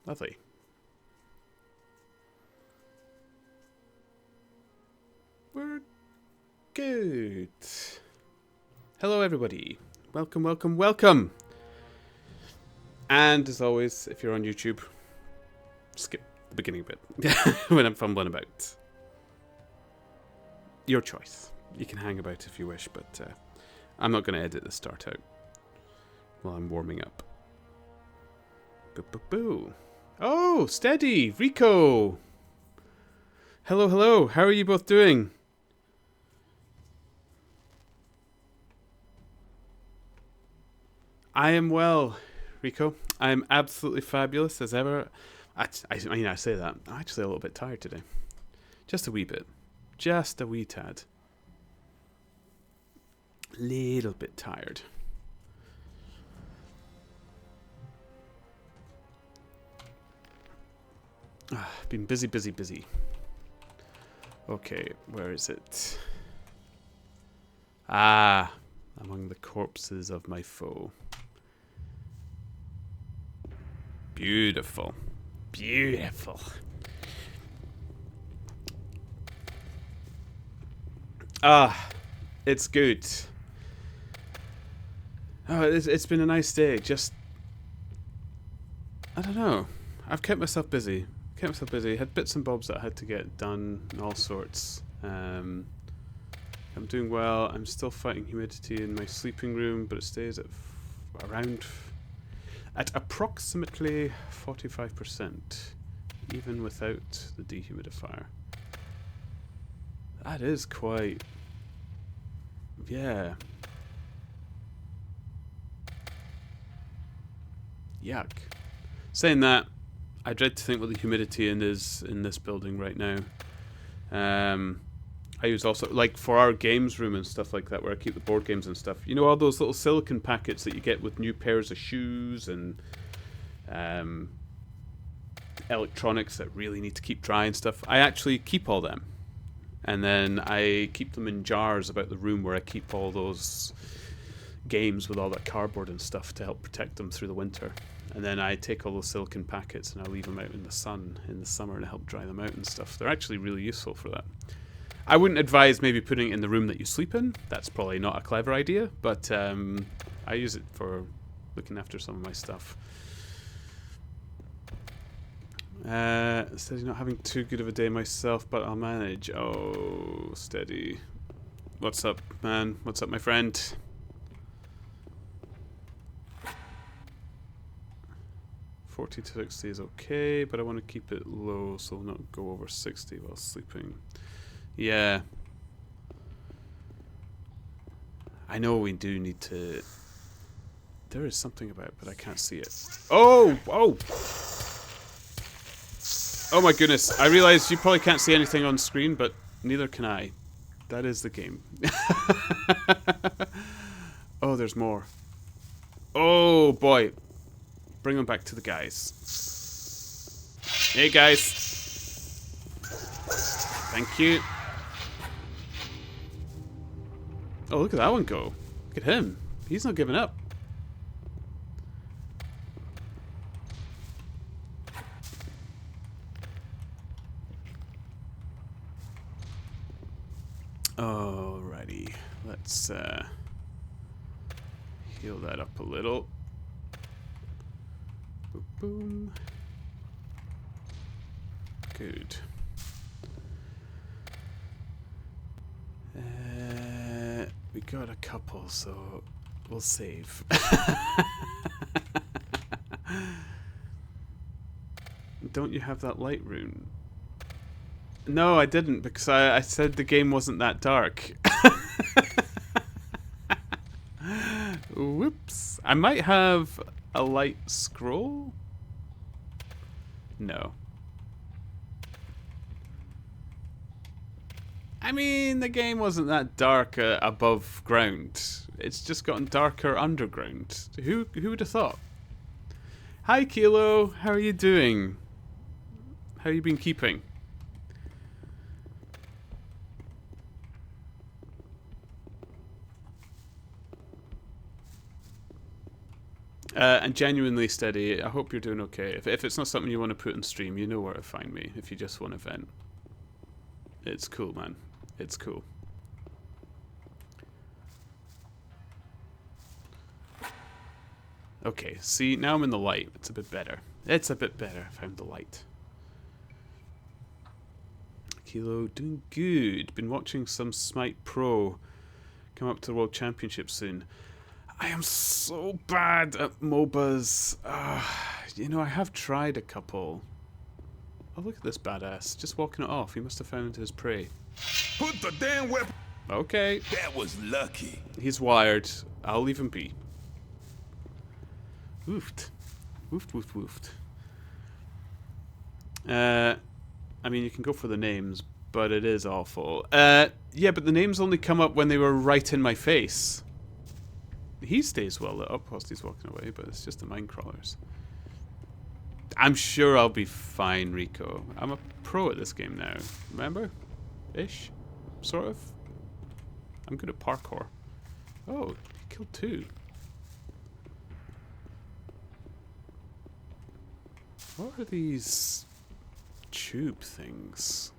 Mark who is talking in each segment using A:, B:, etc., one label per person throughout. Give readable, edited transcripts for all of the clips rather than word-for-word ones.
A: Lovely. We're good. Hello, everybody. Welcome, welcome, welcome. And as always, if you're on YouTube, skip the beginning bit when I'm fumbling about. Your choice. You can hang about if you wish, but I'm not going to edit the start out while I'm warming up. Boo, boo, boo. Oh, steady, Rico. Hello, hello. How are you both doing? I am well, Rico. I am absolutely fabulous as ever. I mean, I say that. I'm actually a little bit tired today. Just a wee bit. Just a wee tad. Little bit tired. Been busy, busy, busy. Okay, where is it? Ah, among the corpses of my foe. Beautiful. Beautiful. Ah, it's good. Oh, it's been a nice day. Just, I don't know. I've kept myself busy. Had bits and bobs that I had to get done and all sorts. I'm doing well. I'm still fighting humidity in my sleeping room, but it stays at at approximately 45%, even without the dehumidifier. That is quite... yeah. Yuck. Saying that, I dread to think what the humidity is in this building right now. I use also, like, for our games room and stuff like that, where I keep the board games and stuff. You know, all those little silicone packets that you get with new pairs of shoes and electronics that really need to keep dry and stuff. I actually keep all them. And then I keep them in jars about the room where I keep all those games with all that cardboard and stuff to help protect them through the winter. And then I take all those silicone packets and I leave them out in the sun in the summer to help dry them out and stuff. They're actually really useful for that. I wouldn't advise maybe putting it in the room that you sleep in. That's probably not a clever idea, but I use it for looking after some of my stuff. Steady, not having too good of a day myself, but I'll manage. Oh, steady. What's up, man? What's up, my friend? $40 to 60 is okay, but I want to keep it low so I'll not go over 60 while sleeping. Yeah. I know we do need to... There is something about it, but I can't see it. Oh! Oh! Oh my goodness. I realize you probably can't see anything on screen, but neither can I. That is the game. Oh, there's more. Oh, boy. Bring them back to the guys. Hey, guys. Thank you. Oh, look at that one go. Look at him. He's not giving up. Alrighty. Let's heal that up a little. Boom, boom. Good. We got a couple, so we'll save. Don't you have that light rune? No, I didn't, because I said the game wasn't that dark. Whoops. I might have a light scroll? No. I mean, the game wasn't that dark above ground. It's just gotten darker underground. Who would have thought? Hi, Kilo. How are you doing? How you been keeping? And genuinely steady. I hope you're doing okay. If it's not something you want to put on stream, you know where to find me. If you just want to vent, it's cool, man. It's cool. Okay, see, now I'm in the light. It's a bit better. It's a bit better if I'm in the light. Kilo, doing good. Been watching some Smite Pro. Come up to the World Championship soon. I am so bad at MOBAs. You know, I have tried a couple. Oh, look at this badass. Just walking it off. He must have found his prey.
B: Put the damn weapon.
A: Okay.
B: That was lucky.
A: He's wired. I'll leave him be. Woofed. Woofed, woofed, woofed. I mean, you can go for the names, but it is awful. Yeah, but the names only come up when they were right in my face. He stays well lit up whilst he's walking away, but it's just the mine crawlers. I'm sure I'll be fine, Rico. I'm a pro at this game now. Remember? Ish? Sort of? I'm good at parkour. Oh, he killed 2. What are these tube things?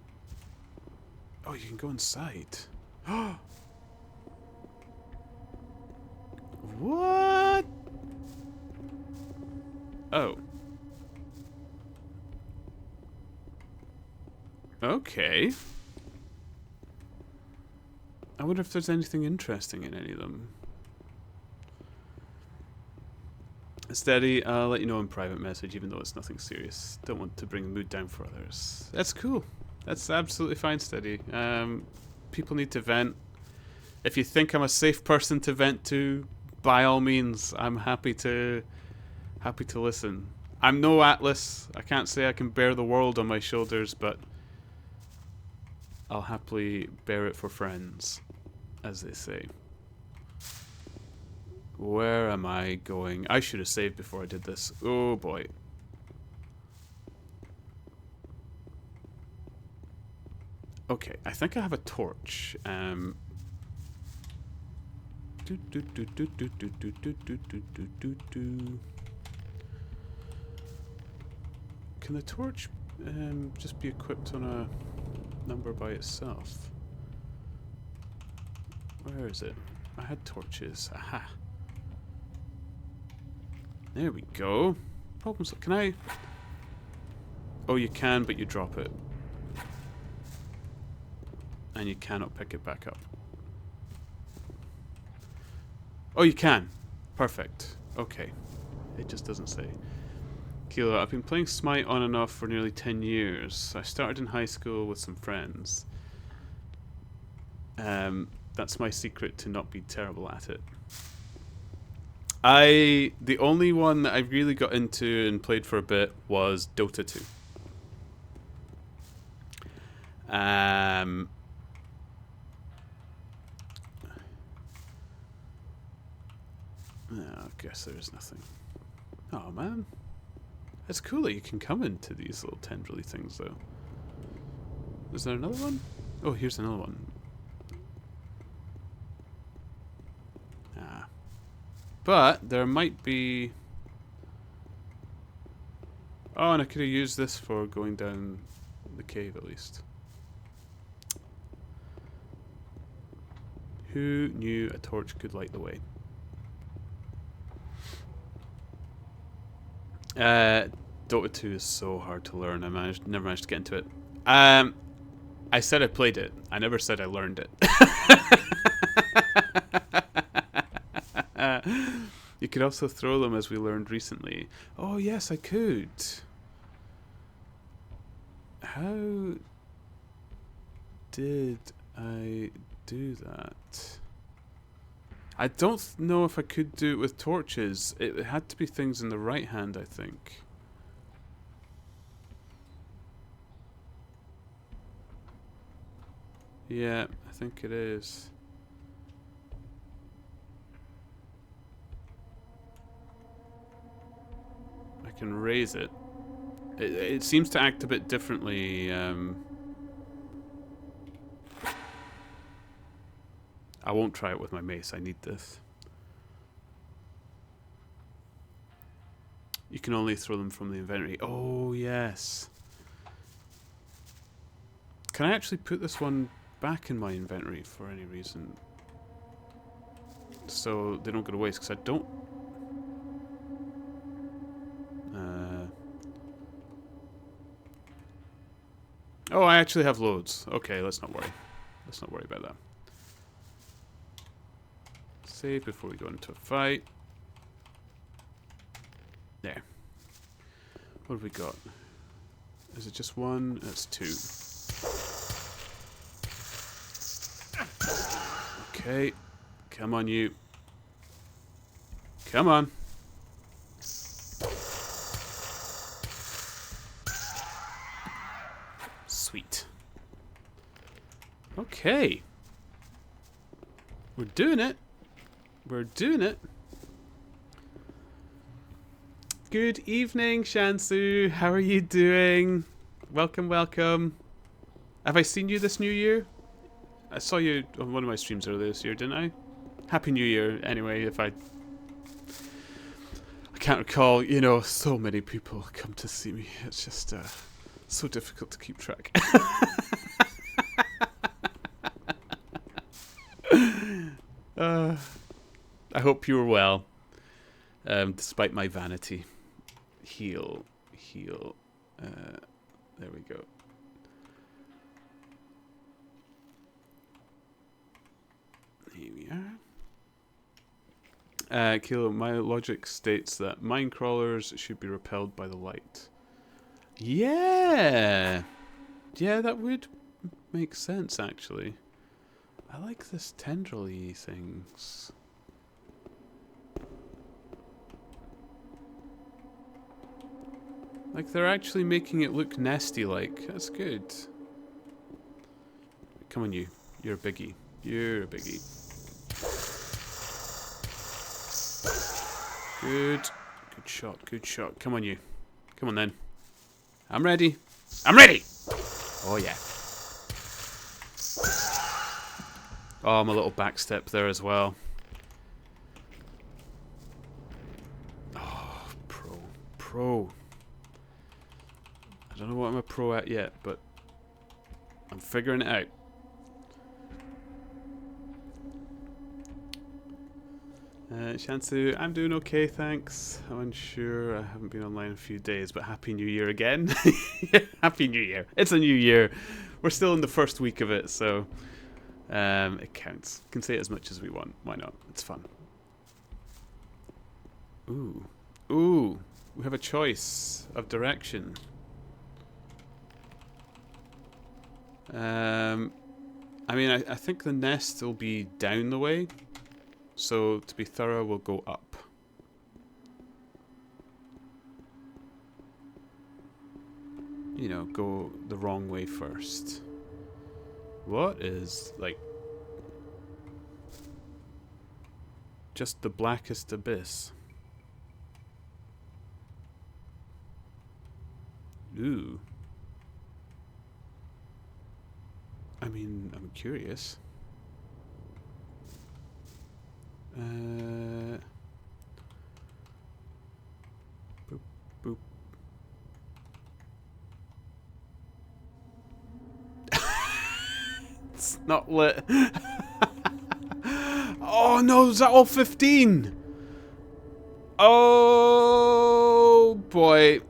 A: Oh, you can go inside. What? Oh. Okay. I wonder if there's anything interesting in any of them. Steady, I'll let you know in private message, even though it's nothing serious. Don't want to bring the mood down for others. That's cool. That's absolutely fine, Steady. People need to vent. If you think I'm a safe person to vent to, by all means, I'm happy to listen. I'm no Atlas. I can't say I can bear the world on my shoulders, but I'll happily bear it for friends, as they say. Where am I going? I should have saved before I did this. Oh boy. Okay, I think I have a torch. Can the torch just be equipped on a number by itself? Where is it? I had torches. Aha. There we go. Problems. Can I? Oh, you can, but you drop it. And you cannot pick it back up. Oh, you can. Perfect. Okay. It just doesn't say. Kilo, I've been playing Smite on and off for nearly 10 years. I started in high school with some friends. That's my secret to not be terrible at it. The only one that I really got into and played for a bit was Dota 2. I guess there's nothing. Oh man, it's cool that you can come into these little tendrily things though. Is there another one? Oh, here's another one. But there might be... Oh, and I could have used this for going down the cave at least. Who knew a torch could light the way? Dota 2 is so hard to learn. I never managed to get into it. I said I played it. I never said I learned it. You could also throw them, as we learned recently. Oh yes, I could. How did I do that? I don't know if I could do it with torches. It had to be things in the right hand, I think. Yeah, I think it is. I can raise it. It seems to act a bit differently. I won't try it with my mace. I need this. You can only throw them from the inventory. Oh, yes. Can I actually put this one back in my inventory for any reason? So they don't go to waste, because I don't... Oh, I actually have loads. Okay, let's not worry. Let's not worry about that. Save before we go into a fight. There. What have we got? Is it just one? It's two. Okay. Come on, you. Come on. Sweet. Okay. We're doing it. We're doing it. Good evening, Shansu. How are you doing? Welcome, welcome. Have I seen you this new year? I saw you on one of my streams earlier this year, didn't I? Happy New Year, anyway, if I can't recall. You know, so many people come to see me. It's just so difficult to keep track. I hope you were well, despite my vanity. Heal. There we go. Here we are. Kilo, my logic states that mine crawlers should be repelled by the light. Yeah! Yeah, that would make sense, actually. I like this tendril-y things. Like, they're actually making it look nesty-like. That's good. Come on, you. You're a biggie. You're a biggie. Good. Good shot, good shot. Come on, you. Come on, then. I'm ready. I'm ready! Oh, yeah. Oh, my little backstep there as well. Oh, pro. I don't know what I'm a pro at yet, but I'm figuring it out. Shansu, I'm doing okay, thanks. I'm unsure. I haven't been online in a few days, but Happy New Year again. Happy New Year. It's a new year. We're still in the first week of it, so it counts. We can say it as much as we want. Why not? It's fun. Ooh. We have a choice of direction. I mean, I think the nest will be down the way. So, to be thorough, we'll go up. You know, go the wrong way first. What is, like, just the blackest abyss? Ooh. I mean, I'm curious. Boop, boop. It's not lit. Oh no, is that all 15? Oh boy.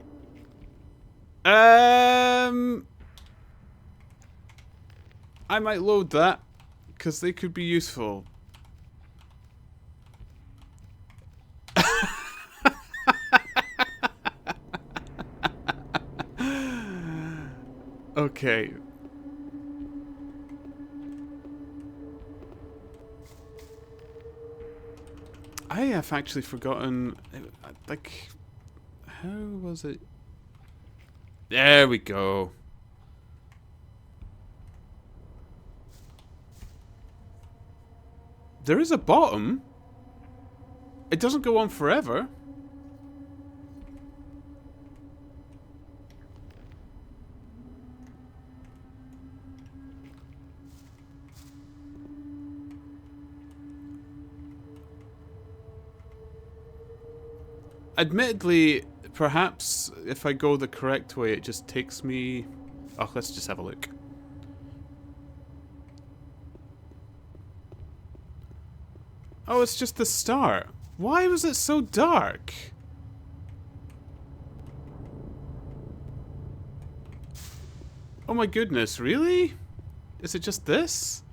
A: I might load that because they could be useful. Okay. I have actually forgotten, like, how was it? There we go. There is a bottom. It doesn't go on forever. Admittedly, perhaps if I go the correct way, it just takes me... Oh, let's just have a look. Oh, it's just the start. Why was it so dark? Oh my goodness, really? Is it just this?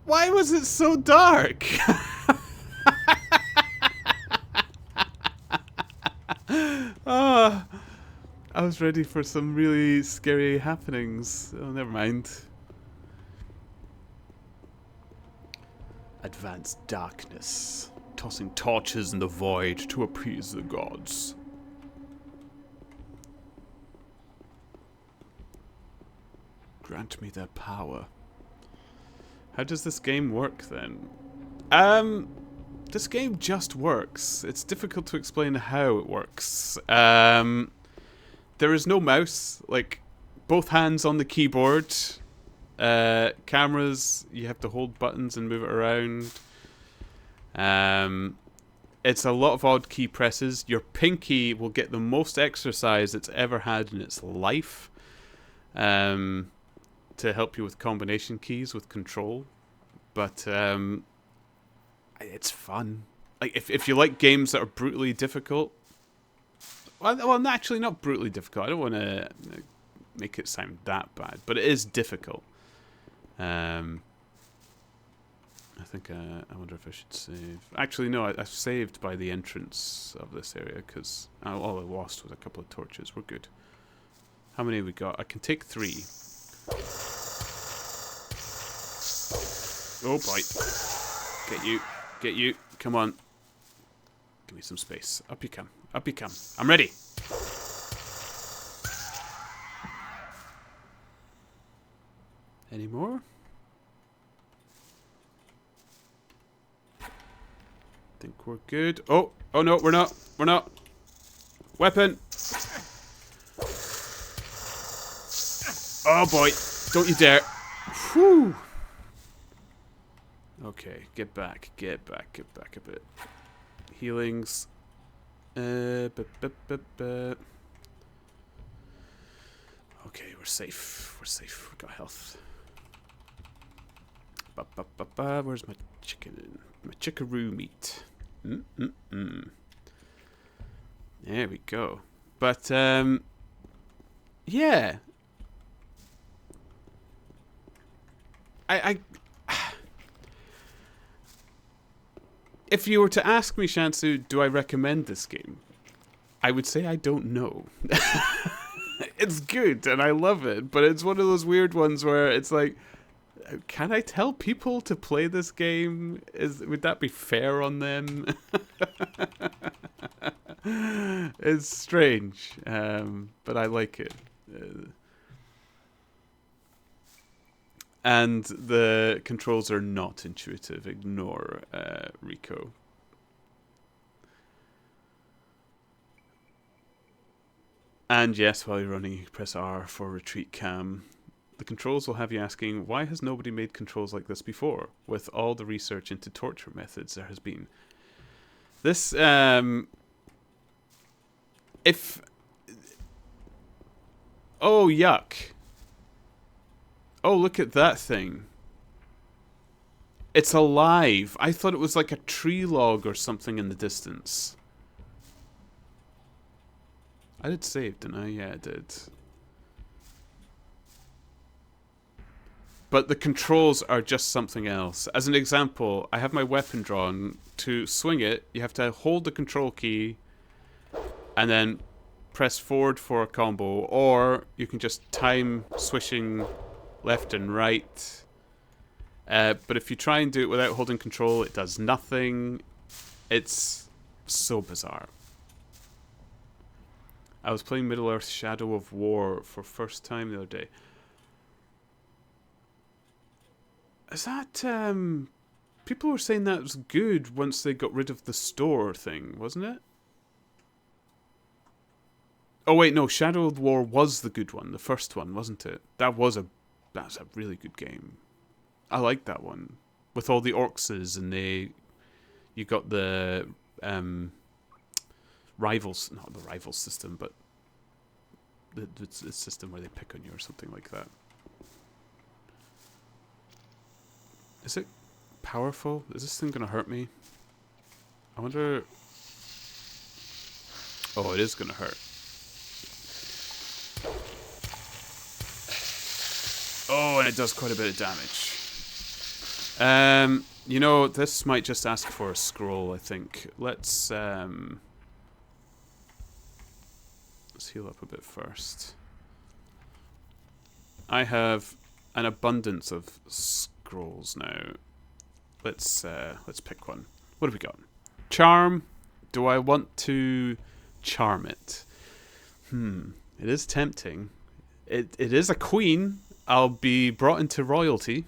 A: Why was it so dark? Oh, I was ready for some really scary happenings. Oh, never mind. Advanced darkness, tossing torches in the void to appease the gods. Grant me their power. How does this game work then? This game just works. It's difficult to explain how it works. There is no mouse, like both hands on the keyboard. Cameras, you have to hold buttons and move it around. It's a lot of odd key presses. Your pinky will get the most exercise it's ever had in its life. To help you with combination keys with control. But it's fun. Like if you like games that are brutally difficult. Well, actually not brutally difficult. I don't want to make it sound that bad, but it is difficult. I think I wonder if I should save. Actually, no. I've saved by the entrance of this area because all I lost was a couple of torches. We're good. How many have we got? I can take 3. Oh boy. Get you. Come on. Give me some space. Up you come. Up you come. I'm ready. Any more? Think we're good. Oh no, we're not. We're not. Weapon. Oh boy. Don't you dare. Whew. Okay, get back a bit. Healings. Okay, we're safe. We've got health. Where's my chicken? My chickaroo meat. There we go. But, yeah. If you were to ask me, Shansu, do I recommend this game? I would say I don't know. It's good, and I love it, but it's one of those weird ones where it's like, can I tell people to play this game? Would that be fair on them? It's strange, but I like it. And the controls are not intuitive. Ignore Rico. And yes, while you're running, you press R for retreat cam. The controls will have you asking, why has nobody made controls like this before? With all the research into torture methods there has been. This, oh, yuck. Oh, look at that thing. It's alive. I thought it was like a tree log or something in the distance. I did save, didn't I? Yeah, I did. But the controls are just something else. As an example, I have my weapon drawn. To swing it, you have to hold the control key and then press forward for a combo, or you can just time swishing left and right. But if you try and do it without holding control, it does nothing. It's so bizarre. I was playing Middle-earth Shadow of War for first time the other day. Is that, people were saying that was good once they got rid of the store thing, wasn't it? Oh wait, no, Shadow of War was the good one, the first one, wasn't it? That's a really good game. I like that one. With all the orcses and you got the rivals, not the rival system, but the system where they pick on you or something like that. Is it powerful? Is this thing gonna hurt me? I wonder. Oh, it is gonna hurt. Oh, and it does quite a bit of damage. You know, this might just ask for a scroll, I think. Let's heal up a bit first. I have an abundance of scrolls now. Let's pick one. What have we got? Charm. Do I want to charm it? It is tempting. It is a queen. I'll be brought into royalty.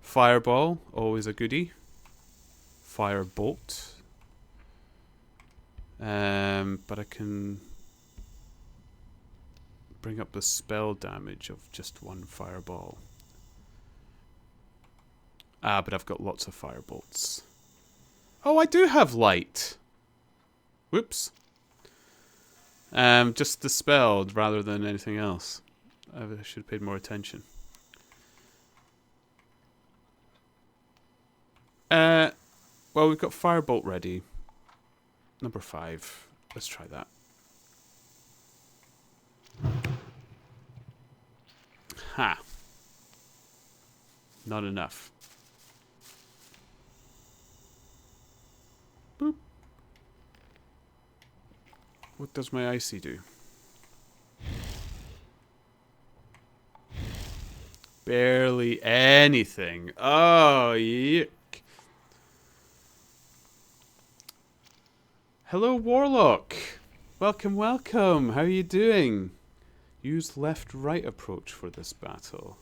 A: Fireball, always a goodie. Firebolt. But I can bring up the spell damage of just one fireball. Ah, but I've got lots of firebolts. Oh, I do have light. Whoops. Just dispelled rather than anything else. I should have paid more attention. Well, we've got Firebolt ready. Number 5. Let's try that. Ha. Not enough. Boop. What does my icy do? Barely anything. Oh, yuck. Hello, Warlock. Welcome, welcome. How are you doing? Use left-right approach for this battle.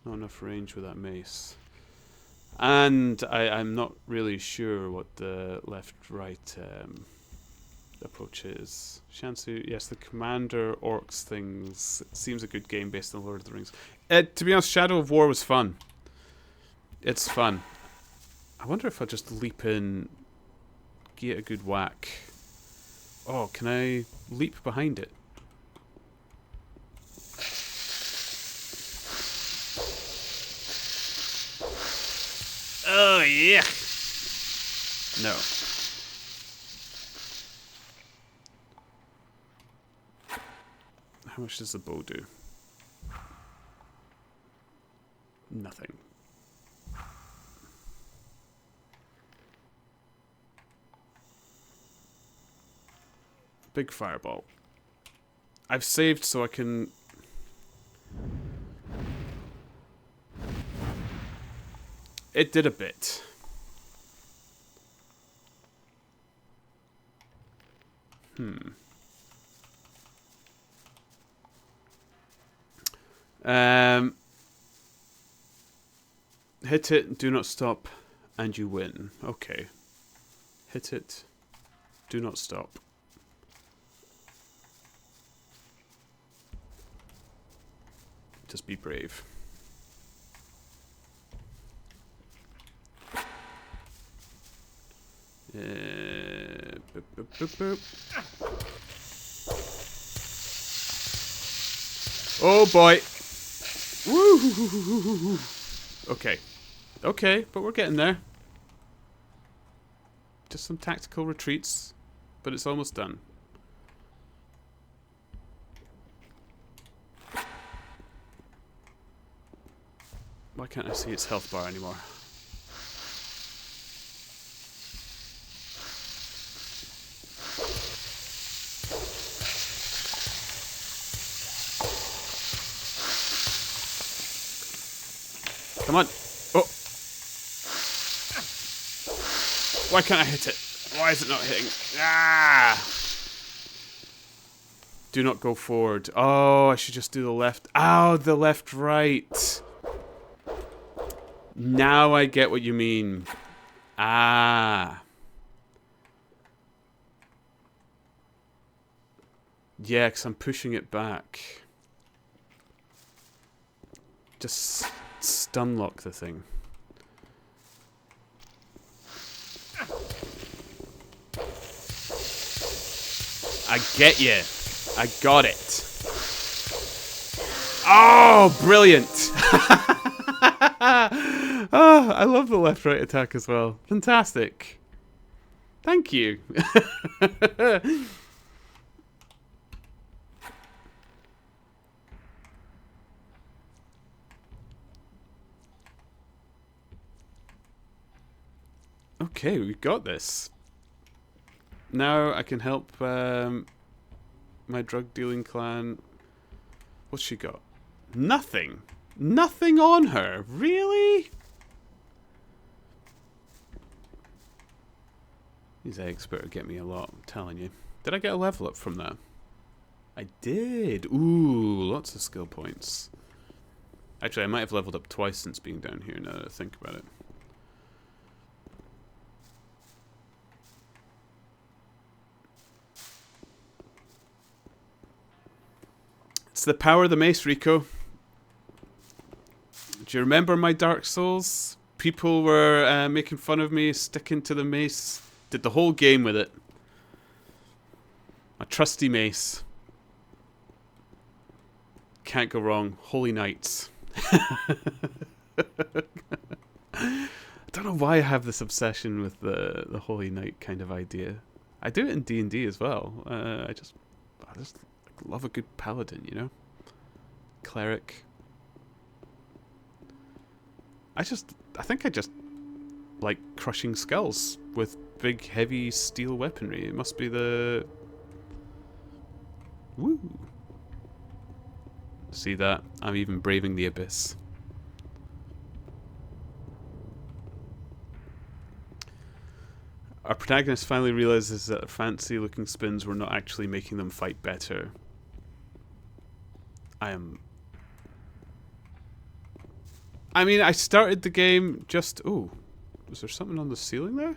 A: Not enough range with that mace. And I'm not really sure what the left-right approach is. Shansu, yes, the Commander Orcs things. It seems a good game based on Lord of the Rings. To be honest, Shadow of War was fun. It's fun. I wonder if I just leap in, get a good whack. Oh, can I leap behind it? Oh, yeah. No. How much does the bow do? Nothing. Big fireball. I've saved so I can... It did a bit. Hit it, do not stop, and you win. Okay. Hit it, do not stop. Just be brave. Boop, boop, boop, boop. Oh boy. Woo! Okay. Okay, but we're getting there. Just some tactical retreats, but it's almost done. Why can't I see its health bar anymore? Come on. Oh. Why can't I hit it? Why is it not hitting? Ah! Do not go forward. Oh, I should just do the left. Ow, the left right. Now I get what you mean. Ah. Yeah, because I'm pushing it back. just stun lock the thing. I get you. I got it. Oh, brilliant. Oh, I love the left-right attack as well. Fantastic. Thank you. Okay, we've got this. Now I can help my drug-dealing clan. What's she got? Nothing. Nothing on her. Really? These eggs better get me a lot, I'm telling you. Did I get a level up from that? I did. Ooh, lots of skill points. Actually, I might have leveled up twice since being down here, now that I think about it. It's the power of the mace, Rico. Do you remember my Dark Souls? People were making fun of me, sticking to the mace. Did the whole game with it. My trusty mace. Can't go wrong. Holy Knights. I don't know why I have this obsession with the Holy Knight kind of idea. I do it in D&D as well. I just love a good paladin, you know? Cleric. I think I just like crushing skulls with big heavy steel weaponry. It must be the... Woo! See that? I'm even braving the abyss. Our protagonist finally realizes that fancy looking spins were not actually making them fight better. I mean, I started the game just... Ooh. Was there something on the ceiling there?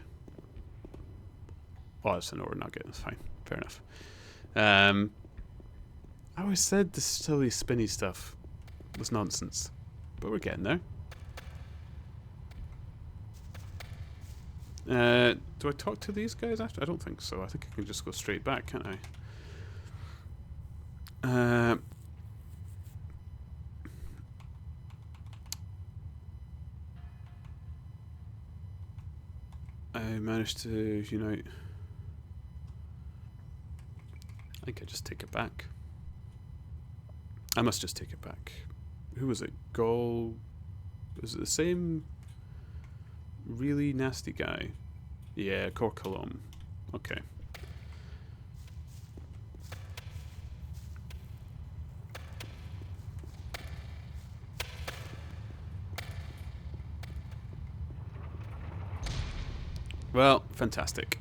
A: Oh, it's an ore nugget. That's fine. Fair enough. I always said the silly spinny stuff was nonsense. But we're getting there. Do I talk to these guys after? I don't think so. I think I can just go straight back, can't I? I managed to unite. I think I just take it back. I must just take it back. Who was it? Gol? Was it the same really nasty guy? Yeah, Korkalom. Okay. Well, fantastic.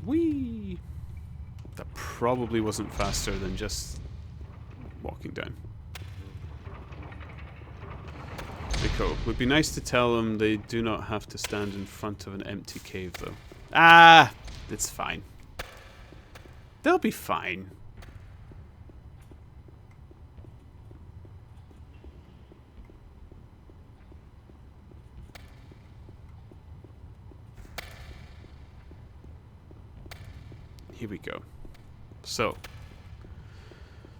A: Whee! That probably wasn't faster than just walking down. Rico, would be nice to tell them they do not have to stand in front of an empty cave, though. Ah! It's fine. They'll be fine. Here we go. So,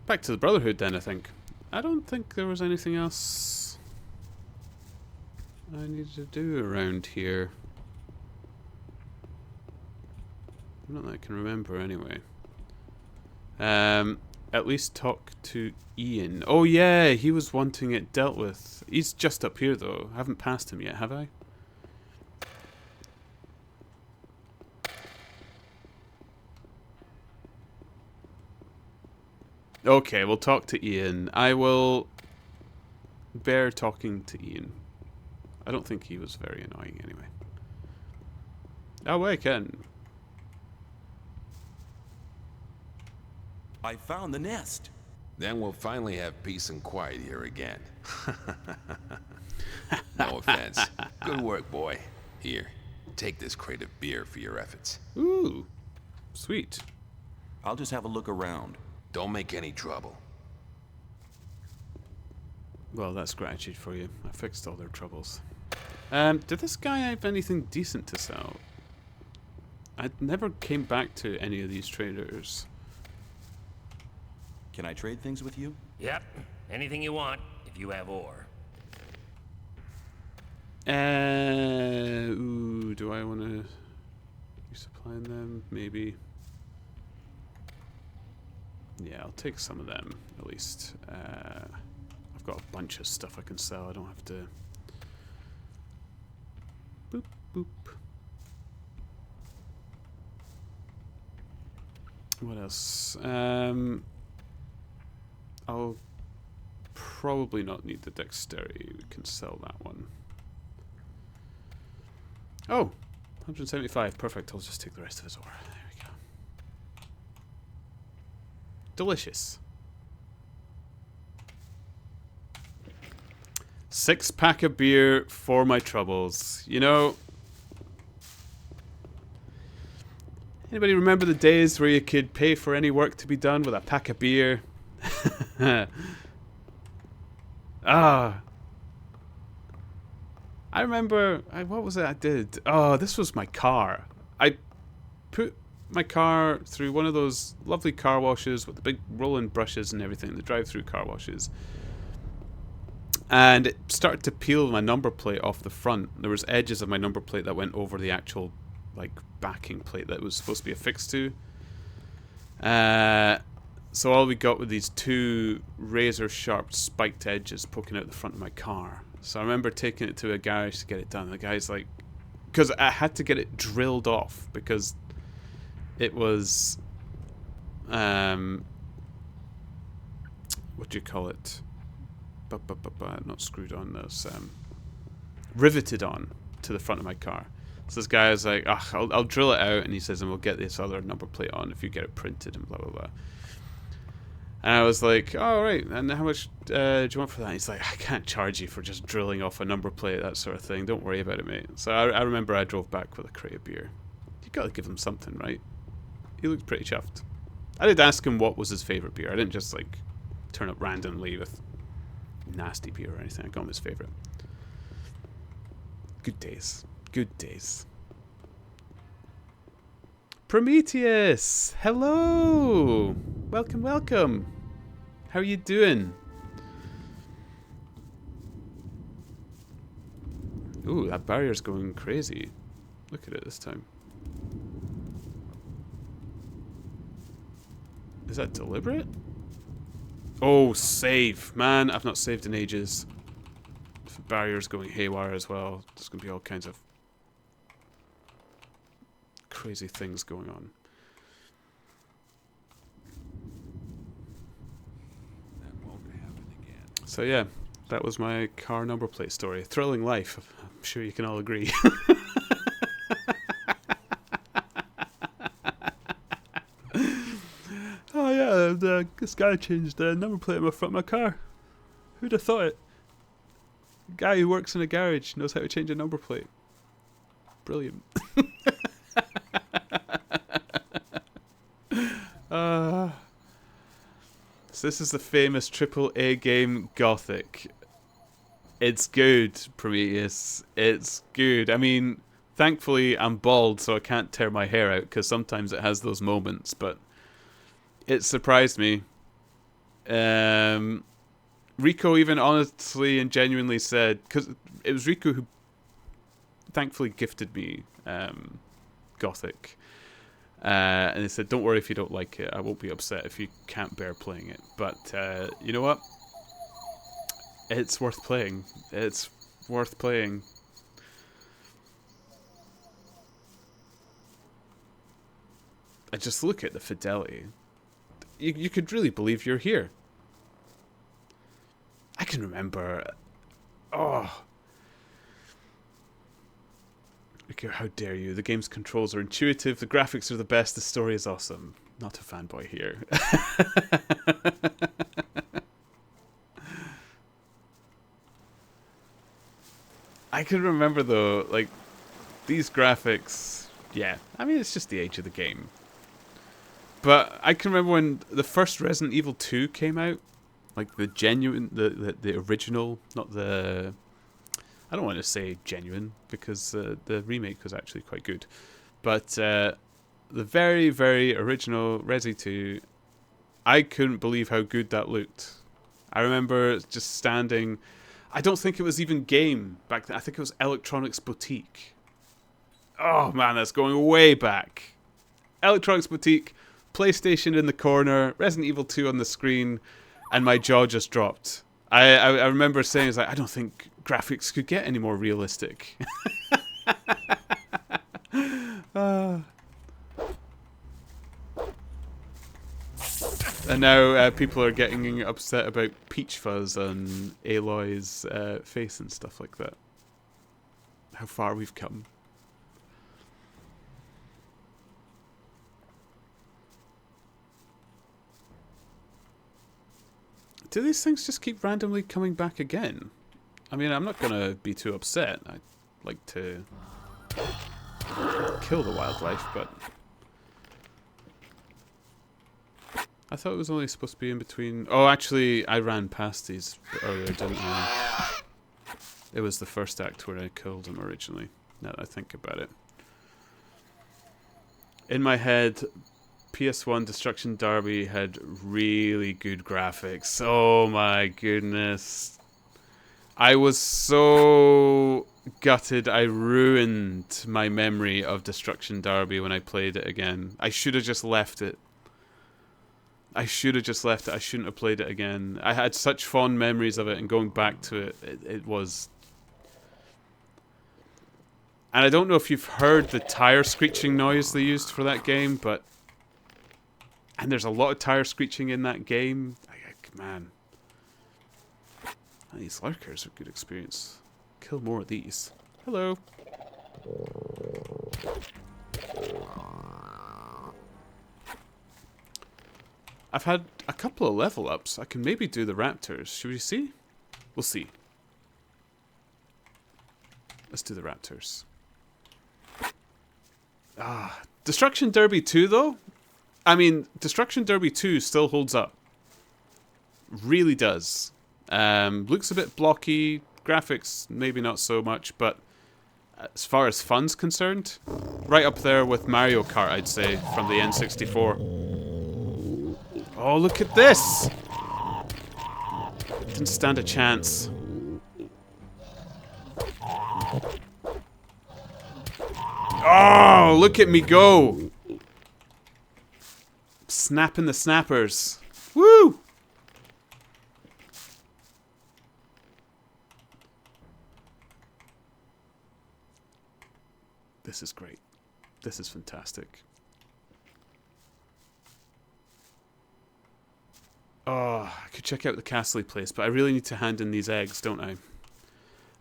A: back to the Brotherhood then, I think. I don't think there was anything else I needed to do around here. Not that I can remember, anyway. At least talk to Ian. Oh yeah, he was wanting it dealt with. He's just up here, though. I haven't passed him yet, have I? Okay, we'll talk to Ian. I will bear talking to Ian. I don't think he was very annoying anyway. Oh, wait, I can.
B: I found the nest.
C: Then we'll finally have peace and quiet here again. No offense. Good work, boy. Here, take this crate of beer for your efforts.
A: Ooh, sweet.
B: I'll just have a look around.
C: Don't make any trouble.
A: Well, that's gratitude for you. I fixed all their troubles. Did this guy have anything decent to sell? I never came back to any of these traders.
B: Can I trade things with you?
D: Yep. Anything you want, if you have ore.
A: Ooh, do I want to... You supplying them? Maybe. Yeah, I'll take some of them, at least. I've got a bunch of stuff I can sell. I don't have to... Boop, boop. What else? I'll probably not need the dexterity. We can sell that one. Oh, 175. Perfect. I'll just take the rest of his ore. There we go. Delicious. 6-pack of beer for my troubles. You know, anybody remember the days where you could pay for any work to be done with a pack of beer? Ah. I remember, what was it I did? Oh, this was my car. I put my car through one of those lovely car washes with the big rolling brushes and everything, the drive-through car washes. And it started to peel my number plate off the front. There was edges of my number plate that went over the actual, like, backing plate that it was supposed to be affixed to. So all we got were these 2 razor-sharp spiked edges poking out the front of my car. So I remember taking it to a garage to get it done. The guy's like... Because I had to get it drilled off because it was... what do you call it? Not screwed on, those... riveted on to the front of my car. So this guy is like, I'll drill it out, and he says, and we'll get this other number plate on if you get it printed and blah, blah, blah. And I was like, oh, right, and how much do you want for that? And he's like, I can't charge you for just drilling off a number plate, that sort of thing. Don't worry about it, mate. So I remember I drove back with a crate of beer. You got to give him something, right? He looked pretty chuffed. I did ask him what was his favourite beer. I didn't just, like, turn up randomly with nasty beer or anything. I got him his favourite. Good days. Good days. Prometheus! Hello! Welcome, welcome! How are you doing? Ooh, that barrier's going crazy. Look at it this time. Is that deliberate? Oh, save! Man, I've not saved in ages. If the barrier's going haywire as well, there's going to be all kinds of crazy things going on.
C: That won't happen again.
A: So yeah, that was my car number plate story. Thrilling life, I'm sure you can all agree. Oh yeah, this guy changed the number plate on the front of my car. Who'd have thought it? A guy who works in a garage knows how to change a number plate. Brilliant. So this is the famous AAA game Gothic. It's good, Prometheus. It's good. I mean, thankfully I'm bald, so I can't tear my hair out, because sometimes it has those moments, but it surprised me. Rico even honestly and genuinely said, because it was Rico who thankfully gifted me Gothic. And they said, don't worry if you don't like it. I won't be upset if you can't bear playing it. But you know what? It's worth playing. It's worth playing. I just look at the fidelity. You could really believe you're here. I can remember... Oh... How dare you? The game's controls are intuitive, the graphics are the best, the story is awesome. Not a fanboy here. I can remember though, like, these graphics, yeah, I mean, it's just the age of the game. But I can remember when the first Resident Evil 2 came out, like the genuine, the original, not the. I don't want to say genuine because the remake was actually quite good, but the very, very original Resi 2, I couldn't believe how good that looked. I remember just standing. I don't think it was even Game back then. I think it was Electronics Boutique. Oh man, that's going way back. Electronics Boutique, PlayStation in the corner, Resident Evil 2 on the screen, and my jaw just dropped. I remember saying, it's like, I don't think graphics could get any more realistic. And now people are getting upset about Peach Fuzz on Aloy's face and stuff like that. How far we've come. Do these things just keep randomly coming back again? I mean, I'm not going to be too upset. I like to kill the wildlife, but I thought it was only supposed to be in between. Oh, actually, I ran past these earlier, didn't I? It was the first act where I killed them originally, now that I think about it. In my head, PS1 Destruction Derby had really good graphics. Oh my goodness. I was so gutted I ruined my memory of Destruction Derby when I played it again. I should have just left it. I shouldn't have played it again. I had such fond memories of it, and going back to it, it was... And I don't know if you've heard the tire screeching noise they used for that game, but... And there's a lot of tire screeching in that game. Man. These lurkers are a good experience. Kill more of these. Hello. I've had a couple of level ups. I can maybe do the raptors. Should we see? We'll see. Let's do the raptors. Destruction Derby 2 though? I mean, Destruction Derby 2 still holds up. Really does. Looks a bit blocky. Graphics, maybe not so much, but as far as fun's concerned, right up there with Mario Kart, I'd say, from the N64. Oh, look at this! Didn't stand a chance. Oh, look at me go! Snapping the snappers. Woo! This is great. This is fantastic. Oh, I could check out the Castley place, but I really need to hand in these eggs, don't I?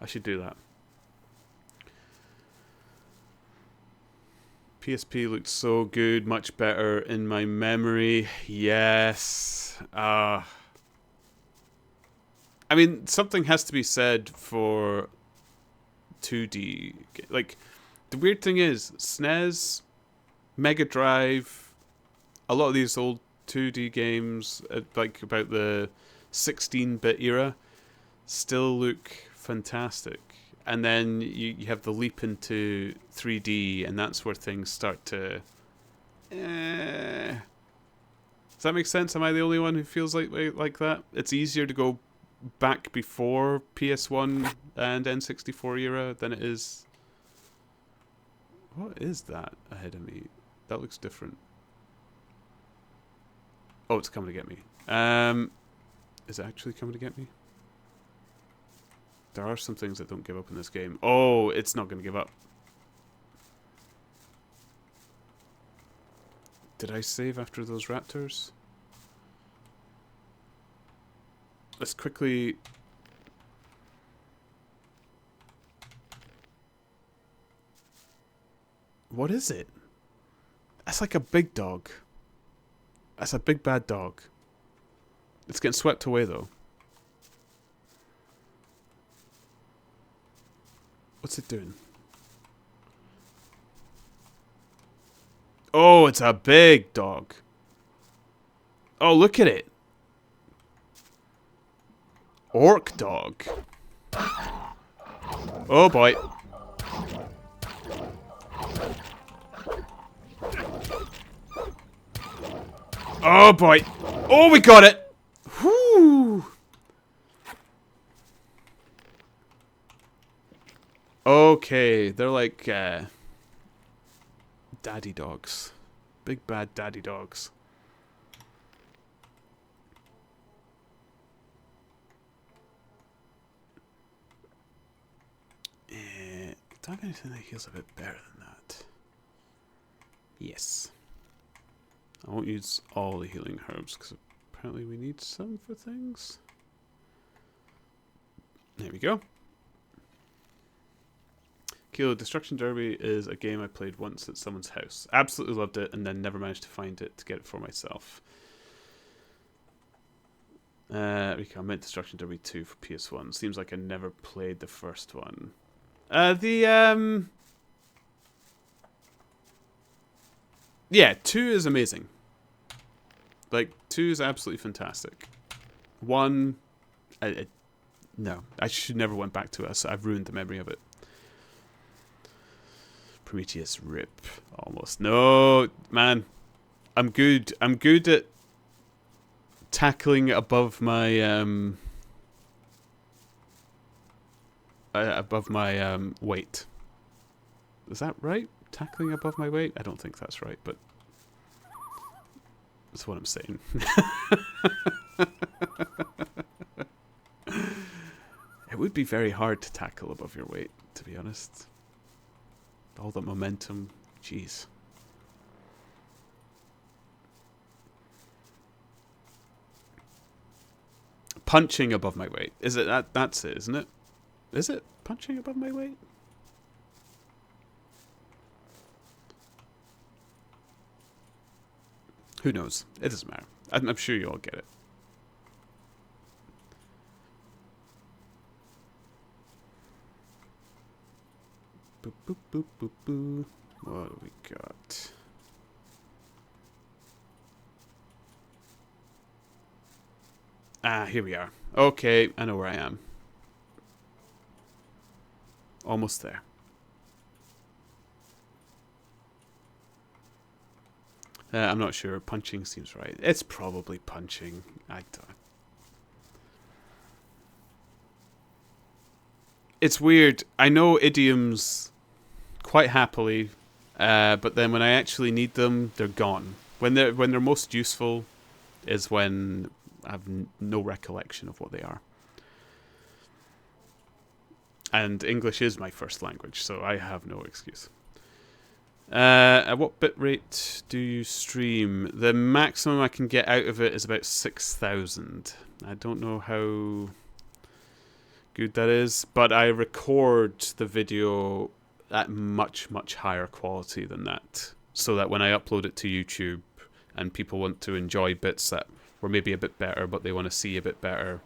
A: I should do that. PSP looked so good, much better in my memory. Yes. I mean, something has to be said for 2D. Like, the weird thing is, SNES, Mega Drive, a lot of these old 2D games, like about the 16-bit era, still look fantastic. And then you have the leap into 3D, and that's where things start to... Does that make sense? Am I the only one who feels like that? It's easier to go back before PS1 and N64 era than it is... What is that ahead of me? That looks different. Oh, it's coming to get me. Is it actually coming to get me? There are some things that don't give up in this game. Oh, it's not going to give up. Did I save after those raptors? Let's quickly... What is it? That's like a big dog. That's a big bad dog. It's getting swept away though. What's it doing? Oh, it's a big dog. Oh, look at it. Orc dog. Oh boy. Oh boy. Oh, we got it. Whoo. Okay, they're like daddy dogs. Big bad daddy dogs. Do I have anything that heals a bit better than that? Yes. I won't use all the healing herbs because apparently we need some for things. There we go. Kilo, Destruction Derby is a game I played once at someone's house. Absolutely loved it and then never managed to find it to get it for myself. I meant Destruction Derby 2 for PS1. Seems like I never played the first one. Yeah, 2 is amazing. Like, 2 is absolutely fantastic. 1, no, I should never went back to it. I've ruined the memory of it. Prometheus rip, almost. No, man, I'm good. I'm good at tackling above my weight. Is that right? Tackling above my weight? I don't think that's right, but that's what I'm saying. It would be very hard to tackle above your weight, to be honest. All the momentum, jeez. Punching above my weight. Is it that? That's it, isn't it? Is it punching above my weight? Who knows? It doesn't matter. I'm sure you all get it. Boop, boop, boop, boop, boop. What do we got? Ah, here we are. Okay, I know where I am. Almost there. I'm not sure. Punching seems right. It's probably punching. I don't. It's weird. I know idioms quite happily, but then when I actually need them, they're gone. When they're most useful is when I have no recollection of what they are. And English is my first language, so I have no excuse. At what bitrate do you stream? The maximum I can get out of it is about 6,000. I don't know how good that is, but I record the video at much, much higher quality than that, so that when I upload it to YouTube and people want to enjoy bits that were maybe a bit better, but they want to see a bit better,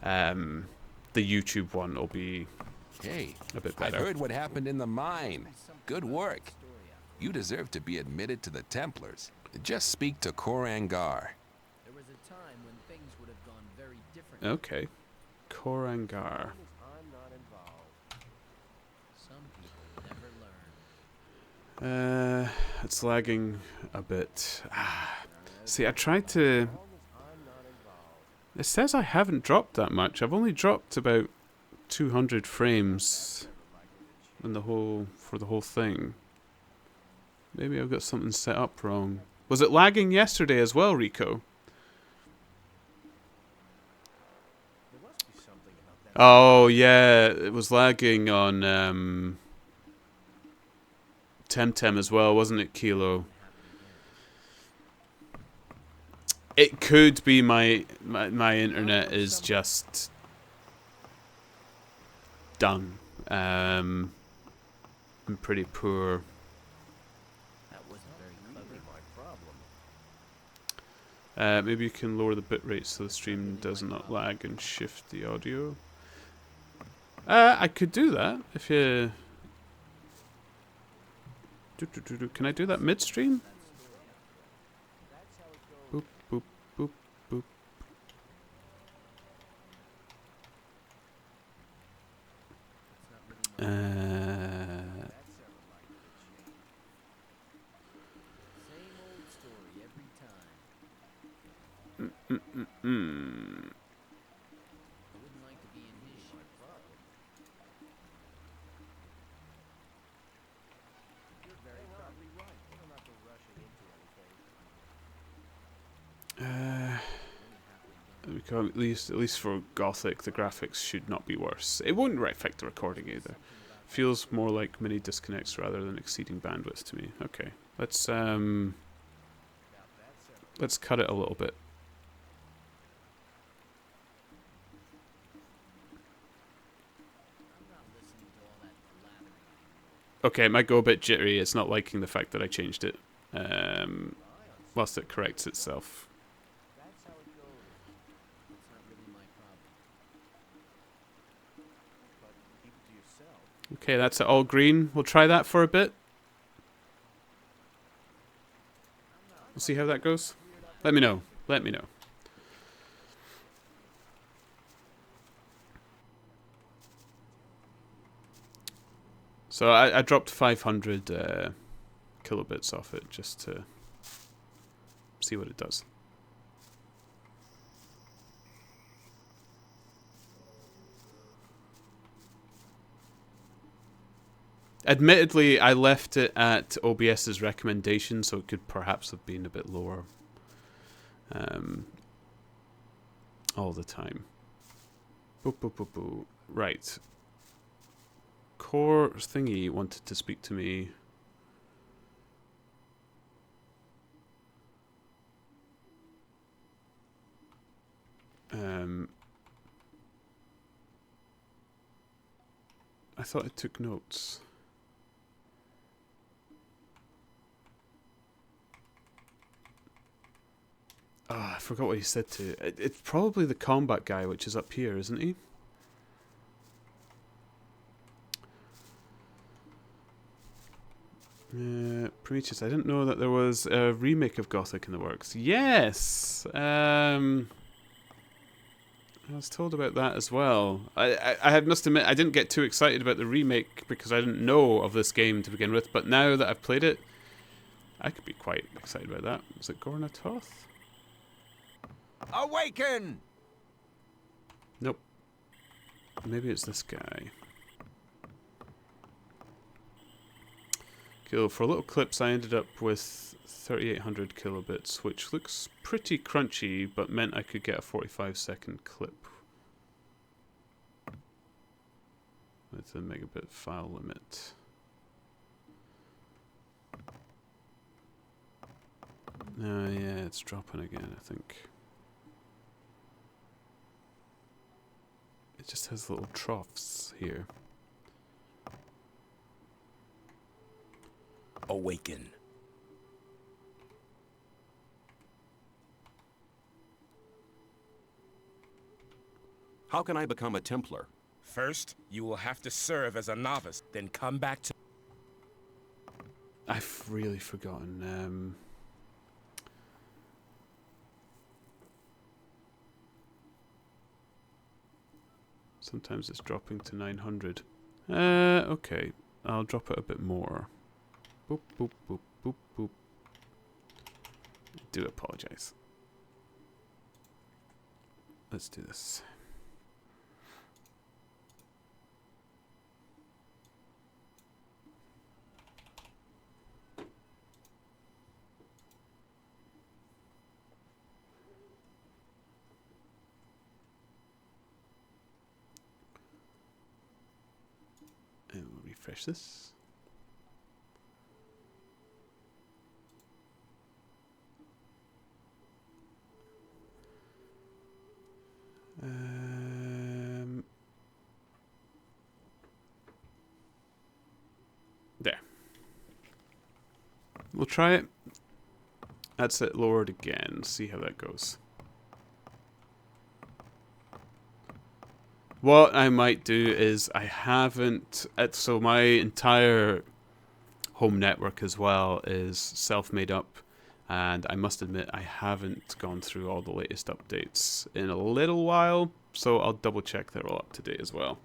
A: the YouTube one will be a bit better.
C: I heard what happened in the mine. Good work. You deserve to be admitted to the Templars. Just speak to Korangar.
E: There was a time when things would have gone very different.
A: Okay. Korangar.
E: I'm not involved. Some people never learn.
A: It's lagging a bit. See, I tried to... It says I haven't dropped that much. I've only dropped about 200 frames in for the whole thing. Maybe I've got something set up wrong. Was it lagging yesterday as well, Rico? Oh, yeah. It was lagging on Temtem as well, wasn't it, Kilo? It could be my internet is just done. I'm pretty poor. Maybe you can lower the bitrate so the stream does not lag and shift the audio. I could do that if you... Can I do that midstream? Boop, boop, boop, boop. At least for Gothic, the graphics should not be worse. It won't affect the recording either. Feels more like mini disconnects rather than exceeding bandwidth to me. Okay, let's cut it a little bit. Okay, it might go a bit jittery. It's not liking the fact that I changed it. Whilst it corrects itself.
E: That's how it goes. It's not really my problem. But keep it to yourself.
A: Okay, that's it all green. We'll try that for a bit. We'll see how that goes. Let me know. Let me know. So I dropped 500 kilobits off it just to see what it does. Admittedly, I left it at OBS's recommendation, so it could perhaps have been a bit lower all the time. Boop, boop, boop, boop. Right. Core thingy wanted to speak to me. I thought I took notes. Ah, I forgot what he said to it. It's probably the combat guy, which is up here, isn't he? Prometheus, I didn't know that there was a remake of Gothic in the works. Yes! I was told about that as well. I must admit, I didn't get too excited about the remake because I didn't know of this game to begin with, but now that I've played it, I could be quite excited about that. Is it Gornatoth?
B: Awaken!
A: Nope. Maybe it's this guy. Cool. For little clips, I ended up with 3,800 kilobits, which looks pretty crunchy, but meant I could get a 45-second clip with the megabit file limit. Yeah, it's dropping again, I think. It just has little troughs here.
B: Awaken. How can I become a Templar?
F: First, you will have to serve as a novice, then come back to...
A: I've really forgotten. Sometimes it's dropping to 900. Okay. I'll drop it a bit more. Boop, boop, boop, boop, boop. I do apologize. Let's do this. And we'll refresh this. There. We'll try it. That's it lowered again. See how that goes. What I might do is I haven't... So my entire home network as well is self-made up. And I must admit I haven't gone through all the latest updates in a little while. So I'll double check they're all up to date as well.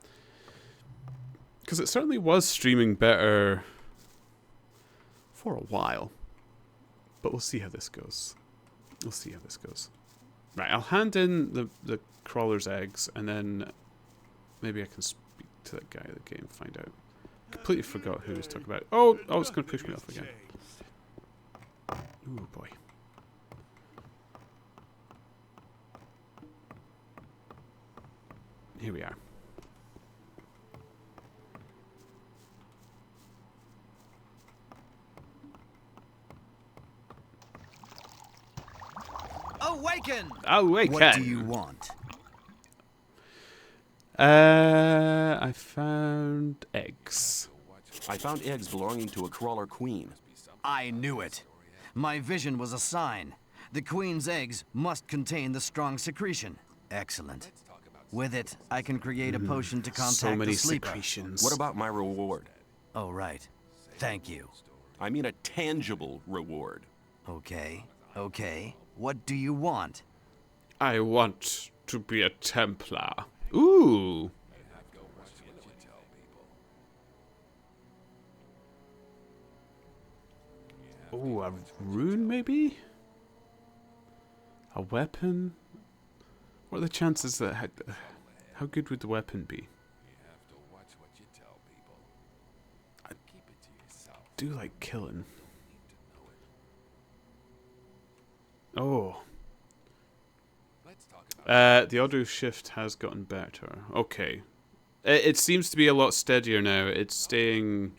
A: Because it certainly was streaming better for a while. But we'll see how this goes. We'll see how this goes. Right, I'll hand in the crawler's eggs, and then maybe I can speak to that guy at the game, find out. Completely forgot who he was talking about. Oh, it's going to push me off again. Ooh, boy. Here we are.
E: Awaken!
A: Awaken!
G: What do you want?
A: I found eggs.
B: I found eggs belonging to a crawler queen.
G: I knew it. My vision was a sign. The queen's eggs must contain the strong secretion. Excellent. With it, I can create a potion to contact
A: So many
G: the sleeper.
A: secretions.
B: What about my reward?
G: Oh, right. Thank you.
B: I mean a tangible reward.
G: Okay. Okay. What do you want?
A: I want to be a Templar. Ooh. Ooh, a rune maybe? A weapon? What are the chances that... How good would the weapon be? I do like killing. Oh. The auto shift has gotten better. Okay. It seems to be a lot steadier now. It's staying...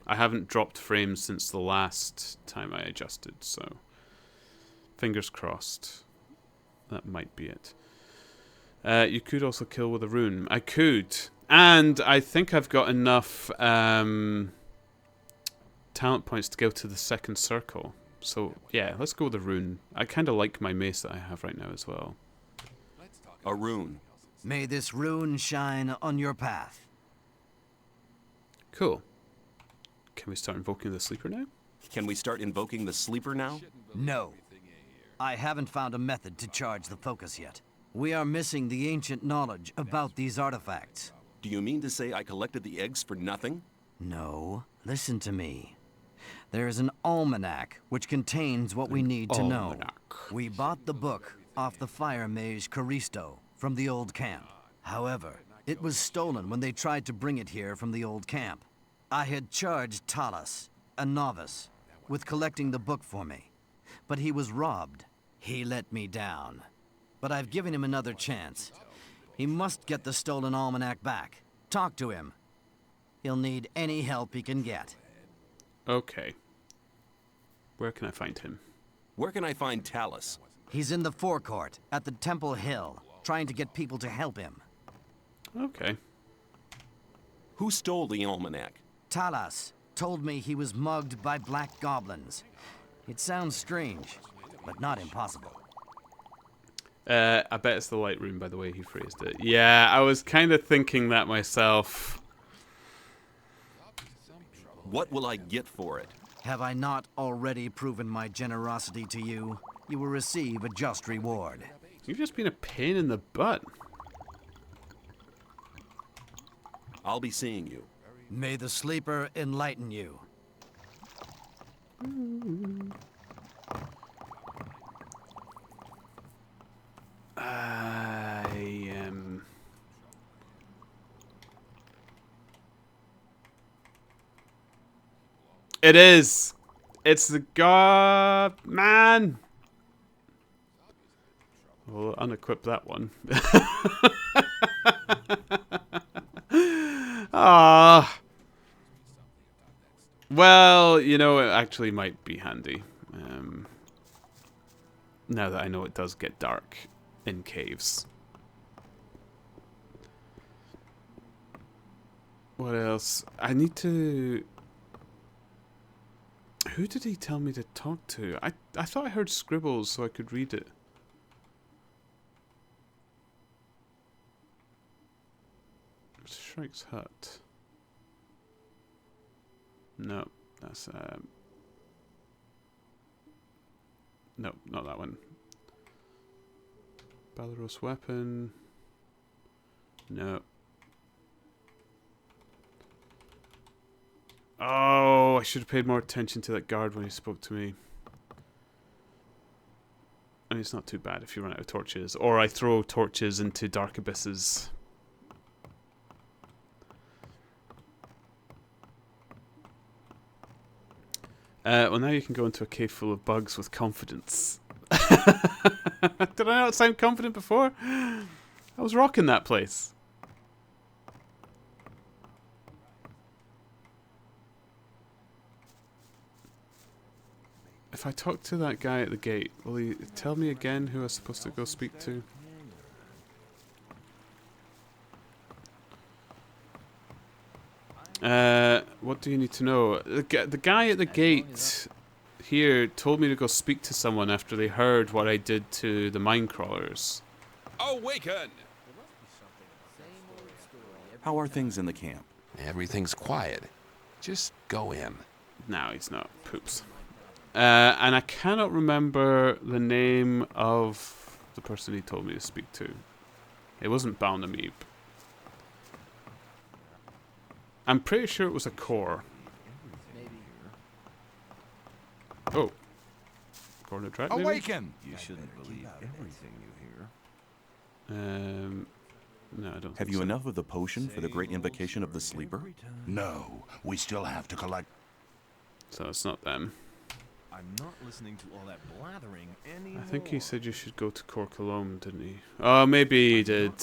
A: I haven't dropped frames since the last time I adjusted, so... Fingers crossed. That might be it. You could also kill with a rune. I could. And I think I've got enough talent points to go to the second circle. So, yeah, let's go with a rune. I kind of like my mace that I have right now as well.
B: A rune.
G: May this rune shine on your path.
A: Cool. Can we start invoking the sleeper now?
B: Can we start invoking the sleeper now?
G: No. I haven't found a method to charge the focus yet. We are missing the ancient knowledge about these artifacts.
B: Do you mean to say I collected the eggs for nothing?
G: No. Listen to me. There is an almanac which contains what we need to know. We bought the book off the fire mage Caristo from the old camp. However, it was stolen when they tried to bring it here from the old camp. I had charged Talas, a novice, with collecting the book for me, but he was robbed. He let me down. But I've given him another chance. He must get the stolen almanac back. Talk to him. He'll need any help he can get.
A: Okay. Where can I find him?
B: Where can I find Talus?
G: He's in the forecourt at the Temple Hill, trying to get people to help him.
A: Okay.
B: Who stole the almanac?
G: Talas told me he was mugged by black goblins. It sounds strange, but not impossible.
A: I bet it's the light rune by the way he phrased it. Yeah, I was kind of thinking that myself.
B: What will I get for it?
G: Have I not already proven my generosity to you? You will receive a just reward.
A: You've just been a pain in the butt.
B: I'll be seeing you.
G: May the sleeper enlighten you.
A: I am... It is! It's the god... Man! We'll unequip that one. Ah. Well, you know, it actually might be handy. Now that I know it does get dark in caves. What else? I need to... Who did he tell me to talk to? I thought I heard scribbles so I could read it. Shrike's hut. No, that's no, not that one. Balaros weapon. No. Oh, I should have paid more attention to that guard when he spoke to me. I mean, it's not too bad if you run out of torches. Or I throw torches into dark abysses. Well, now you can go into a cave full of bugs with confidence. Did I not sound confident before? I was rocking that place. If I talk to that guy at the gate, will he tell me again who I'm supposed to go speak to? What do you need to know? The guy at the gate here told me to go speak to someone after they heard what I did to the mine crawlers.
C: Awaken!
B: How are things in the camp?
C: Everything's quiet. Just go in.
A: No, he's not. Poops. And I cannot remember the name of the person he told me to speak to. It wasn't Balnameeb. I'm pretty sure it was a core. Oh. Corner track, maybe?
H: Awaken! You shouldn't believe everything you hear.
A: No, I don't
B: Have
A: think
B: you
A: so.
B: enough of the potion for the great invocation of the sleeper?
H: No, we still have to collect.
A: So it's not them.
I: I'm not listening to all that blathering anymore.
A: I think he said you should go to Cor Cologne, didn't he? Oh, maybe he did.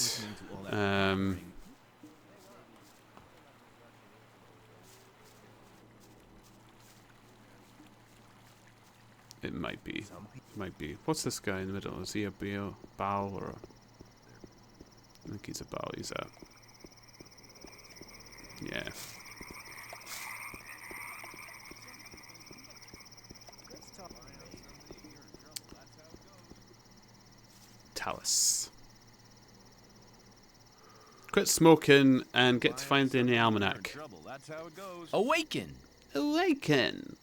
A: It might be. It might be. What's this guy in the middle? Is he a Baal or a... I think he's a Baal. He's a... Yeah. Talus. Quit smoking and get to find in the almanac.
E: Awaken!
A: Awaken!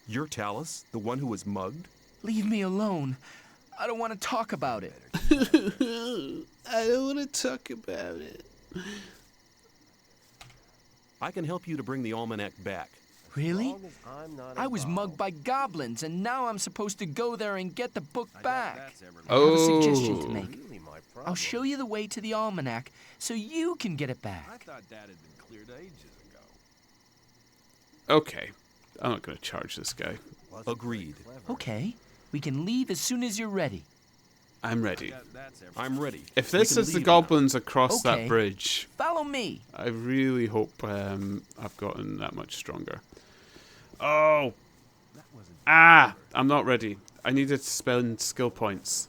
B: You're Talus, the one who was mugged?
E: Leave me alone. I don't want to talk about it.
A: I don't want to talk about it.
B: I can help you to bring the almanac back.
E: Really? I was mugged by goblins, and now I'm supposed to go there and get the book back. I have a suggestion to make. I'll show you the way to the almanac so you can get it back.
I: I thought that had been cleared ages ago.
A: Okay. I'm not going to charge this guy.
B: Agreed.
E: Okay. We can leave as soon as you're ready.
A: I'm ready.
B: I'm ready.
A: If
B: We
A: this
B: can
A: is the
B: leave
A: goblins across
E: Okay.
A: that bridge,
E: Follow me.
A: I really hope I've gotten that much stronger. Oh! Ah! I'm not ready. I needed to spend skill points.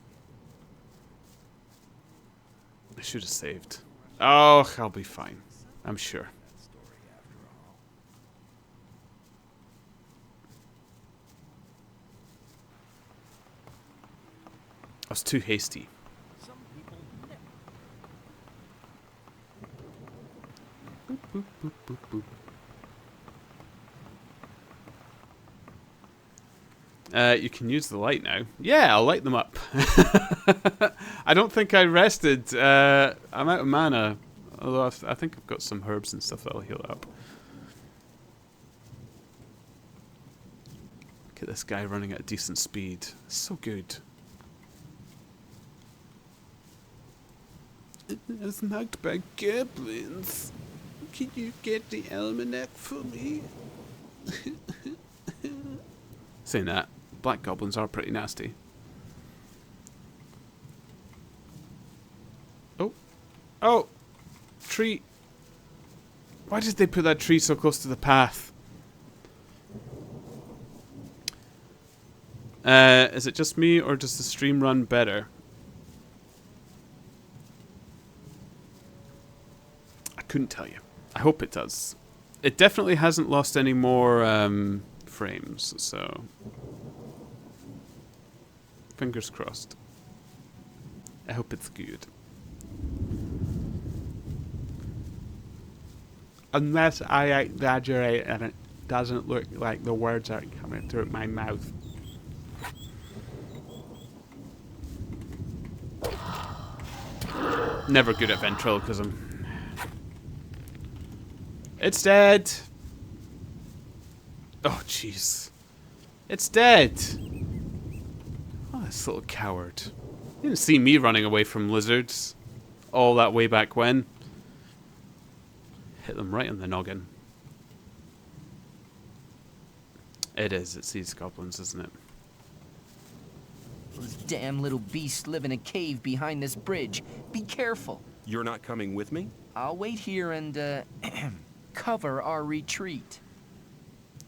A: I should have saved. Oh, I'll be fine. I'm sure. I was too hasty. Boop, boop, boop, boop, boop. You can use the light now. Yeah, I'll light them up. I don't think I rested. I'm out of mana. Although I think I've got some herbs and stuff that'll heal up. Look at this guy running at a decent speed. So good. I was mugged by goblins. Can you get the almanac for me? Saying that, black goblins are pretty nasty. Oh. Oh! Tree. Why did they put that tree so close to the path? Is it just me, or does the stream run better? I couldn't tell you. I hope it does. It definitely hasn't lost any more frames, so fingers crossed. I hope it's good. Unless I exaggerate and it doesn't look like the words are coming through my mouth. Never good at ventriloquism. It's dead. Oh, jeez. It's dead. Oh, this little coward. You didn't see me running away from lizards all that way back when. Hit them right on the noggin. It is. It's these goblins, isn't it?
E: Those damn little beasts live in a cave behind this bridge. Be careful.
B: You're not coming with me?
E: I'll wait here and, cover our retreat.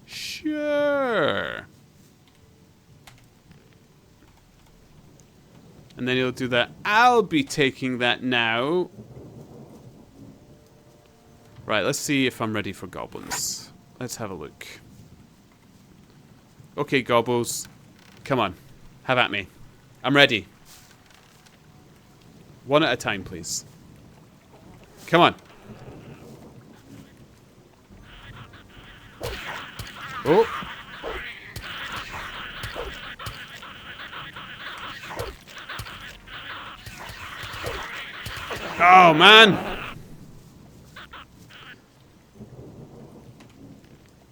A: Sure. And then he'll do that. I'll be taking that now. Right, let's see if I'm ready for goblins. Let's have a look. Okay, gobbles. Come on. Have at me. I'm ready. One at a time, please. Come on. Oh. Oh, man.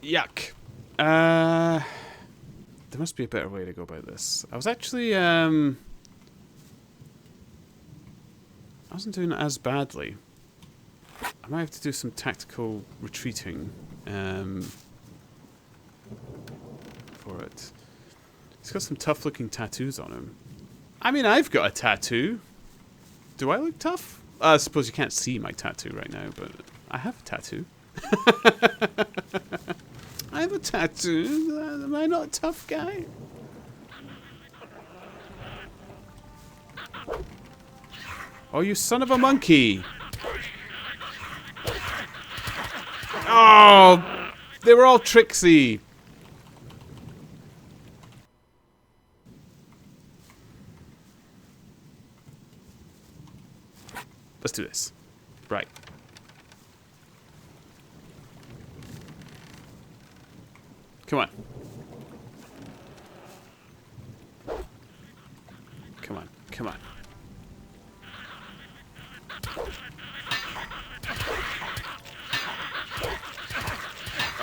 A: Yuck. There must be a better way to go about this. I was actually, I wasn't doing it as badly. I might have to do some tactical retreating, for it. He's got some tough-looking tattoos on him. I mean, I've got a tattoo. Do I look tough? I suppose you can't see my tattoo right now, but I have a tattoo. I have a tattoo. Am I not a tough guy? Oh, you son of a monkey! Oh, they were all tricksy. Let's do this. Right. Come on. Come on. Come on.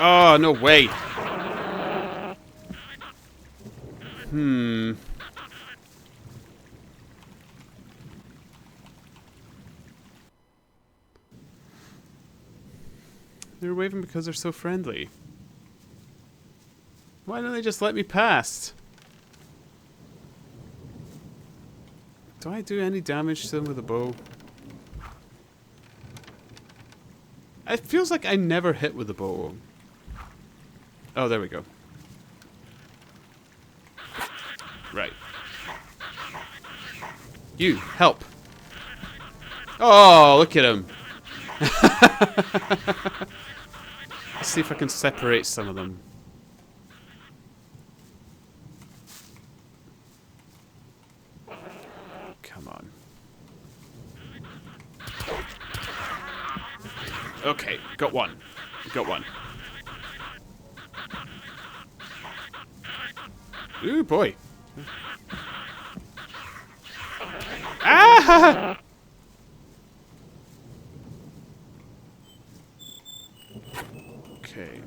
A: Oh, no way. They're waving because they're so friendly. Why don't they just let me pass? Do I do any damage to them with a bow? It feels like I never hit with a bow. Oh, there we go. Right. You, help. Oh, look at him. Let's see if I can separate some of them. Come on. Okay, got one. Got one. Ooh, boy. Ah! Okay.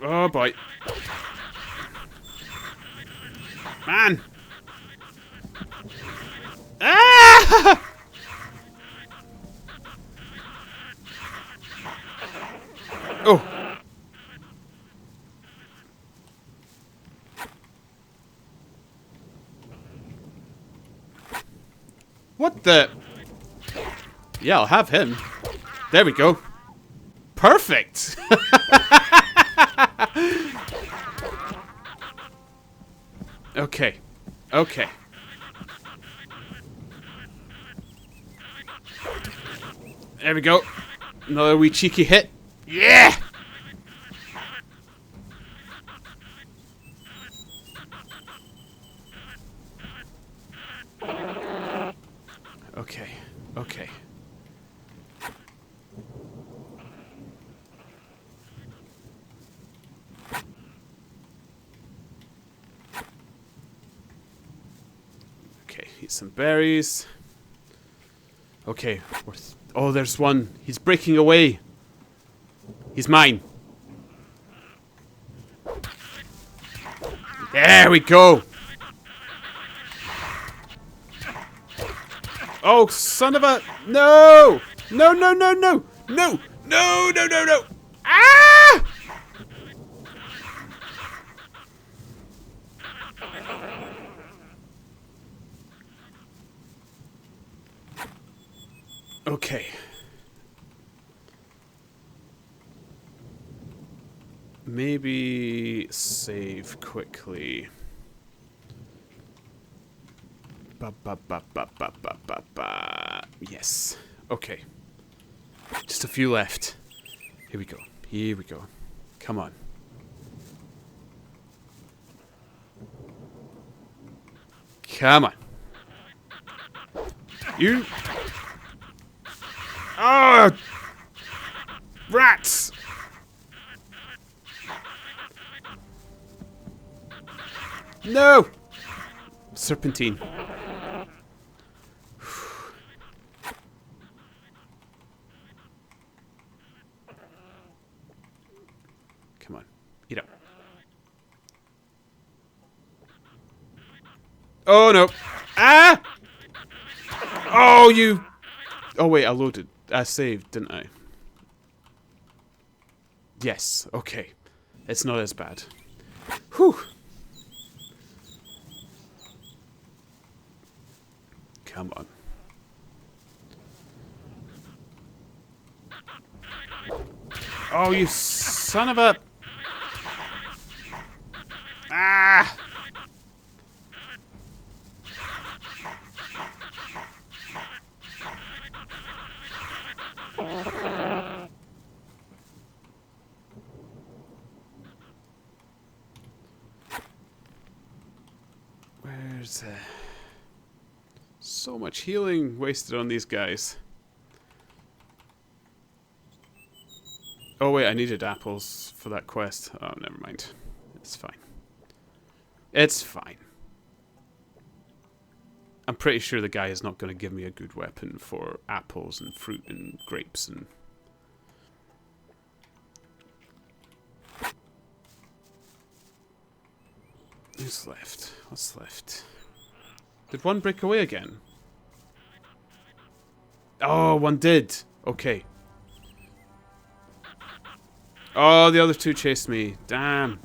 A: Oh, boy. Man! Ah! Oh. What the? Yeah, I'll have him. There we go. Perfect. Okay. Okay. There we go. Another wee cheeky hit. Yeah! Okay. Okay. Okay, eat some berries. Okay. Oh, there's one. He's breaking away. He's mine. There we go. Oh, son of a... No! No, no, no, no! No! No, no, no, no! Ah! Okay. Maybe save quickly. Ba ba ba ba ba ba ba ba. Yes. Okay. Just a few left. Here we go. Here we go. Come on. Come on. You. Ah! Rats! No! Serpentine. Come on. Eat up. Oh no. Ah! Oh, you. Oh, wait, I loaded. I saved, didn't I? Yes. Okay. It's not as bad. Whew. Come on. Oh, you son of a... Ah! Where's... So much healing wasted on these guys. Oh wait, I needed apples for that quest. Oh, never mind. It's fine. It's fine. I'm pretty sure the guy is not going to give me a good weapon for apples and fruit and grapes and... Who's left? What's left? Did one break away again? Oh, one did. Okay. Oh, the other two chased me. Damn.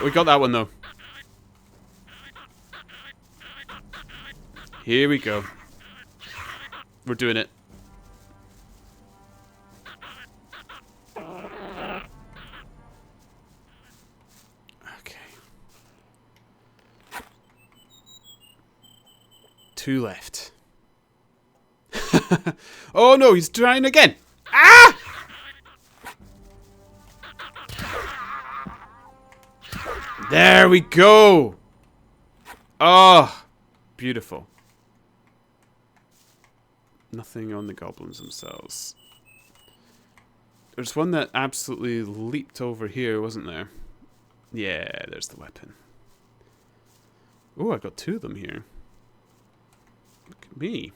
A: We got that one, though. Here we go. We're doing it. Okay. 2 left. Oh no, he's trying again. Ah! There we go. Oh, beautiful. Nothing on the goblins themselves. There's one that absolutely leaped over here, wasn't there? Yeah, there's the weapon. Oh, I got 2 of them here. Look at me.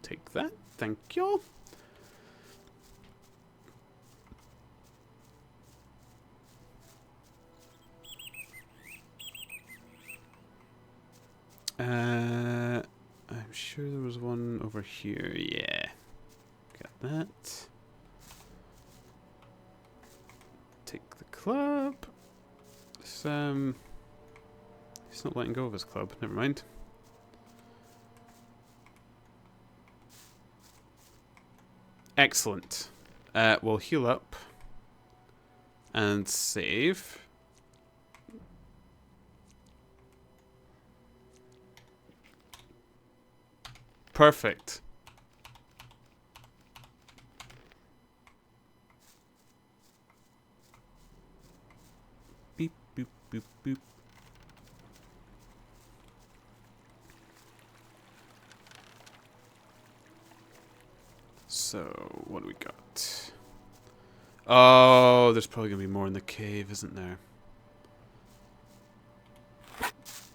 A: Take that. Thank you. I'm sure there was one over here. Yeah. Got that. Take the club. He's not letting go of his club. Never mind. Excellent. We'll heal up and save. Perfect. Beep, boop, boop, boop. So, what do we got? Oh, there's probably going to be more in the cave, isn't there?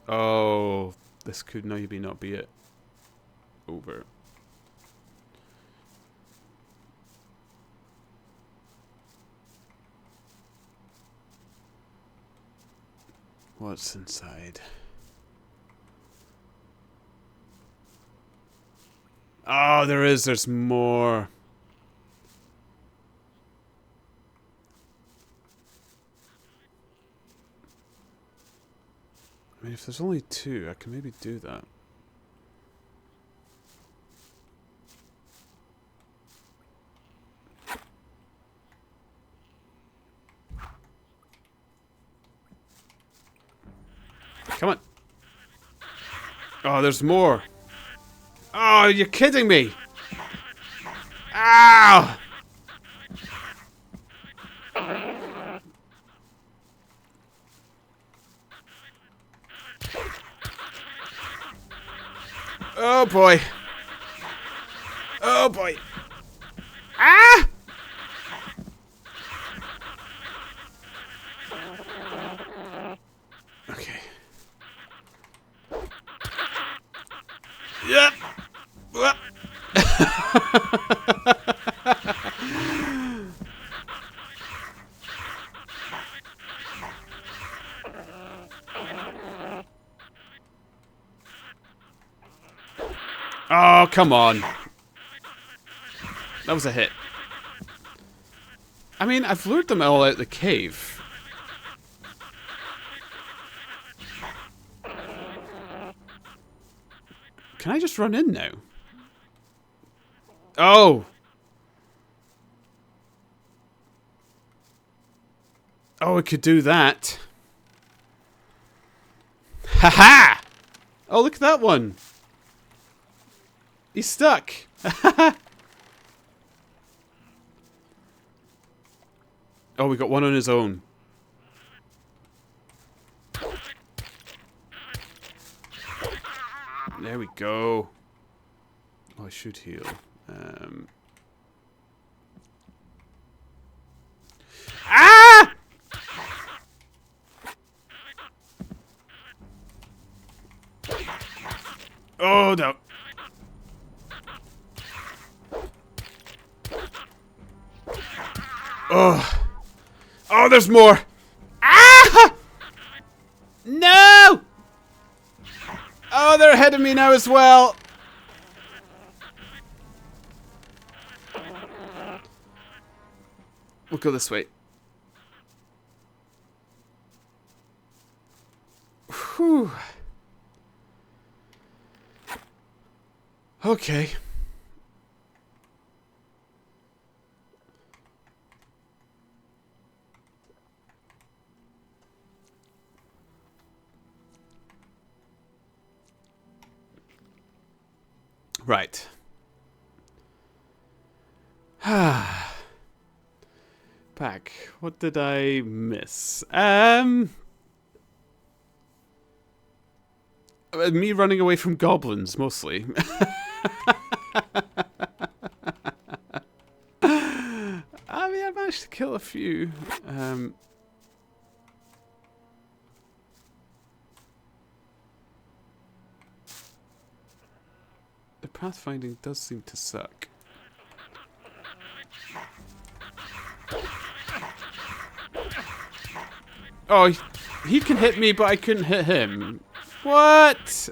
A: Oh, this could maybe not be it. Over. What's inside? Oh, there's more. I mean, if there's only 2, I can maybe do that. Come on. Oh, there's more. Oh, you're kidding me. Ow! Oh boy. Oh boy. Ah! Okay. Yep. Whoop. Oh, come on. That was a hit. I mean, I've lured them all out the cave. Can I just run in now? Oh! Oh, I could do that. Haha! Oh, look at that one. He's stuck. Oh, we got one on his own. There we go. Oh, I should heal. Ah! Oh, no. Oh. Oh, there's more. Ah! No! Oh, they're ahead of me now as well. We'll go this way. Whew. Okay. Right. Back. What did I miss? Me running away from goblins, mostly. I mean, I managed to kill a few. The pathfinding does seem to suck. Oh, he can hit me, but I couldn't hit him. What?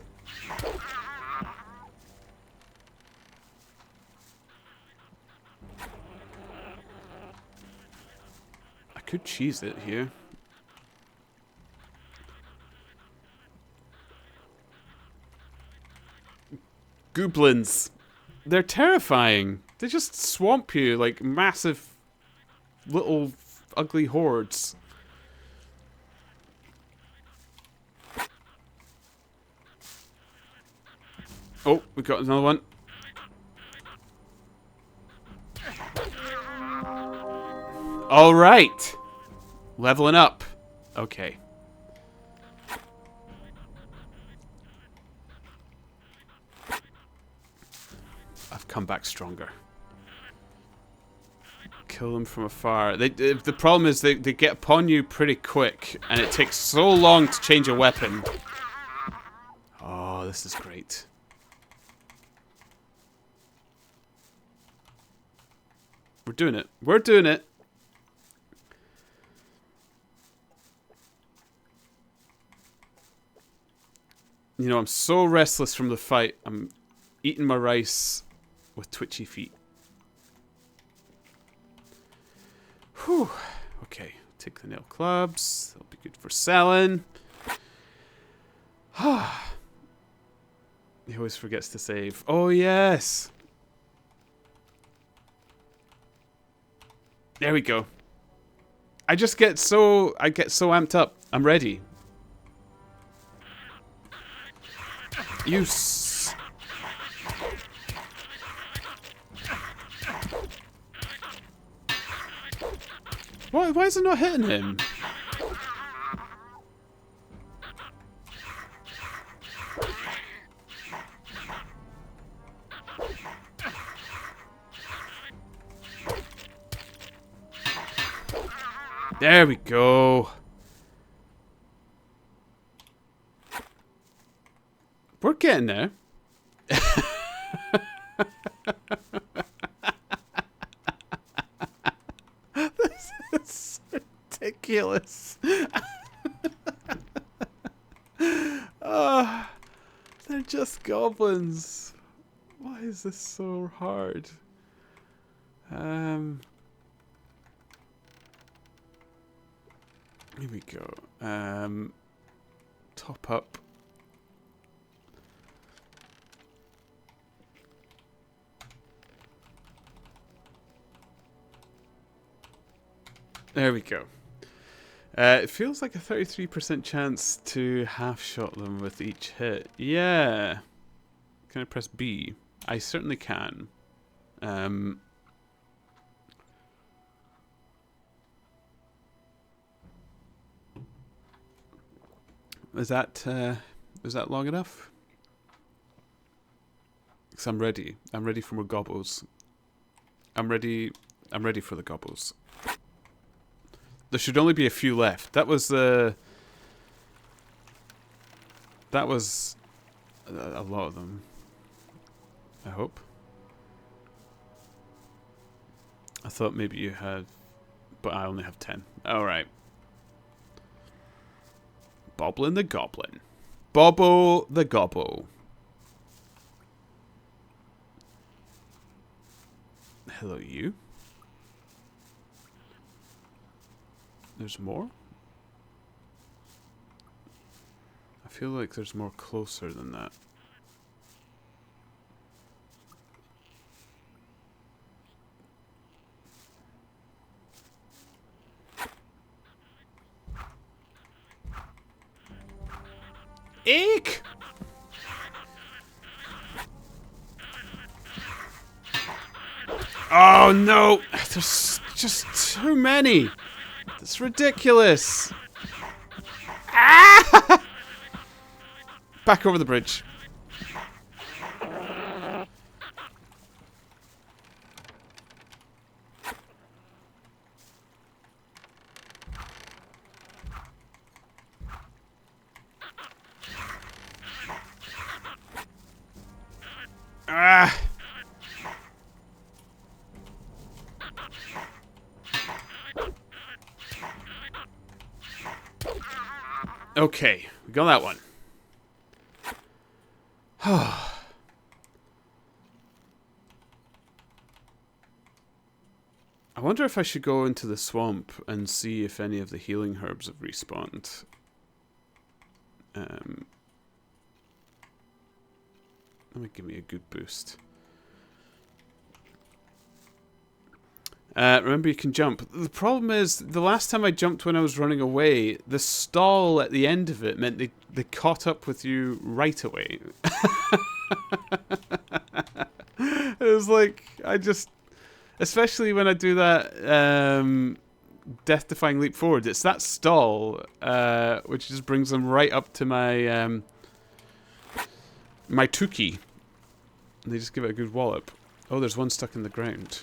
A: I could cheese it here. Goblins. They're terrifying. They just swamp you like massive little ugly hordes. Oh, we got another one. All right. Leveling up. Okay. I've come back stronger. Kill them from afar. The problem is they get upon you pretty quick, and it takes so long to change a weapon. Oh, this is great. We're doing it. We're doing it. You know, I'm so restless from the fight. I'm eating my rice with twitchy feet. Whew. Okay, take the nail clubs. That'll be good for selling. He always forgets to save. Oh, yes. There we go. I get so amped up. I'm ready. You Why is it not hitting him? There we go. We're getting there. This is ridiculous. Oh, they're just goblins. Why is this so hard? Here we go. Top up. There we go. It feels like a 33% chance to half-shot them with each hit. Yeah. Can I press B? I certainly can. Is that long enough? Because I'm ready. I'm ready for more gobbles. I'm ready for the gobbles. There should only be a few left. That was a lot of them. I hope. I thought maybe you had, but I only have 10. All right. Boblin the Goblin. Bobbo the Gobbo. Hello, you. There's more? I feel like there's more closer than that. Eek! Oh no! There's just too many! It's ridiculous! Ah! Back over the bridge. Ah! Okay, we got that one. I wonder if I should go into the swamp and see if any of the healing herbs have respawned. That might give me a good boost. Remember, you can jump. The problem is, the last time I jumped when I was running away, the stall at the end of it meant they caught up with you right away. It was like, especially when I do that death-defying leap forward, it's that stall, which just brings them right up to my, my Tuki. And they just give it a good wallop. Oh, there's one stuck in the ground.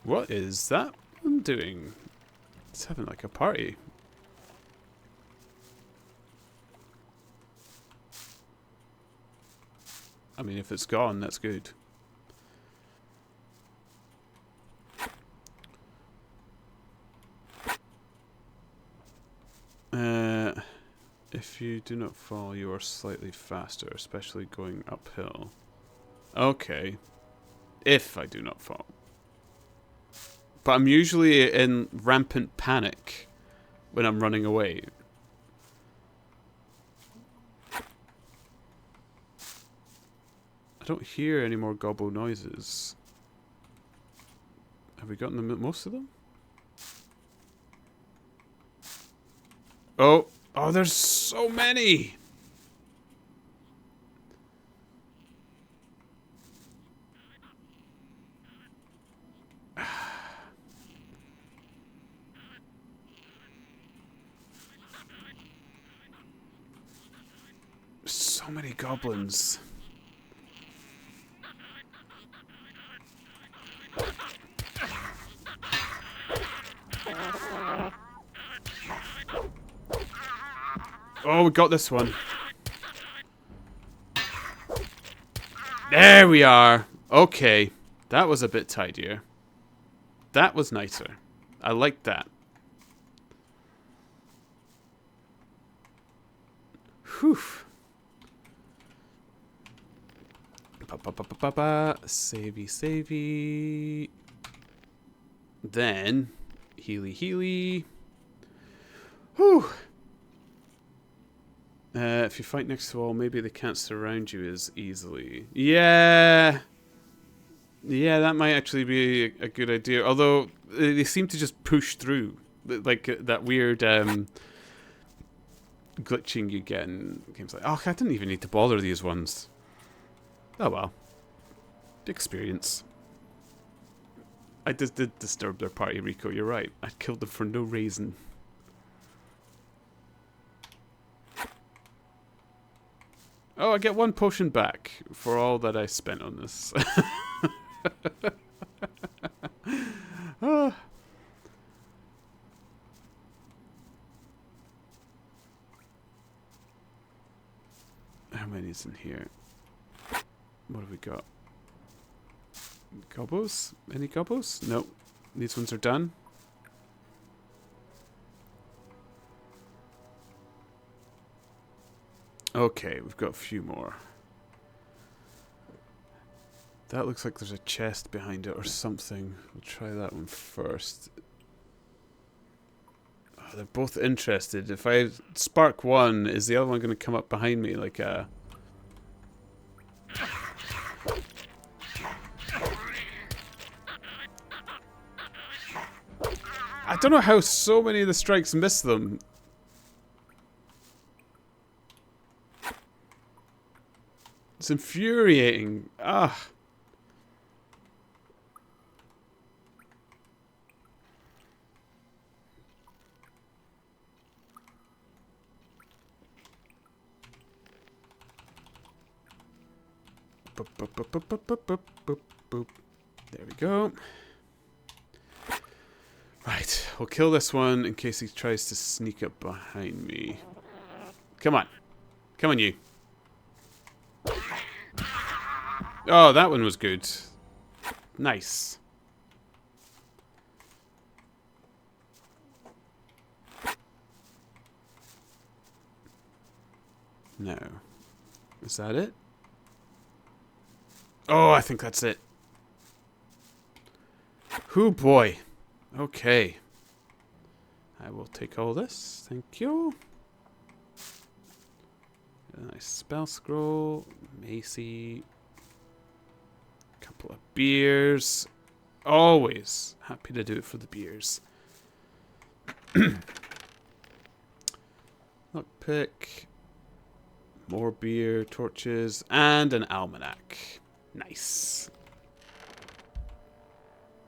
A: What is that one doing? It's having like a party. I mean, if it's gone, that's good. If you do not fall, you are slightly faster, especially going uphill. Okay. If I do not fall. But I'm usually in rampant panic when I'm running away. I don't hear any more gobble noises. Have we gotten most of them? Oh! Oh, there's so many! So many goblins. Oh, we got this one. There we are. Okay. That was a bit tidier. That was nicer. I liked that. Whew. Savey, savey. Then, healy, healy. Whew. If you fight next to a wall, maybe they can't surround you as easily. Yeah. Yeah, that might actually be a good idea. Although, they seem to just push through. Like, that weird, glitching you get in games like... Oh, I didn't even need to bother these ones. Oh well. Experience. I just did disturb their party, Rico. You're right. I killed them for no reason. Oh, I get 1 potion back for all that I spent on this. Ah. How many's in here? What have we got? Gobos? Any gobos? Nope. These ones are done. Okay, we've got a few more. That looks like there's a chest behind it or something. We'll try that one first. Oh, they're both interested. If I spark one, is the other one going to come up behind me like a... I don't know how so many of the strikes miss them. It's infuriating. Ah. Boop, boop, boop, boop, boop, boop, boop, boop, boop. There we go. Right, we'll kill this one in case he tries to sneak up behind me. Come on. Come on, you. Oh, that one was good. Nice. No. Is that it? Oh, I think that's it. Hoo boy. Okay. I will take all this. Thank you. A nice spell scroll. Macy. Couple of beers. Always happy to do it for the beers. Lockpick. More beer, torches, and an almanac. Nice.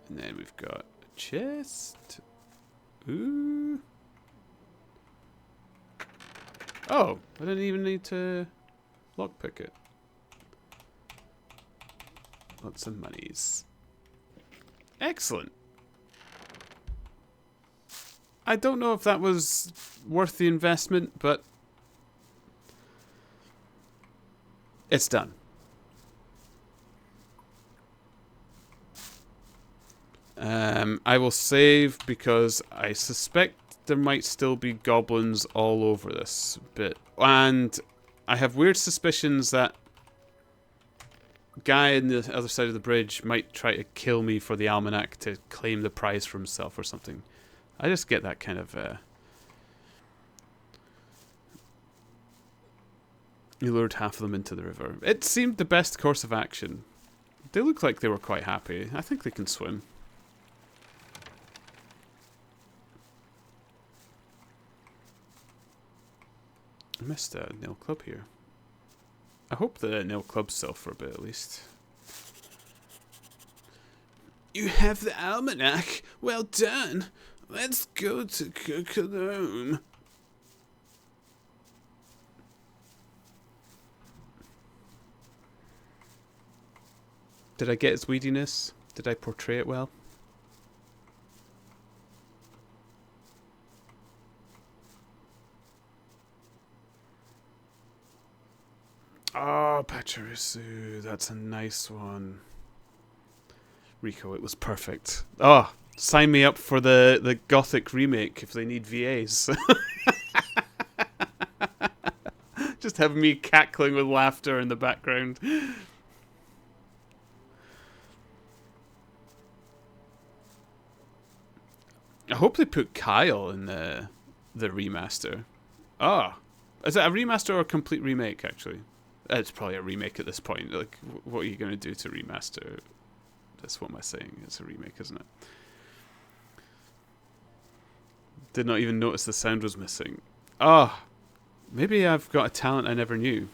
A: And then we've got a chest. Ooh. Oh, I didn't even need to lockpick it. Lots of monies. Excellent. I don't know if that was worth the investment, but it's done. I will save because I suspect there might still be goblins all over this bit. And I have weird suspicions that guy on the other side of the bridge might try to kill me for the almanac to claim the prize for himself or something. I just get that kind of he lured half of them into the river. It seemed the best course of action. They look like they were quite happy. I think they can swim. I missed a nail club here. I hope the nail club's sell for a bit at least. You have the almanac. Well done. Let's go to Cologne. Did I get its weediness? Did I portray it well? Oh, Pachirisu, that's a nice one. Rico, it was perfect. Oh, sign me up for the Gothic remake if they need VAs. Just have me cackling with laughter in the background. I hope they put Kyle in the remaster. Oh, is it a remaster or a complete remake, actually? It's probably a remake at this point. Like, what are you going to do to remaster? That's what am I saying? It's a remake, isn't it? Did not even notice the sound was missing. Ah, maybe I've got a talent I never knew.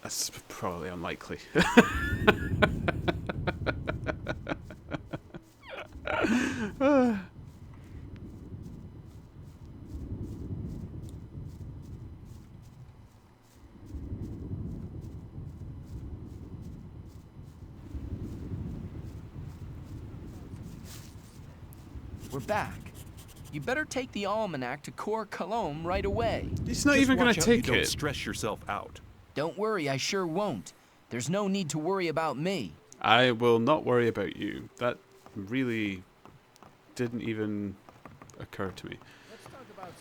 A: That's probably unlikely.
E: We're back. You better take the almanac to Cor Cologne right away.
A: He's not
B: Just
A: even going
B: watch
A: to
B: out you
A: take
B: don't
A: it.
B: stress yourself out.
E: Don't worry, I sure won't. There's no need to worry about me.
A: I will not worry about you. That really didn't even occur to me.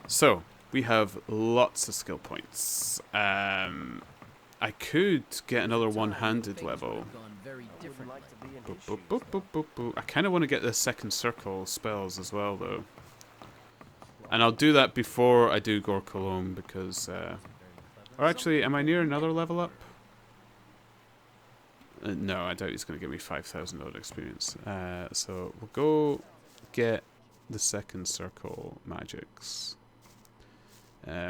A: So, we have lots of skill points. I could get another one-handed level. Boop, boop, boop, boop, boop, boop. I kind of want to get the second circle spells as well, though. And I'll do that before I do Gor Cologne, because... or actually, am I near another level up? No, I doubt he's going to give me 5,000 odd experience. So we'll go get the second circle magics,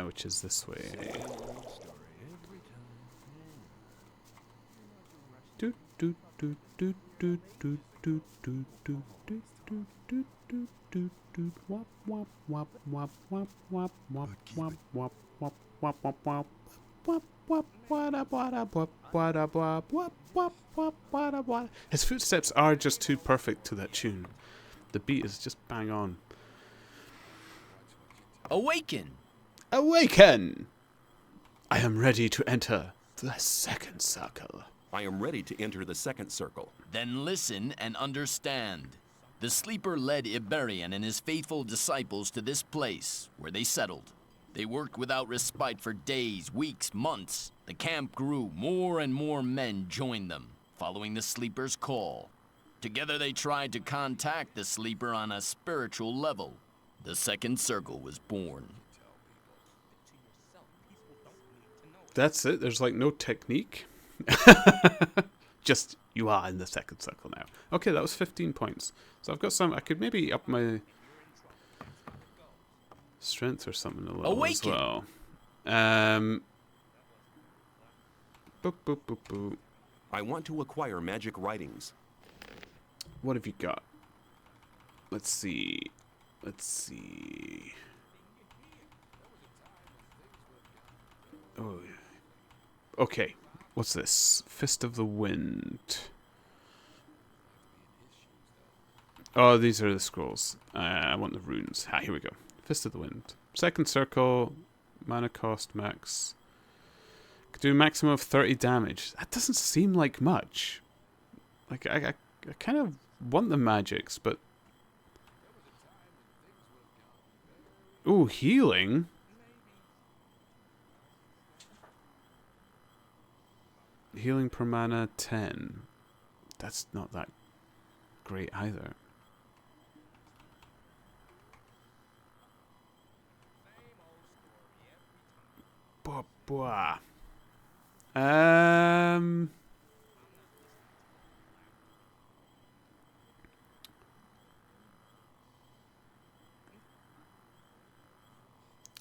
A: which is this way. Do do do do do do do do do do do do do do do wop wop wop wop wop wop wop wop wop wop wop wop wop. His footsteps are just too perfect to that tune. The beat is just bang on.
E: Awaken!
A: Awaken! I am ready to enter the second circle.
B: I am ready to enter the second circle.
J: Then listen and understand. The sleeper led Iberian and his faithful disciples to this place, where they settled. They worked without respite for days, weeks, months. The camp grew. More and more men joined them, following the sleeper's call. Together they tried to contact the sleeper on a spiritual level. The second circle was born.
A: That's it? There's like no technique? Just, you are in the second circle now. Okay, that was 15 points. So I've got some, I could maybe up my strength or something a little
J: Awaken.
A: as well. Boop, boop, boop, boop.
B: I want to acquire magic writings.
A: What have you got? Let's see. Let's see. Oh, okay. What's this? Fist of the Wind. Oh, these are the scrolls. I want the runes. Ah, here we go. Fist of the Wind. Second circle. Mana cost max. Could do a maximum of 30 damage. That doesn't seem like much. Like, I kind of want the magics, but... Ooh, healing? Healing per mana 10. That's not that great either. Blah.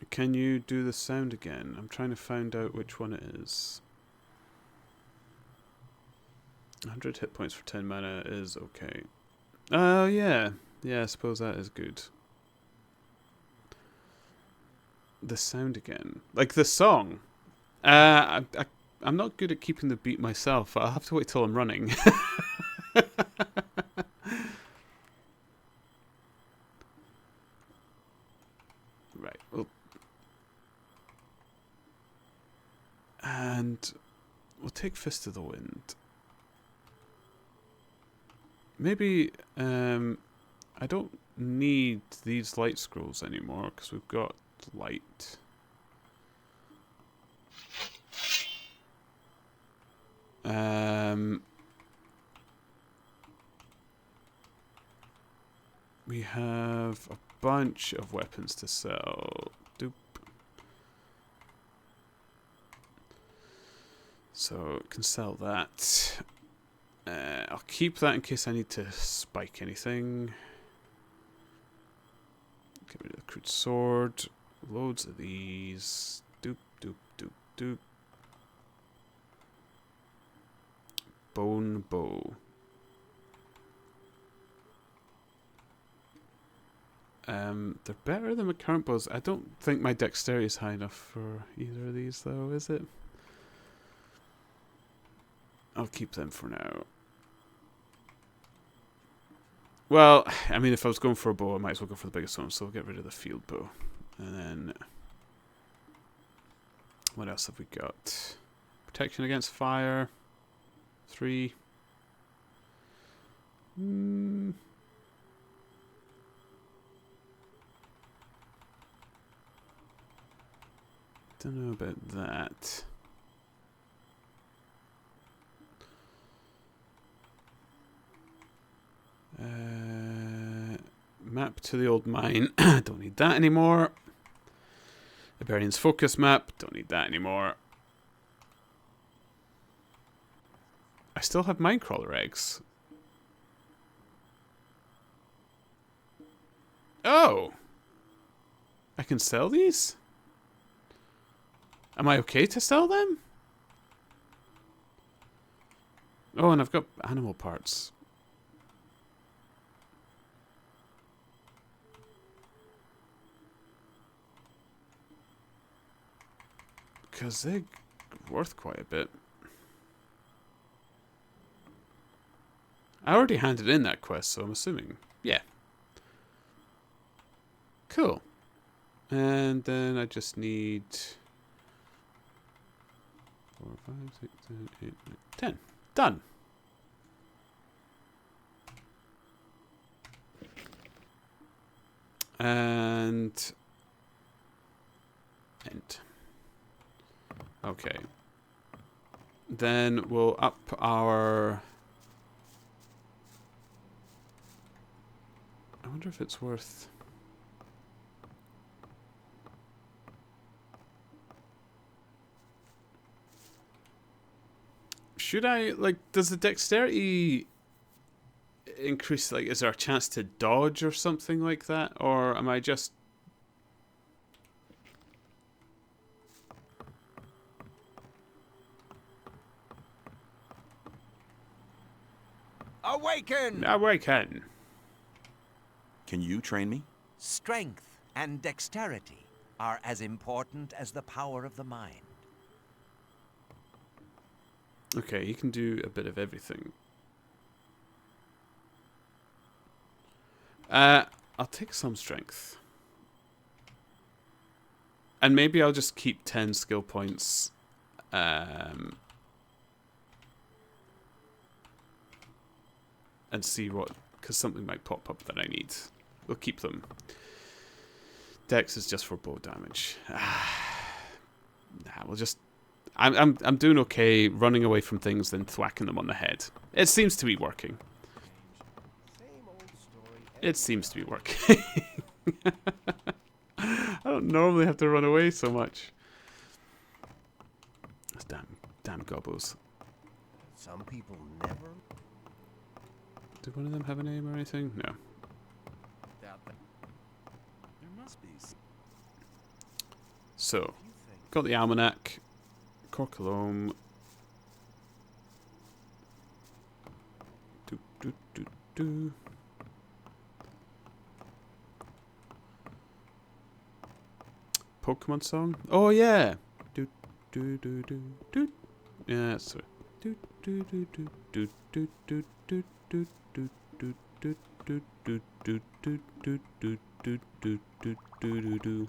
A: Can you do the sound again? I'm trying to find out which one it is. 100 hit points for 10 mana is okay. Oh, yeah. Yeah, I suppose that is good. The sound again. Like the song. I'm not good at keeping the beat myself. I'll have to wait till I'm running. Right. Well, and we'll take Fist of the Wind. Maybe I don't need these light scrolls anymore because we've got light. We have a bunch of weapons to sell. Doop. So can sell that. I'll keep that in case I need to spike anything. Get rid of the crude sword. Loads of these. Doop, doop, doop, doop. Bone bow. They're better than my current bows. I don't think my dexterity is high enough for either of these, though, is it? I'll keep them for now. Well, I mean, if I was going for a bow, I might as well go for the biggest one, so we'll get rid of the field bow. And then, what else have we got? Protection against fire. 3. Don't know about that. Map to the old mine. Don't need that anymore. Iberian's focus map. Don't need that anymore. I still have minecrawler eggs. Oh! I can sell these? Am I okay to sell them? Oh, and I've got animal parts. Because they're worth quite a bit. I already handed in that quest, so I'm assuming. Yeah. Cool. And then I just need 4, 5, 6, 7, 8, 9, 10. Done. And end. Okay. Then we'll up our... I wonder if it's worth... Should I, like, does the dexterity increase, like, is there a chance to dodge or something like that? Or am I just...
K: Awaken!
A: Awaken!
B: Can you train me?
K: Strength and dexterity are as important as the power of the mind.
A: Okay, you can do a bit of everything. I'll take some strength. And maybe I'll just keep 10 skill points. And see what... Because something might pop up that I need. We'll keep them. Dex is just for bow damage. Nah, we'll just... I'm doing okay running away from things then thwacking them on the head. It seems to be working. It seems to be working. I don't normally have to run away so much. Those damn gobos.
K: Some people never...
A: Do one of them have a name or anything? No.
I: There must be.
A: So, got the almanac, Corcolome. Do. Pokemon song? Oh yeah. Do. Yeah, that's right. Do.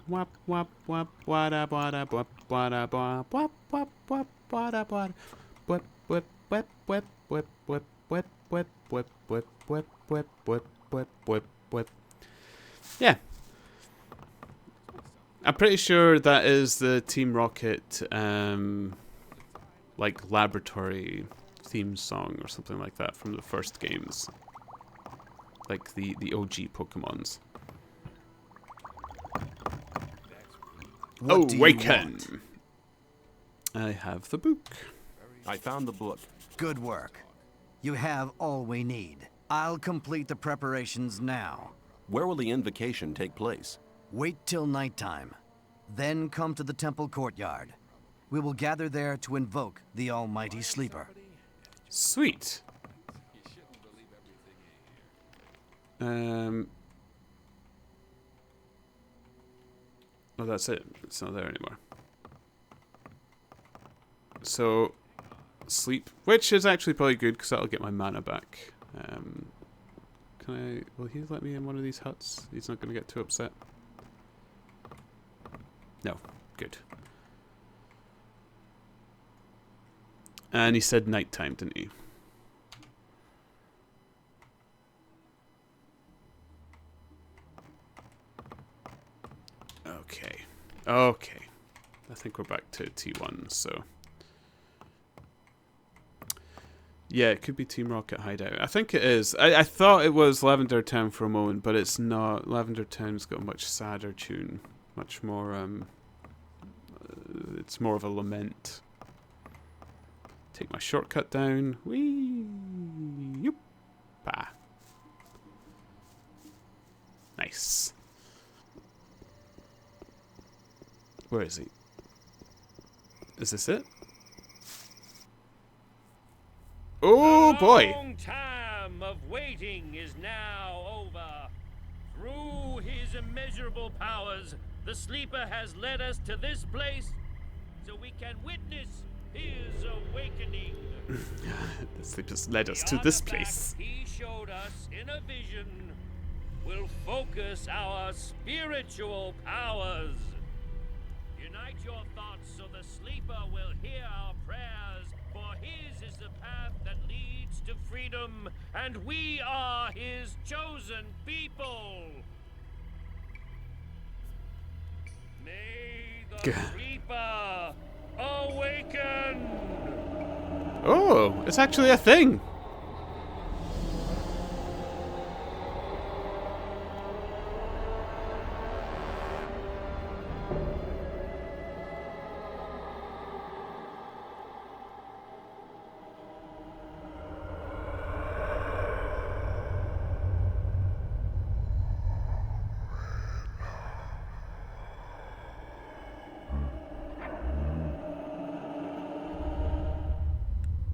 A: Wap wap wap wada wada wap wada wap wap wap wap wada wada wap wap wap wap wap wap wap wap wap wap wap wap wap wap wap. Yeah. I'm pretty sure that is the Team Rocket like laboratory theme song or something like that from the first games. Like the OG Pokemons. Awaken! I have the book.
B: I found the book.
G: Good work. You have all we need. I'll complete the preparations now.
B: Where will the invocation take place?
G: Wait till nighttime. Then come to the temple courtyard. We will gather there to invoke the Almighty Sleeper.
A: Sweet. Oh, that's it. It's not there anymore. So, sleep, which is actually probably good because that'll get my mana back. Will he let me in one of these huts? He's not going to get too upset. No, good. And he said nighttime, didn't he? Okay. I think we're back to T1, so... Yeah, it could be Team Rocket Hideout. I think it is. I thought it was Lavender Town for a moment, but it's not. Lavender Town's got a much sadder tune. Much more, it's more of a lament. Take my shortcut down. Whee! Yoop! Bah. Nice. Where is he? Is this it? Oh boy!
D: The long time of waiting is now over. Through his immeasurable powers, the Sleeper has led us to this place, so we can witness his awakening.
A: The Sleeper's led us to this place.
D: He showed us in a vision will focus our spiritual powers. Unite your thoughts so the Sleeper will hear our prayers, for his is the path that leads to freedom, and we are his chosen people. May the Sleeper awaken!
A: Oh, it's actually a thing!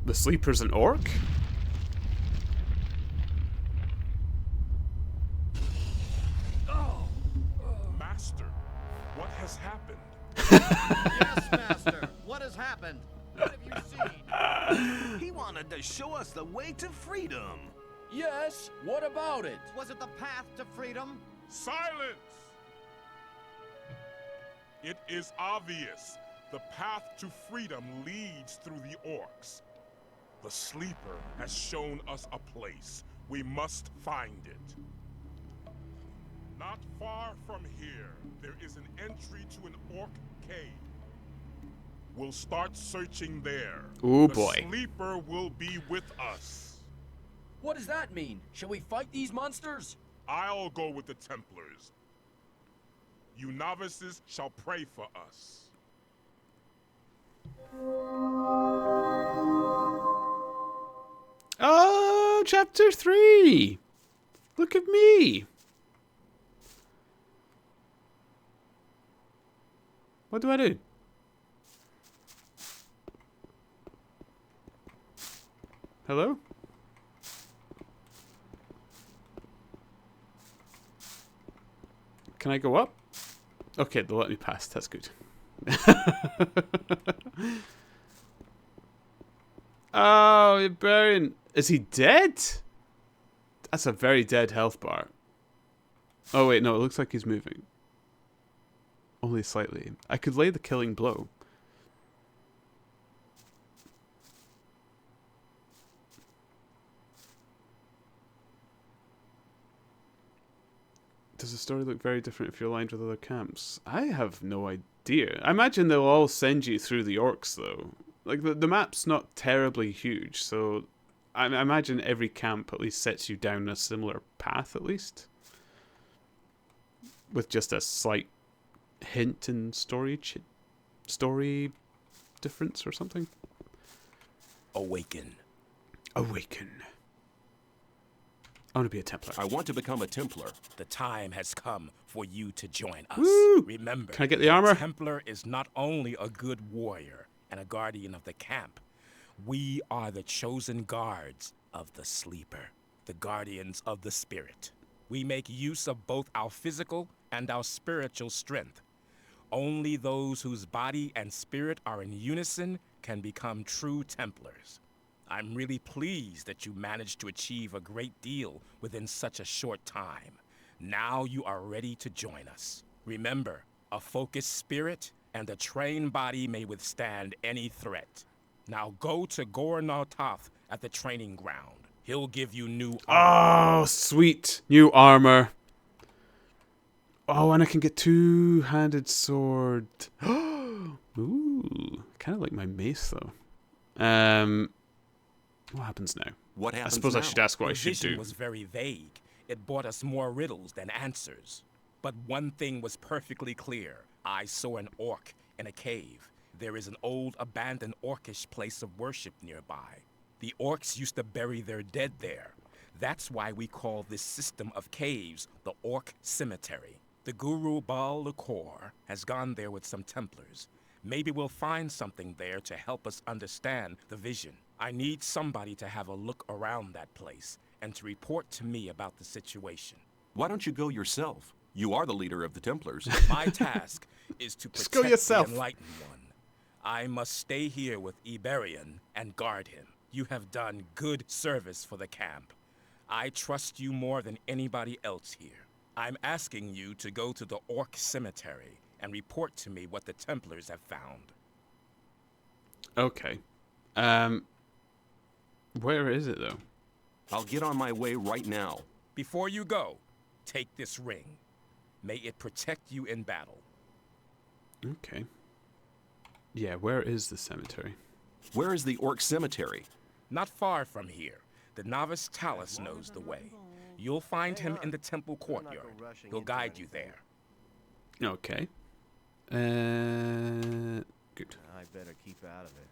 A: The Sleeper's an orc?
F: Master, what has happened?
L: Yes, Master. What has happened? What have you seen?
I: He wanted to show us the way to freedom.
J: Yes, what about it?
L: Was it the path to freedom?
F: Silence! It is obvious. The path to freedom leads through the orcs. The Sleeper has shown us a place. We must find it. Not far from here, there is an entry to an orc cave. We'll start searching there.
A: Oh boy.
F: The Sleeper will be with us.
J: What does that mean? Shall we fight these monsters?
F: I'll go with the Templars. You novices shall pray for us.
A: Oh, chapter 3! Look at me! What do I do? Hello? Can I go up? Okay, they'll let me pass. That's good. Oh, Iberian. Is he dead? That's a very dead health bar. Oh, wait, no, it looks like he's moving. Only slightly. I could lay the killing blow. Does the story look very different if you're aligned with other camps? I have no idea. I imagine they'll all send you through the orcs, though. Like, the map's not terribly huge, so I imagine every camp at least sets you down a similar path, at least. With just a slight hint in story difference or something.
B: Awaken.
A: Awaken. I want to be a Templar.
B: I want to become a Templar.
M: The time has come for you to join us.
A: Woo!
M: Remember,
A: can I get the armor?
M: A Templar is not only a good warrior and a guardian of the camp. We are the chosen guards of the Sleeper, the guardians of the spirit. We make use of both our physical and our spiritual strength. Only those whose body and spirit are in unison can become true Templars. I'm really pleased that you managed to achieve a great deal within such a short time. Now you are ready to join us. Remember, a focused spirit and a trained body may withstand any threat. Now go to Gornartoth at the training ground. He'll give you new armor.
A: Oh, sweet. New armor. Oh, and I can get two-handed sword. Ooh, kind of like my mace, though. What happens now?
B: What happens
A: I suppose
B: now?
A: I should ask what I should
M: vision
A: do.
M: Was very vague. It brought us more riddles than answers. But one thing was perfectly clear. I saw an orc in a cave. There is an old abandoned orcish place of worship nearby. The orcs used to bury their dead there. That's why we call this system of caves the Orc Cemetery. The Guru Baal Lakor has gone there with some Templars. Maybe we'll find something there to help us understand the vision. I need somebody to have a look around that place and to report to me about the situation.
B: Why don't you go yourself? You are the leader of the Templars.
M: My task is to
A: Just go
M: protect
A: yourself.
M: the Enlightened One. I must stay here with Iberian and guard him. You have done good service for the camp. I trust you more than anybody else here. I'm asking you to go to the Orc Cemetery and report to me what the Templars have found.
A: Okay. Where is it, though?
B: I'll get on my way right now.
M: Before you go, take this ring. May it protect you in battle.
A: Okay. Yeah, where is the cemetery?
B: Where is the Orc Cemetery?
M: Not far from here. The novice Talus knows the way. You'll find him in the temple courtyard. He'll guide you there.
A: Okay. Good.
L: I better keep out of it.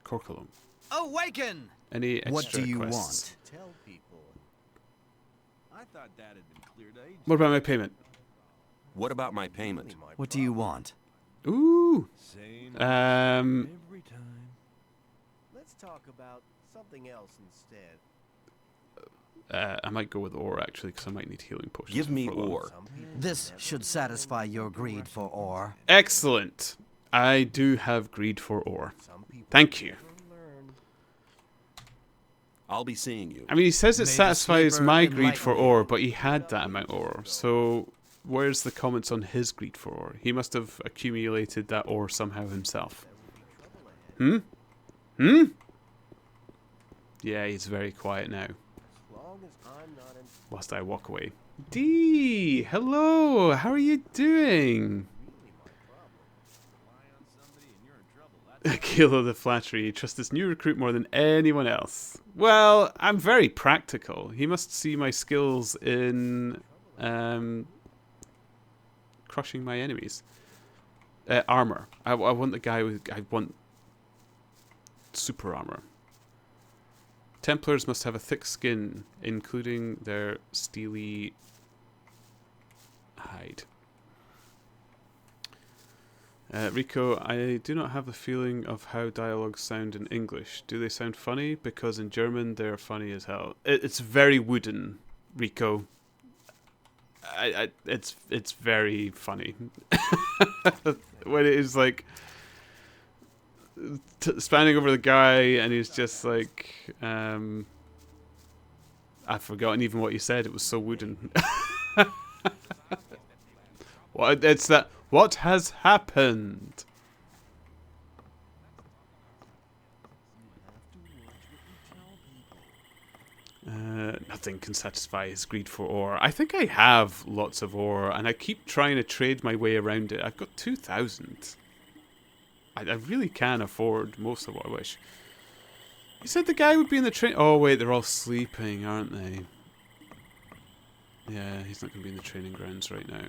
A: Corculum.
G: Awaken!
A: Any extra
G: What do you
A: quests?
G: want?
L: Tell people.
I: I thought that had been cleared ages.
A: What about my payment?
B: What about my payment?
G: What do you want?
A: Ooh.
I: Same
A: Every
I: time.
L: Let's talk about something else instead.
A: I might go with ore, actually, because I might need healing potions.
B: Give me
A: before long.
B: ore.
G: This should satisfy your greed for ore.
A: Excellent. I do have greed for ore. Thank you.
B: I'll be seeing you.
A: I mean, he says it
G: May the
A: satisfies
G: sleeper
A: my greed for
G: enlighten you.
A: ore, but he had that amount of ore. So, where's the comments on his greed for ore? He must have accumulated that ore somehow himself. Hmm? Yeah, he's very quiet now. Whilst I walk away. Dee! Hello! How are you doing? Kilo the Flattery. You trust this new recruit more than anyone else. Well, I'm very practical. He must see my skills in crushing my enemies. Armor. I want the guy with... I want super armor. Templars must have a thick skin, including their steely hide. Rico, I do not have the feeling of how dialogues sound in English. Do they sound funny? Because in German they're funny as hell. It's very wooden, Rico. It's very funny. When it is like spanning over the guy and he's just like, I've forgotten even what you said. It was so wooden. What? It's that. What has happened? Nothing can satisfy his greed for ore. I think I have lots of ore, and I keep trying to trade my way around it. I've got 2,000. I really can afford most of what I wish. You said the guy would be in the train. Oh wait, they're all sleeping, aren't they? Yeah, he's not going to be in the training grounds right now.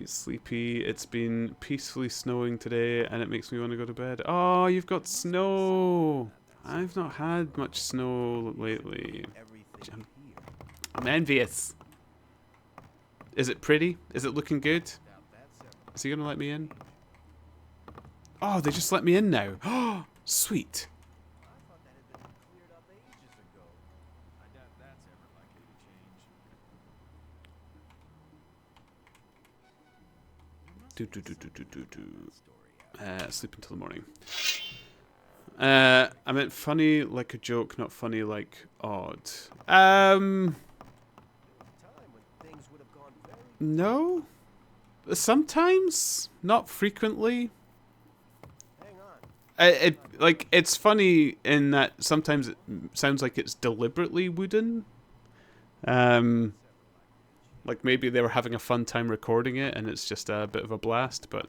A: Sleepy. It's been peacefully snowing today, and it makes me want to go to bed. Oh, you've got snow. I've not had much snow lately. I'm envious. Is it pretty? Is it looking good? Is he gonna let me in? Oh, they just let me in now. Oh, sweet. Sleep until the morning. I meant funny like a joke, not funny like odd. No. Sometimes, not frequently. It's funny in that sometimes it sounds like it's deliberately wooden. Like maybe they were having a fun time recording it and it's just a bit of a blast, but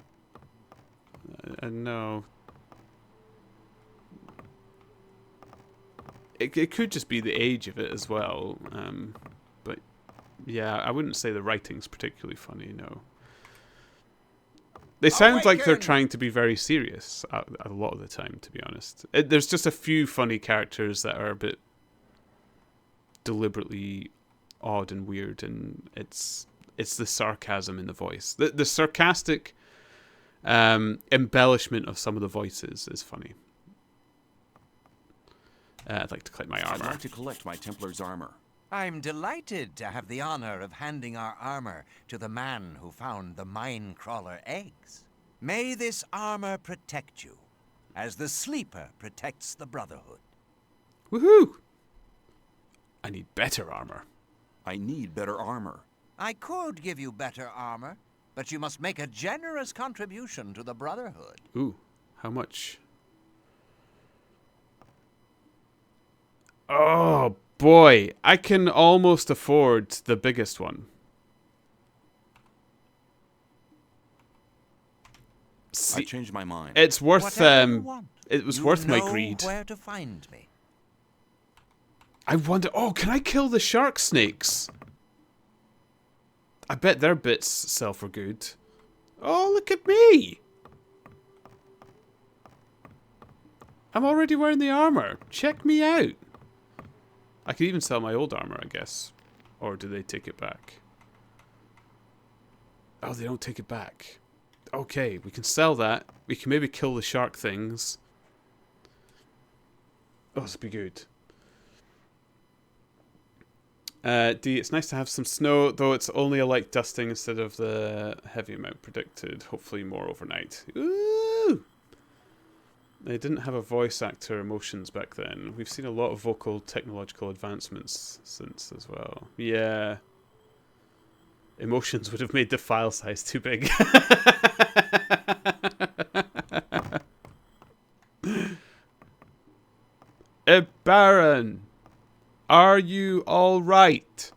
A: no. It could just be the age of it as well. But yeah, I wouldn't say the writing's particularly funny, no. They sound like they're trying to be very serious a lot of the time, to be honest. There's just a few funny characters that are a bit deliberately odd and weird, and it's the sarcasm in the voice. The sarcastic embellishment of some of the voices is funny. I'd like to collect my armor.
B: I'd like to collect my Templar's armor.
K: I'm delighted to have the honor of handing our armor to the man who found the mine crawler eggs. May this armor protect you, as the sleeper protects the Brotherhood.
A: Woohoo! I need better armor.
B: I need better armor.
K: I could give you better armor, but you must make a generous contribution to the Brotherhood.
A: Ooh, how much? Oh, boy. I can almost afford the biggest one.
B: I changed my mind.
A: It's worth, it was worth my greed.
K: You know where to find me.
A: I wonder, oh, can I kill the shark snakes? I bet their bits sell for good. Oh, look at me! I'm already wearing the armor. Check me out. I could even sell my old armor, I guess. Or do they take it back? Oh, they don't take it back. Okay, we can sell that. We can maybe kill the shark things. Oh, this will be good. D, it's nice to have some snow, though it's only a light dusting instead of the heavy amount predicted. Hopefully more overnight. Ooh! They didn't have a voice actor emotions back then. We've seen a lot of vocal technological advancements since as well. Yeah. Emotions would have made the file size too big. Baron, are you all right?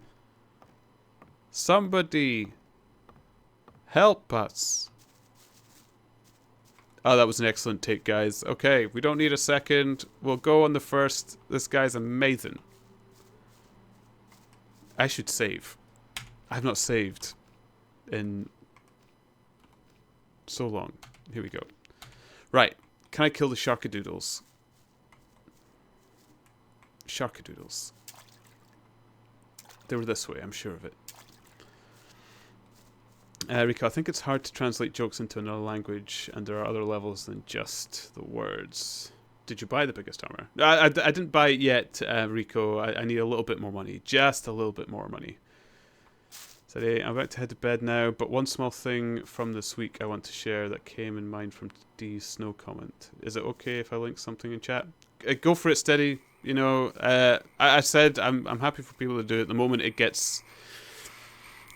A: Somebody help us. Oh, that was an excellent take, guys. Okay, we don't need a second. We'll go on the first. This guy's amazing. I should save. I've not saved in so long. Here we go. Right. Can I kill the sharkadoodles? Sharkadoodles. They were this way, I'm sure of it. Rico, I think it's hard to translate jokes into another language, and there are other levels than just the words. Did you buy the biggest armor? I didn't buy it yet, Rico. I need a little bit more money. Just a little bit more money. So I'm about to head to bed now, but one small thing from this week I want to share that came in mind from D's Snow comment. Is it okay if I link something in chat? Go for it, Steady. You know, I said I'm happy for people to do it. The moment it gets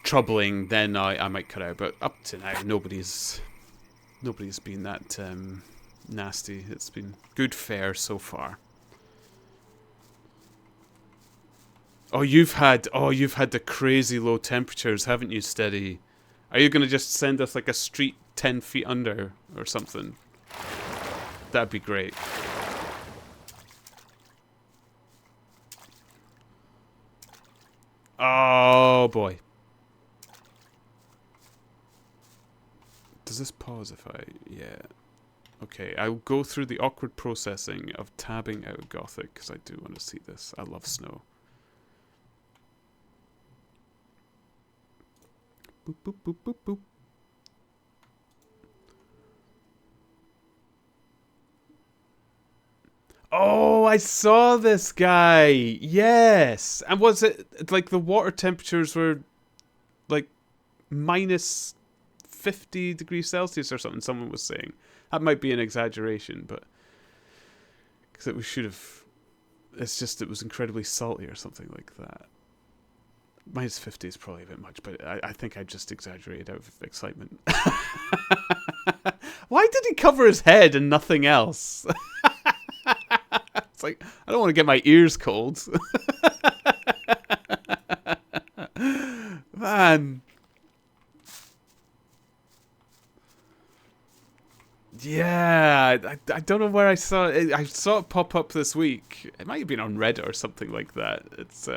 A: troubling, then I might cut out. But up to now, nobody's been that nasty. It's been good fare so far. Oh, you've had the crazy low temperatures, haven't you, Steady? Are you gonna just send us like a street 10 feet under or something? That'd be great. Oh boy. Does this pause if I... Yeah. Okay, I'll go through the awkward processing of tabbing out Gothic, because I do want to see this. I love snow. Boop, boop, boop, boop, boop. Oh, I saw this guy! Yes! And was it, like, the water temperatures were, like, minus 50 degrees Celsius or something, someone was saying. That might be an exaggeration, but... Because we should have... It's just, it was incredibly salty or something like that. Minus 50 is probably a bit much, but I think I just exaggerated out of excitement. Why did he cover his head and nothing else? It's like, I don't want to get my ears cold. Man. Yeah, I don't know where I saw it. I saw it pop up this week. It might have been on Reddit or something like that. It's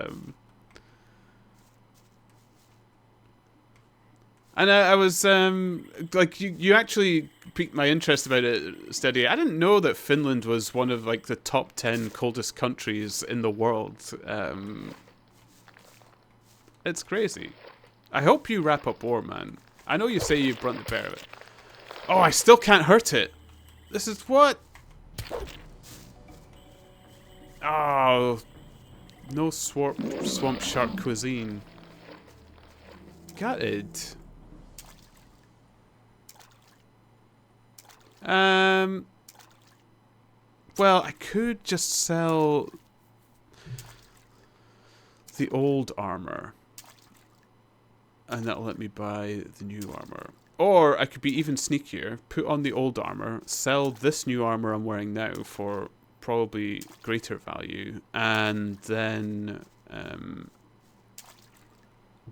A: and I was like, you actually piqued my interest about it, Steady. I didn't know that Finland was one of like the top 10 coldest countries in the world. It's crazy. I hope you wrap up war, man. I know you say you've brunt the bear of it. Oh, I still can't hurt it. This is what? Oh, no swamp shark cuisine. Gutted. Well, I could just sell the old armor, and that'll let me buy the new armor. Or I could be even sneakier, put on the old armor, sell this new armor I'm wearing now for probably greater value, and then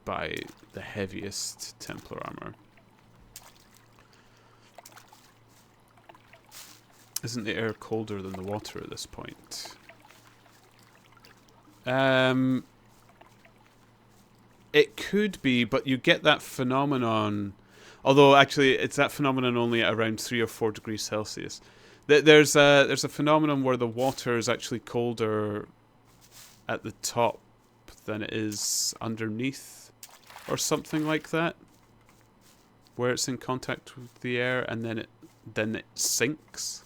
A: buy the heaviest Templar armor. Isn't the air colder than the water at this point? It could be, but you get that phenomenon. Although actually, it's that phenomenon only at around 3 or 4 degrees Celsius. There's a phenomenon where the water is actually colder at the top than it is underneath, or something like that, where it's in contact with the air, and then it sinks.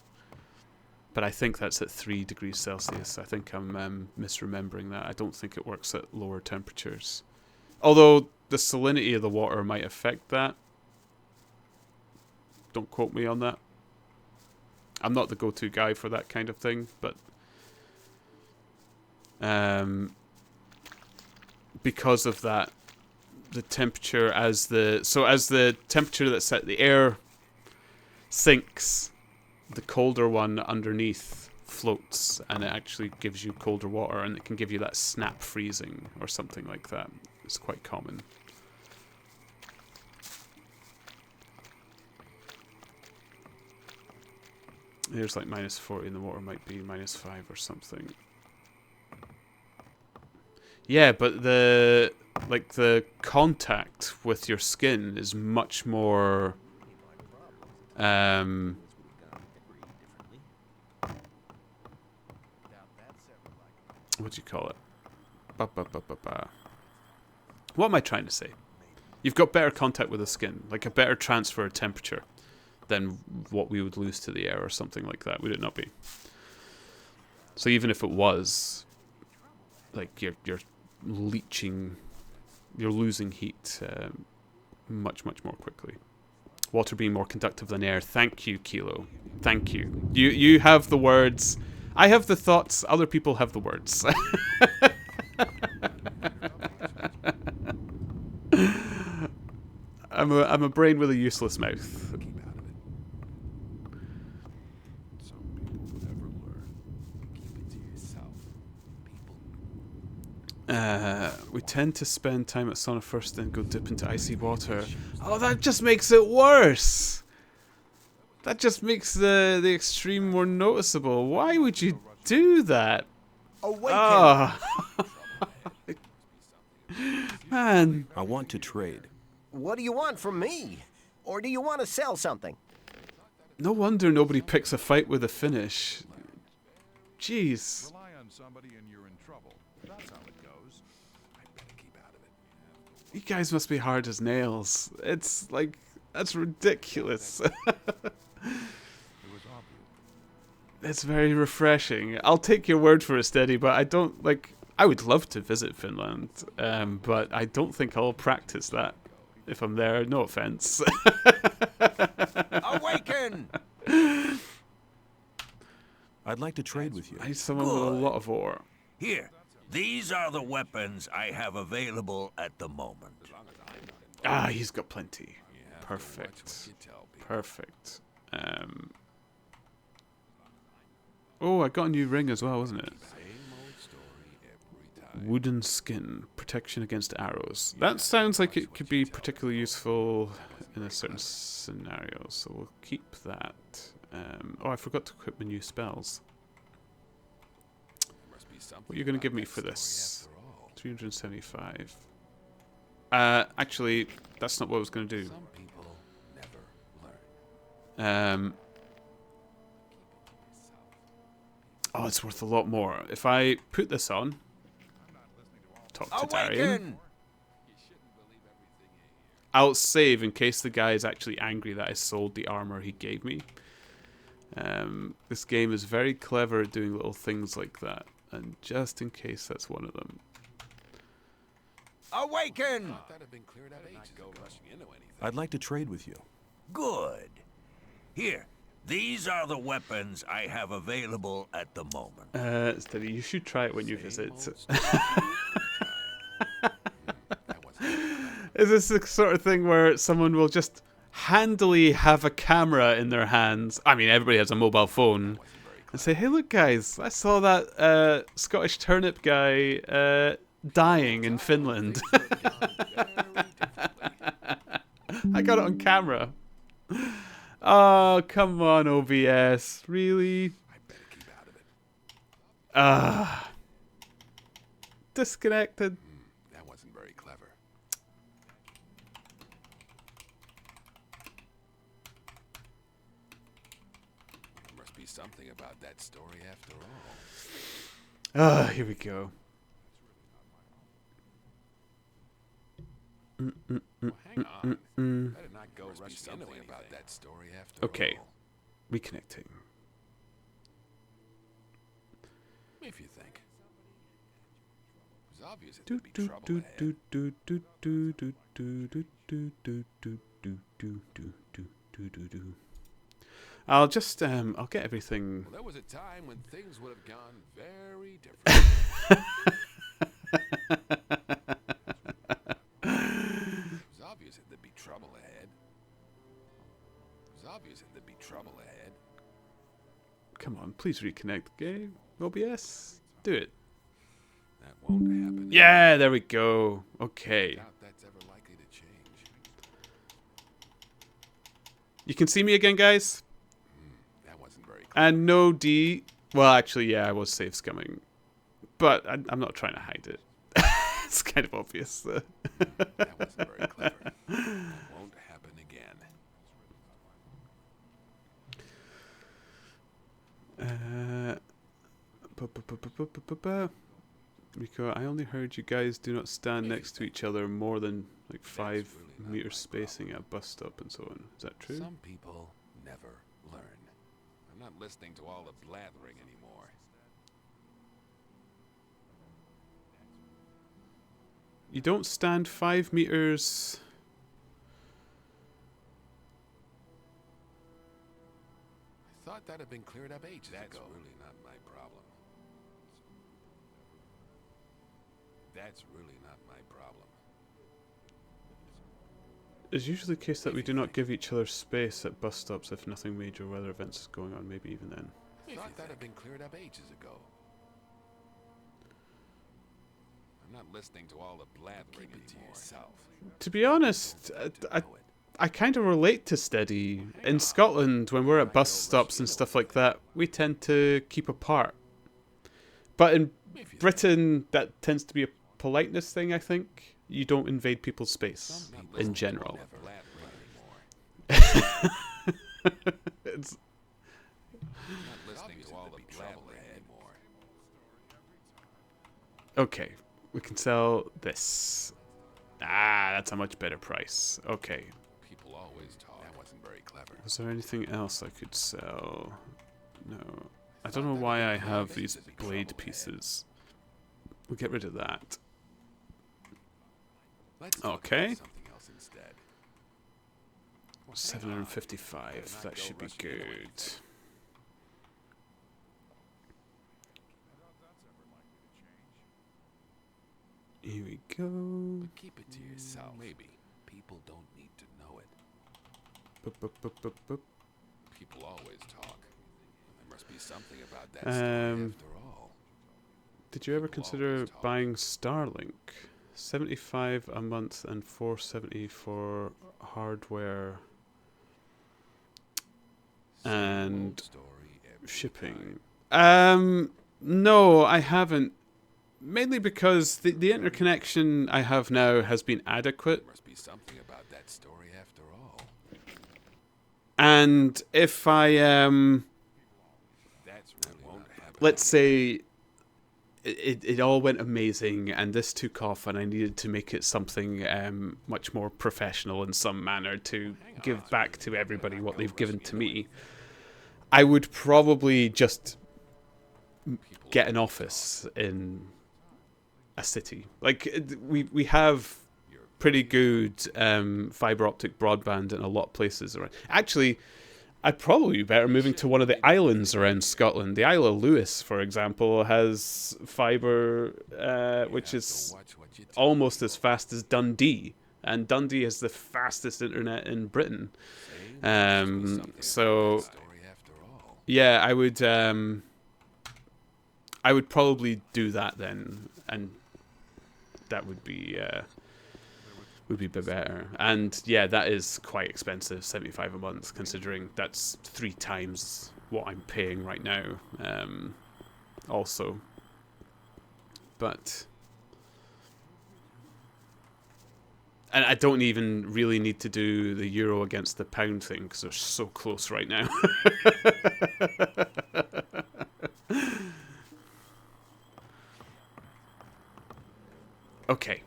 A: But I think that's at 3 degrees Celsius. I think I'm misremembering that. I don't think it works at lower temperatures. Although the salinity of the water might affect that. Don't quote me on that. I'm not the go-to guy for that kind of thing, but because of that, the temperature as the temperature that's at the air sinks, the colder one underneath floats, and it actually gives you colder water, and it can give you that snap freezing or something like that. It's quite common. Here's like minus 40 and the water might be minus 5 or something. Yeah, but the contact with your skin is much more what do you call it? What am I trying to say? You've got better contact with the skin, like a better transfer of temperature than what we would lose to the air or something like that, would it not be? So even if it was, like, you're leaching, you're losing heat much more quickly. Water being more conductive than air. Thank you, Kilo. Thank you. You have the words. I have the thoughts. Other people have the words. I'm a brain with a useless mouth. We tend to spend time at sauna first, then go dip into icy water. Oh, that just makes it worse. That just makes the extreme more noticeable. Why would you do that? Oh. Man.
N: I want to trade.
O: What do you want from me? Or do you want to sell something?
A: No wonder nobody picks a fight with a finish. Jeez.
H: Rely on somebody and you're in trouble. That's how it goes. I better keep out of it.
A: You guys must be hard as nails. It's like, that's ridiculous. It's very refreshing. I'll take your word for it, Steady, but I don't, like, I would love to visit Finland, but I don't think I'll practice that if I'm there. No offense.
K: Awaken!
N: I'd like to trade with you.
A: I need someone with a lot of ore.
K: Here, these are the weapons I have available at the moment.
A: Ah, he's got plenty. Perfect. Perfect. Oh, I got a new ring as well, wasn't it? Wooden skin, protection against arrows. That sounds like it could be particularly useful in a certain scenario, so we'll keep that. Oh, I forgot to equip my new spells. What are you going to give me for this? 375. Actually, that's not what I was going to do. Oh, it's worth a lot more. If I put this on, talk to Darian. I'll save in case the guy is actually angry that I sold the armor he gave me. This game is very clever at doing little things like that, and just in case that's one of them.
K: Awaken!
N: I'd like to trade with you.
K: Good. Here, these are the weapons I have available at the moment.
A: Steady, you should try it when you visit. Is this the sort of thing where someone will just handily have a camera in their hands? I mean, everybody has a mobile phone. And say, hey, look, guys, I saw that Scottish Turnip guy dying in Finland. I got it on camera. Oh, come on, OBS. Really? Disconnected.
C: That wasn't very clever. There must be something about that story after all.
A: Here we go.
C: Hang on. Better not go rush something about that story after
A: Okay.
C: all.
A: Reconnecting.
C: If you think. It's obvious it would be trouble ahead.
A: I'll just I'll get everything.
C: Well, there was a time when things would have gone very different. It's obvious there'd be trouble ahead. It's obvious there'd be trouble ahead.
A: Come on, please reconnect, game. OBS, do it.
C: That won't happen.
A: Yeah, there we go. Okay.
C: I doubt that's ever likely to change.
A: You can see me again, guys.
C: That wasn't very clear.
A: And no D. Well, actually, yeah, I was safe scumming, but I'm not trying to hide it. It's kind of obvious.
C: That wasn't very clever. That won't happen again.
A: Rico, I only heard you guys do not stand next to each other more than like 5 meters spacing at a bus stop and so on. Is that true?
C: Some people never learn. I'm not listening to all the blathering anymore.
A: You don't stand 5 meters.
C: I thought that had been cleared up ages ago. That's really not my problem. That's really not my problem.
A: It's usually the case that we do not give each other space at bus stops if nothing major weather events is going on, maybe even then.
C: I thought that had been cleared up ages ago. I'm not listening to all the blathering anymore. To yourself.
A: To be honest, I kind of relate to Steady. In Scotland, when we're at bus stops and stuff like that, we tend to keep apart. But in Britain, that tends to be a politeness thing, I think. You don't invade people's space, in general. It's... Okay, we can sell this. Ah, that's a much better price. Okay.
C: People always talk. That wasn't very clever.
A: Was there anything else I could sell? No. I don't know why I have these blade pieces. We'll get rid of that. Okay. 755. That should be good. Here we go.
C: But keep it to yourself. Maybe people don't need to know it. People always talk. There must be something about that story after all.
A: Did you ever consider buying Starlink? 75 a month and 470 for hardware and shipping. No, I haven't. Mainly because the interconnection I have now has been adequate.
C: There must be something about that story after all.
A: And if I let's say it all went amazing and this took off and I needed to make it something much more professional in some manner to give back to everybody what they've given to me, I would probably just get an office in a city. Like, we have pretty good fiber optic broadband in a lot of places around. Actually, I'd probably be better moving to one of the islands around Scotland. The Isle of Lewis, for example, has fiber which is almost as fast as Dundee. And Dundee has the fastest internet in Britain. So, yeah, I would probably do that then, and that would be a bit better. And yeah, that is quite expensive, 75 a month, considering that's 3 times what I'm paying right now. Also, but and I don't even really need to do the euro against the pound thing because they're so close right now. Okay.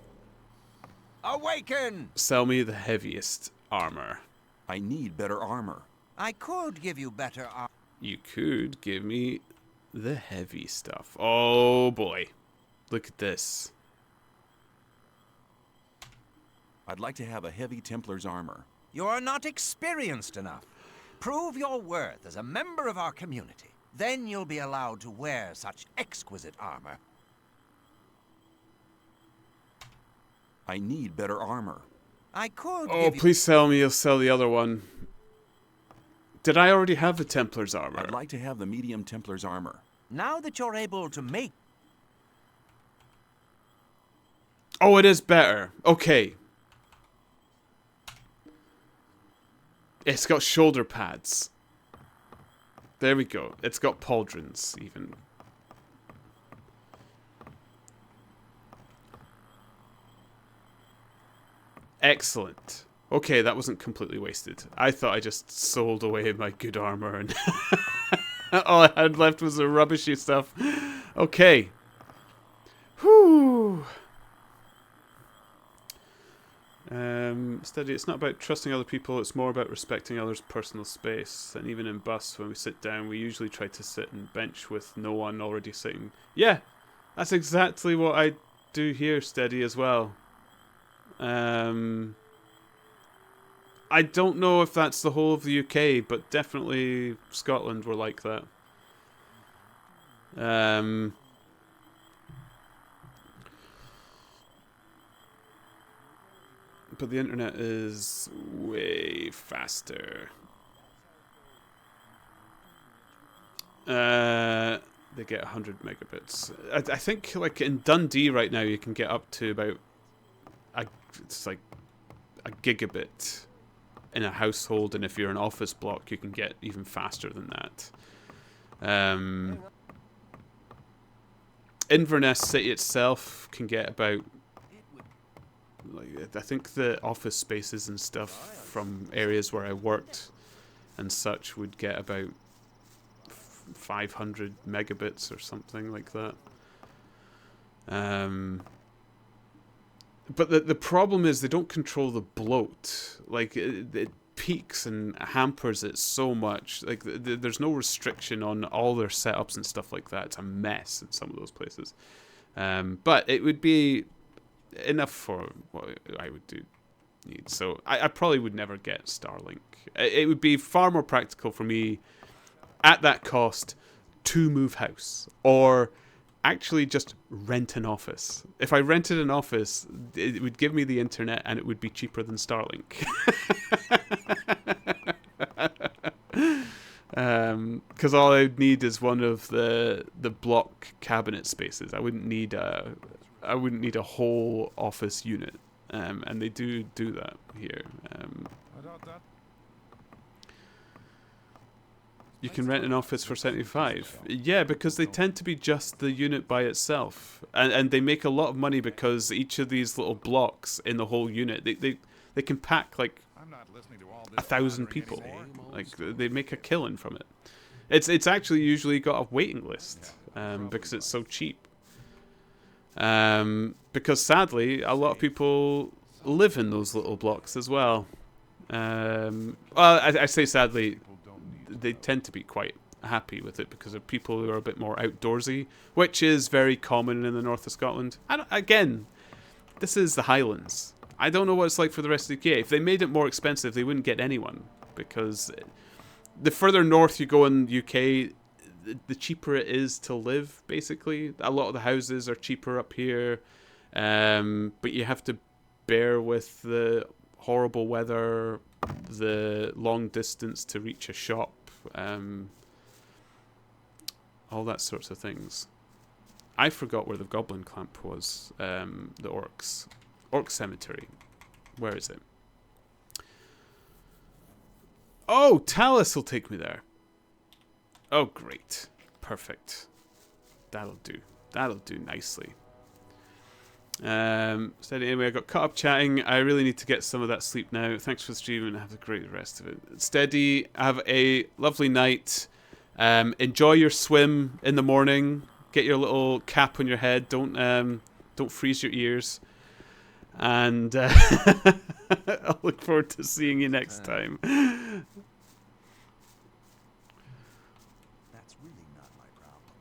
K: Awaken!
A: Sell me the heaviest armor.
B: I need better armor.
K: I could give you better armor.
A: You could give me the heavy stuff. Oh boy. Look at this.
B: I'd like to have a heavy Templar's armor.
K: You're not experienced enough. Prove your worth as a member of our community. Then you'll be allowed to wear such exquisite armor.
B: I need better armor.
K: I could
A: Oh, please sell me. You'll sell the other one. Did I already have the Templar's armor?
B: I'd like to have the medium Templar's armor.
K: Now that you're able to make...
A: Oh, it is better. Okay. It's got shoulder pads. There we go. It's got pauldrons, even. Excellent. Okay, that wasn't completely wasted. I thought I just sold away my good armor and all I had left was the rubbishy stuff. Okay. Whew. Steady, it's not about trusting other people, it's more about respecting others' personal space. And even in bus, when we sit down, we usually try to sit and bench with no one already sitting. Yeah, that's exactly what I do here, Steady, as well. I don't know if that's the whole of the UK, but definitely Scotland were like that. But the internet is way faster. They get 100 megabits. I think like in Dundee right now you can get up to about it's like a gigabit in a household, and if you're an office block you can get even faster than that. Inverness City itself can get about, like, I think the office spaces and stuff from areas where I worked and such would get about 500 megabits or something like that. But the problem is they don't control the bloat. Like, it peaks and hampers it so much. Like, there's no restriction on all their setups and stuff like that. It's a mess in some of those places. But it would be enough for what I would need. So I probably would never get Starlink. It would be far more practical for me at that cost to move house, or actually just rent an office. If I rented an office, it would give me the internet and it would be cheaper than Starlink. Because all I would need is one of the block cabinet spaces. I wouldn't need a whole office unit, and they do that here. You can rent an office for 75. Yeah, because they tend to be just the unit by itself, and they make a lot of money because each of these little blocks in the whole unit, they can pack like 1,000 people. Like, they make a killing from it. It's actually usually got a waiting list because it's so cheap. Because sadly, a lot of people live in those little blocks as well. Well, I say sadly, they tend to be quite happy with it because of people who are a bit more outdoorsy, which is very common in the north of Scotland. Again, this is the Highlands. I don't know what it's like for the rest of the UK. If they made it more expensive, they wouldn't get anyone, because the further north you go in the UK, the cheaper it is to live, basically. A lot of the houses are cheaper up here, but you have to bear with the horrible weather, the long distance to reach a shop, all that sorts of things. I forgot where the Goblin Camp was, the Orcs Cemetery. Where is it? Oh, Talus will take me there. Oh, great. Perfect. That'll do nicely. So anyway, I got caught up chatting. I really need to get some of that sleep now. Thanks for streaming, and have a great rest of it. Steady, have a lovely night. Enjoy your swim in the morning. Get your little cap on your head. Don't freeze your ears. And I'll look forward to seeing you next time.
K: That's really not my problem.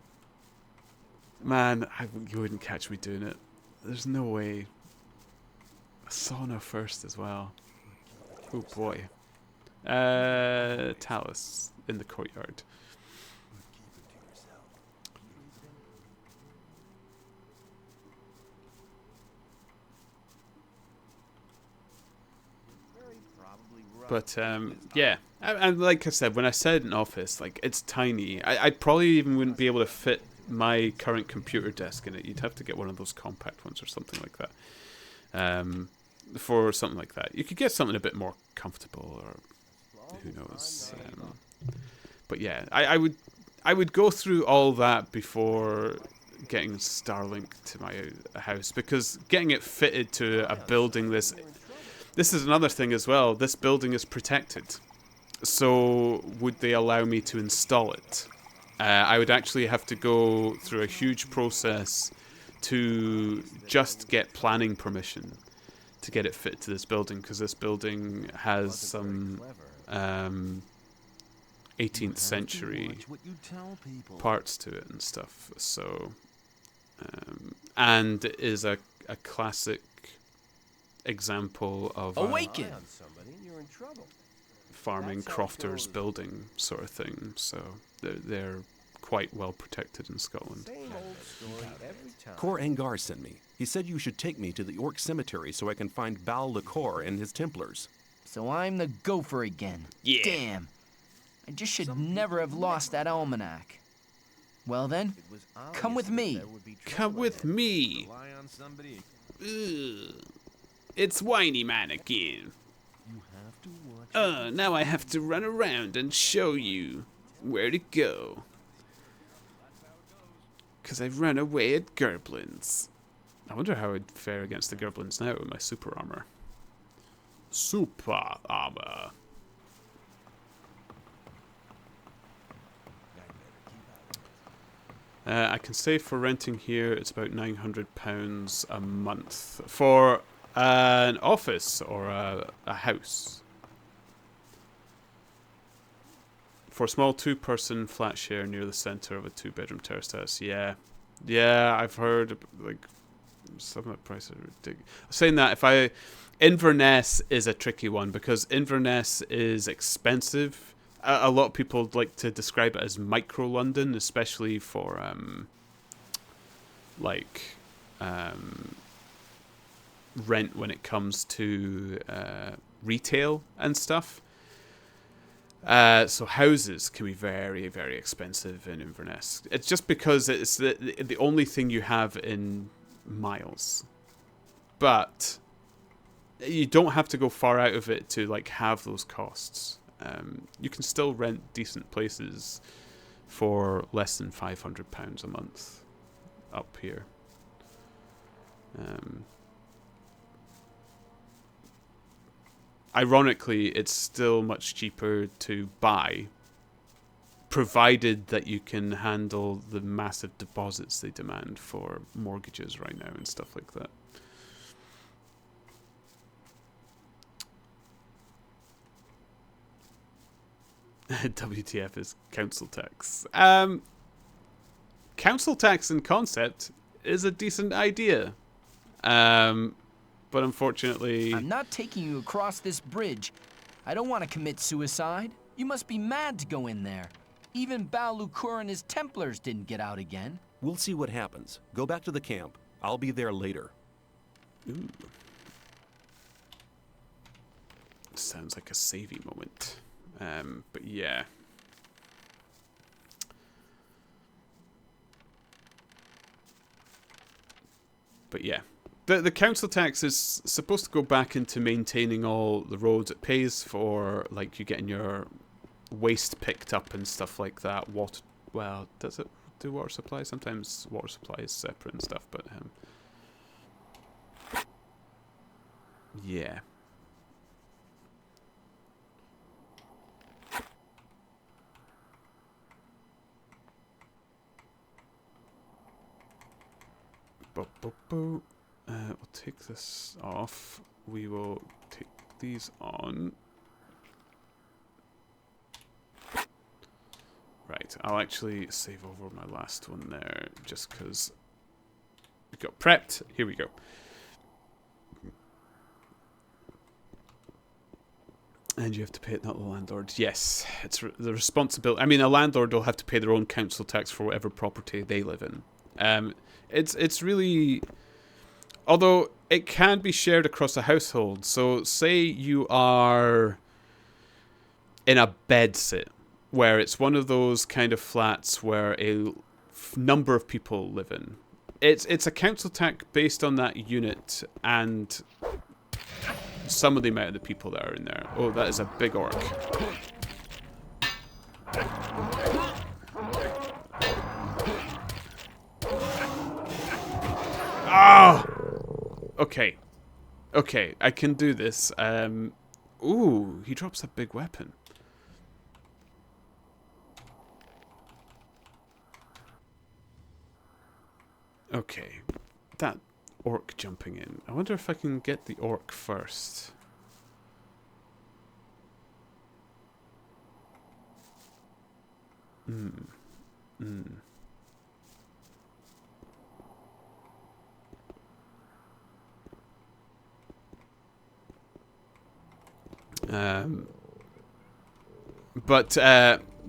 A: Man, you wouldn't catch me doing it. There's no way. A sauna first as well. Oh boy. Talus in the courtyard. But yeah, and like I said, when I said an office, like, it's tiny. I probably even wouldn't be able to fit my current computer desk in it. You'd have to get one of those compact ones or something like that. For something like that, you could get something a bit more comfortable, or who knows. But yeah, I would go through all that before getting Starlink to my house, because getting it fitted to a building this is another thing as well. This building is protected. So would they allow me to install it? I would actually have to go through a huge process to just get planning permission to get it fit to this building, because this building has some 18th century parts to it and stuff. So, and is a classic example of
J: Awaken!
A: Farming crofters building sort of thing. So they're quite well protected in Scotland.
N: Cor Angar sent me. He said you should take me to the Orc Cemetery so I can find Bal Lecor and his Templars.
E: So I'm the gopher again.
A: Yeah.
E: Damn. I just should never have lost that almanac. Well then, come with me.
A: Come with me. Ugh. It's Whiny Man again. Now I have to run around and show you where to go. 'Cause I've run away at Gerblins. I wonder how I'd fare against the Gerblins now with my super armor. Super armor. I can say for renting here, it's about £900 a month for an office or a house. For a small 2-person flat share near the center of a 2-bedroom terraced house. Yeah, I've heard like some of the prices are ridiculous. Saying that, Inverness is a tricky one because Inverness is expensive. A lot of people like to describe it as micro London, especially for rent when it comes to retail and stuff. So houses can be very, very expensive in Inverness. It's just because it's the only thing you have in miles. But you don't have to go far out of it to like have those costs. You can still rent decent places for less than £500 a month up here. Ironically, it's still much cheaper to buy, provided that you can handle the massive deposits they demand for mortgages right now and stuff like that. WTF is council tax. Council tax in concept is a decent idea. But unfortunately...
E: I'm not taking you across this bridge. I don't want to commit suicide. You must be mad to go in there. Even Bal Lecor and his Templars didn't get out again.
N: We'll see what happens. Go back to the camp. I'll be there later.
A: Ooh. Sounds like a savey moment. But yeah. But yeah. The council tax is supposed to go back into maintaining all the roads. It pays for, like, you getting your waste picked up and stuff like that. Water, well, does it do water supply? Sometimes water supply is separate and stuff, but yeah. We'll take this off. We will take these on. Right, I'll actually save over my last one there, just because we got prepped. Here we go. And you have to pay it, not the landlord. Yes, it's the responsibility. I mean, a landlord will have to pay their own council tax for whatever property they live in. It's really... Although it can be shared across a household. So say you are in a bedsit, where it's one of those kind of flats where a number of people live in. It's a council tax based on that unit and some of the amount of the people that are in there. Oh, that is a big orc. Ah! Okay. Okay, I can do this. Ooh, he drops a big weapon. Okay. That orc jumping in. I wonder if I can get the orc first.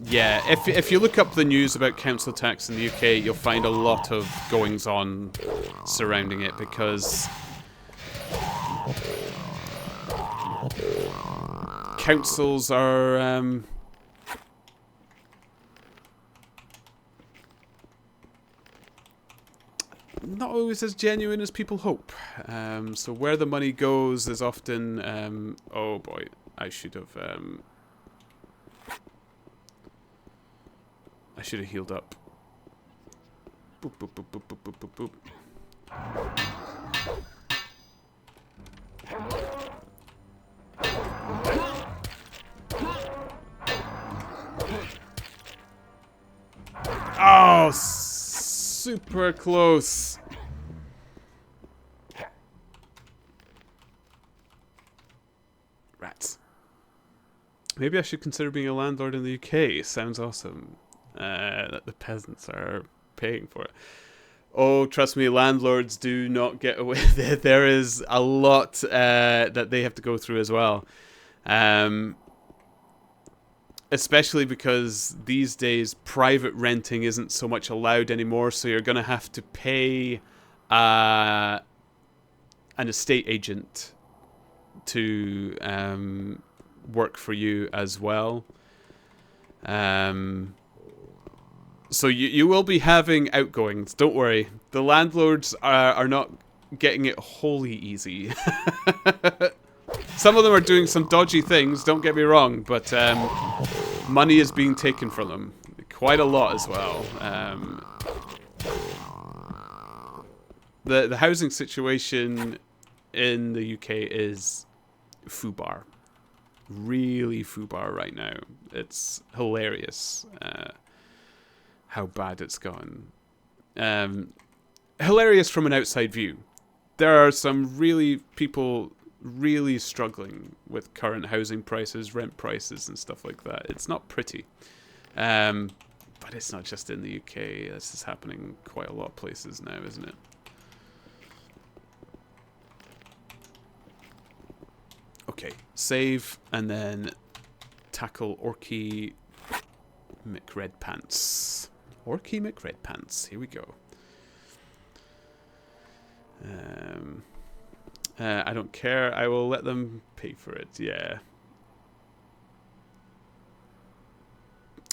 A: Yeah, if you look up the news about council tax in the UK, you'll find a lot of goings on surrounding it because councils are not always as genuine as people hope. So where the money goes is often oh boy, I should have healed up. Boop, boop, boop, boop, boop, boop, boop, boop. Oh, super close. Rats. Maybe I should consider being a landlord in the UK. Sounds awesome. That the peasants are paying for it. Oh, trust me, landlords do not get away. There is a lot that they have to go through as well. Especially because these days private renting isn't so much allowed anymore, so you're going to have to pay an estate agent to work for you as well. So you will be having outgoings, don't worry. The landlords are not getting it wholly easy. Some of them are doing some dodgy things, don't get me wrong, but money is being taken from them. Quite a lot as well. The housing situation in the UK is foobar. Really foobar right now. It's hilarious how bad it's gone. Hilarious from an outside view. There are some people really struggling with current housing prices, rent prices and stuff like that. It's not pretty. But it's not just in the UK. This is happening quite a lot of places now, isn't it? Okay, save and then tackle Orky McRedpants. Orky McRedpants, here we go. I don't care, I will let them pay for it, yeah.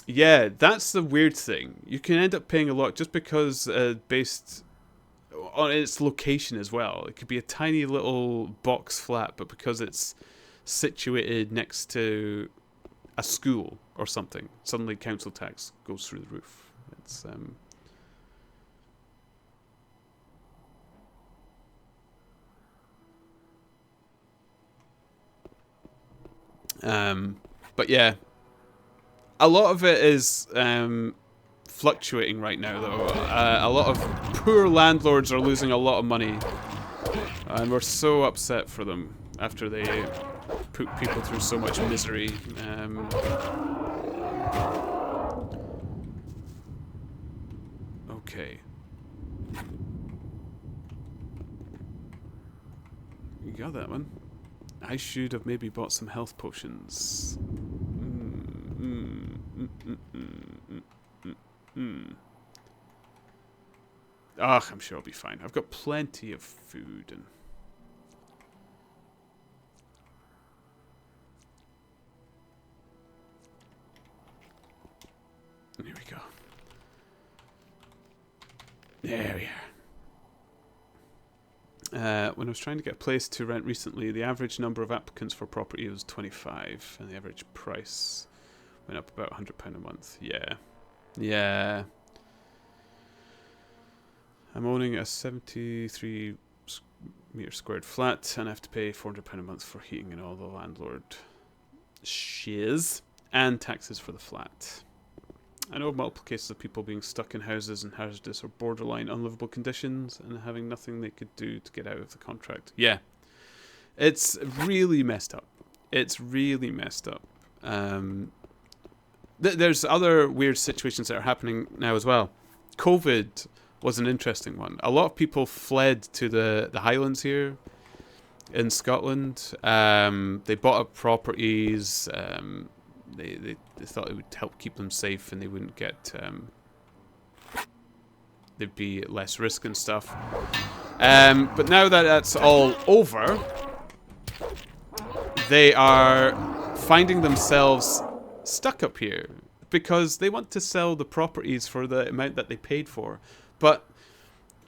A: Yeah, that's the weird thing. You can end up paying a lot just because based on its location as well. It could be a tiny little box flat, but because it's situated next to a school or something, suddenly council tax goes through the roof. It's but yeah, a lot of it is fluctuating right now, though. A lot of poor landlords are losing a lot of money, and we're so upset for them after they put people through so much misery. Okay. You got that one. I should have maybe bought some health potions. I'm sure I'll be fine. I've got plenty of food and... Here we go. There we are. When I was trying to get a place to rent recently, the average number of applicants for property was 25, and the average price went up about £100 a month. Yeah. Yeah. I'm owning a 73 meter squared flat, and I have to pay £400 a month for heating and all the landlord shiz, and taxes for the flat. I know of multiple cases of people being stuck in houses in hazardous or borderline unlivable conditions and having nothing they could do to get out of the contract. Yeah. It's really messed up. It's really messed up. There's other weird situations that are happening now as well. COVID was an interesting one. A lot of people fled to the Highlands here in Scotland. They bought up properties. They thought it would help keep them safe and they wouldn't get... there'd be less risk and stuff. But now that that's all over, they are finding themselves stuck up here because they want to sell the properties for the amount that they paid for. But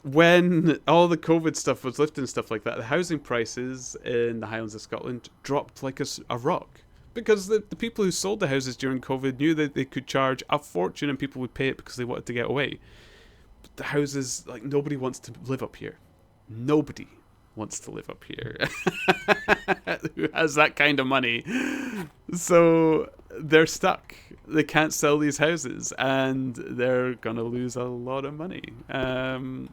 A: when all the COVID stuff was lifted and stuff like that, the housing prices in the Highlands of Scotland dropped like a rock. Because the people who sold the houses during COVID knew that they could charge a fortune and people would pay it because they wanted to get away. But the houses, like, nobody wants to live up here. Nobody wants to live up here who has that kind of money. So they're stuck. They can't sell these houses and they're gonna lose a lot of money. And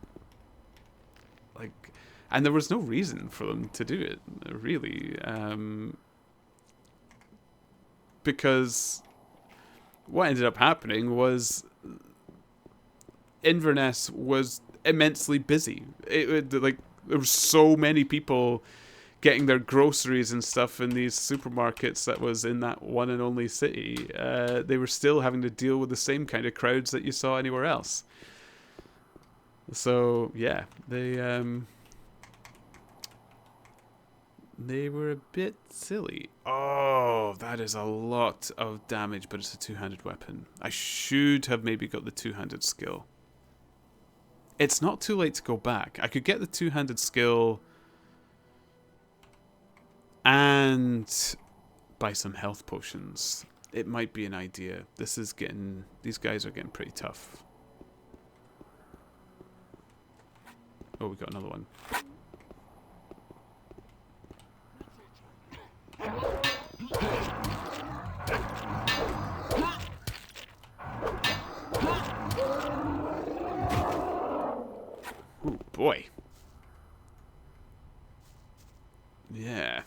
A: there was no reason for them to do it, really. Because what ended up happening was Inverness was immensely busy. There were so many people getting their groceries and stuff in these supermarkets that was in that one and only city. They were still having to deal with the same kind of crowds that you saw anywhere else. So yeah, they were a bit silly. Oh, that is a lot of damage, but it's a two-handed weapon. I should have maybe got the two-handed skill. It's not too late to go back. I could get the two-handed skill and buy some health potions. It might be an idea. These guys are getting pretty tough. Oh, we got another one. Oh boy. Yeah.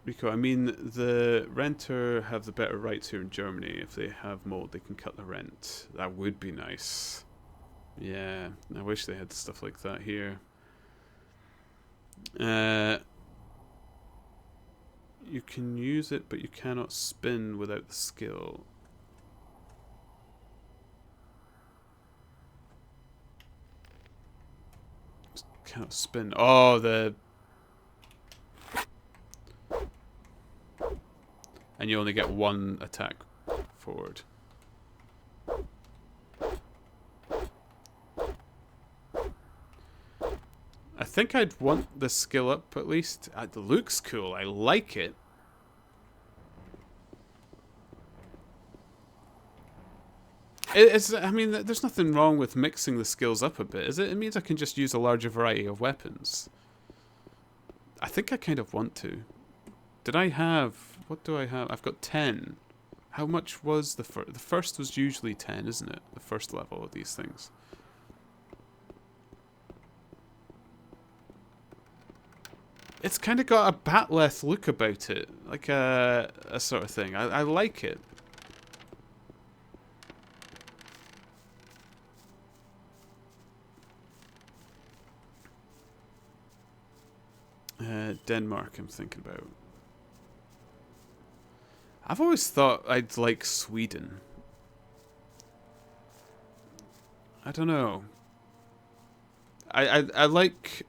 A: Rico, I mean, the renter have the better rights here in Germany. If they have mold, they can cut the rent. That would be nice. Yeah, I wish they had stuff like that here. You can use it, but you cannot spin without the skill. Just cannot spin. Oh, and you only get one attack forward. I think I'd want the skill up at least. It looks cool. I like it. I mean, there's nothing wrong with mixing the skills up a bit, is it? It means I can just use a larger variety of weapons. I think I kind of want to. Did I have... What do I have? I've got 10. How much was the first? The first was usually 10, isn't it? The first level of these things. It's kind of got a Batleth look about it. Like a sort of thing. I like it. Denmark, I'm thinking about. I've always thought I'd like Sweden. I don't know. I like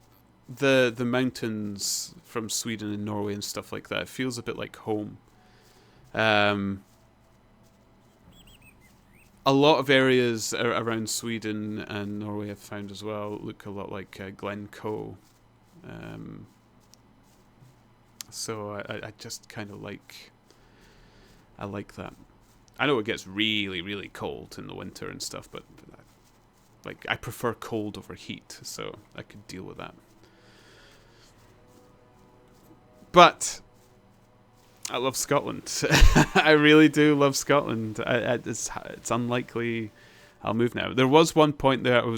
A: the mountains from Sweden and Norway and stuff like that. It feels a bit like home. A lot of areas around Sweden and Norway I've found as well look a lot like Glencoe. So I just kind of like... I like that. I know it gets really, really cold in the winter and stuff, but like I prefer cold over heat, so I could deal with that. But I love Scotland. I really do love Scotland. It's unlikely I'll move now. There was one point there we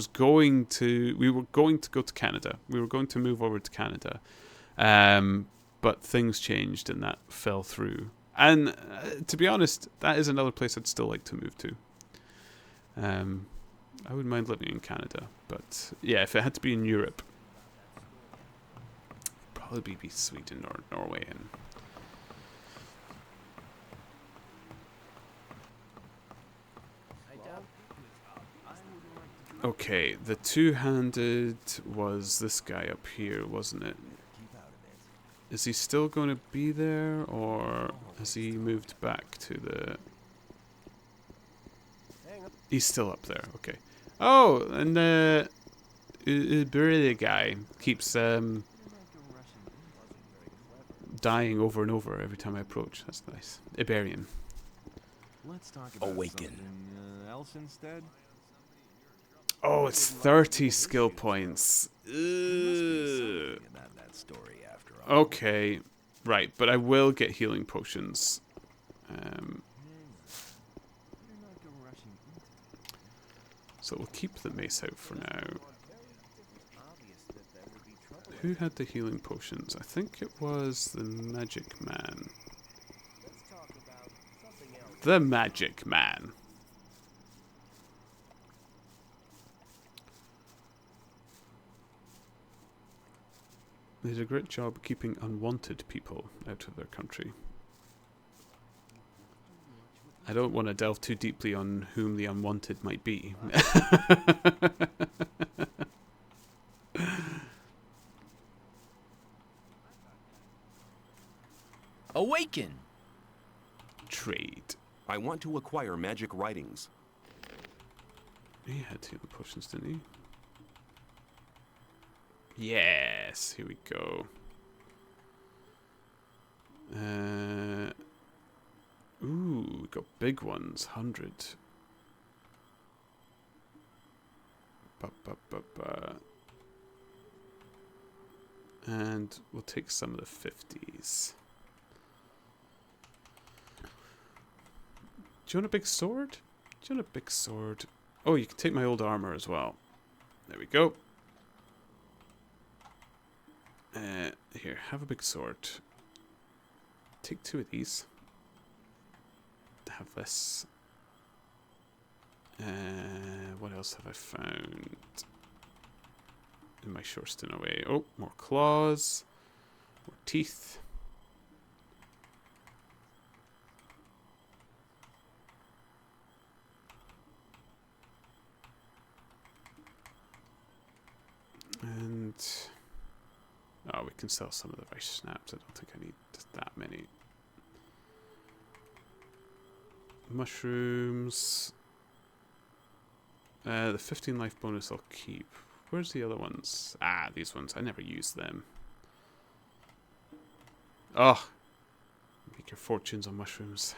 A: were going to go to Canada. We were going to move over to Canada. But things changed and that fell through. And to be honest, that is another place I'd still like to move to. I wouldn't mind living in Canada, but yeah, if it had to be in Europe, it'd probably be Sweden or Norway. And okay, the two-handed was this guy up here, wasn't it? Is he still going to be there, or has he moved back to the... He's still up there, okay. Oh, and the Iberian guy keeps dying over and over every time I approach. That's nice. Iberian.
I: Let's talk about
M: Awaken.
I: something else instead.
A: Oh, it's 30 skill points.
I: About that story after all.
A: Okay, right, but I will get healing potions. So we'll keep the mace out for now. Who had the healing potions? I think it was the Magic Man. The Magic Man. They did a great job keeping unwanted people out of their country. I don't want to delve too deeply on whom the unwanted might be.
J: Awaken!
A: Trade.
N: I want to acquire magic writings.
A: He had healing potions, didn't he? Yes, here we go. Ooh, we got big ones, 100. And we'll take some of the 50s. Do you want a big sword? Do you want a big sword? Oh, you can take my old armor as well. There we go. Here, have a big sword. Take 2 of these. Have this. What else have I found? In my Shoreston away. Oh, more claws. More teeth. And oh, we can sell some of the rice snaps. I don't think I need that many. Mushrooms. The 15 life bonus I'll keep. Where's the other ones? Ah, these ones. I never use them. Oh, make your fortunes on mushrooms.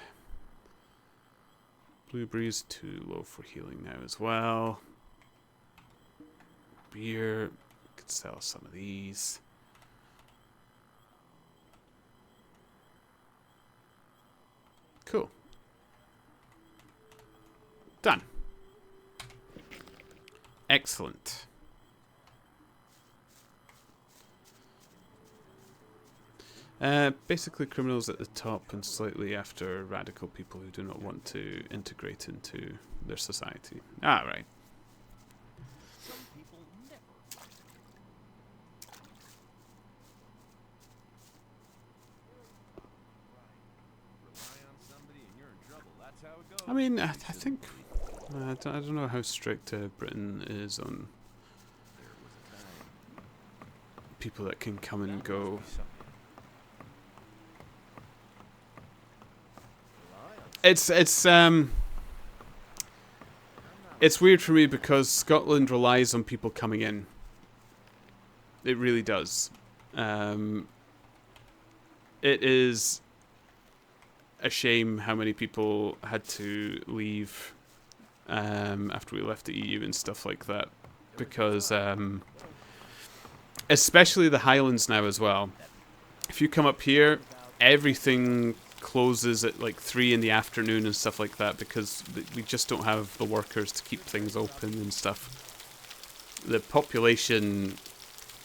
A: Blueberries too low for healing now as well. Beer. Could sell some of these. Cool. Done. Excellent. Basically criminals at the top and slightly after radical people who do not want to integrate into their society. Ah, right. I mean, I think... I don't know how strict Britain is on people that can come and go. It's weird for me because Scotland relies on people coming in. It really does. It is a shame how many people had to leave after we left the EU and stuff like that, because especially the Highlands now as well. If you come up here, everything closes at like 3 in the afternoon and stuff like that because we just don't have the workers to keep things open and stuff. The population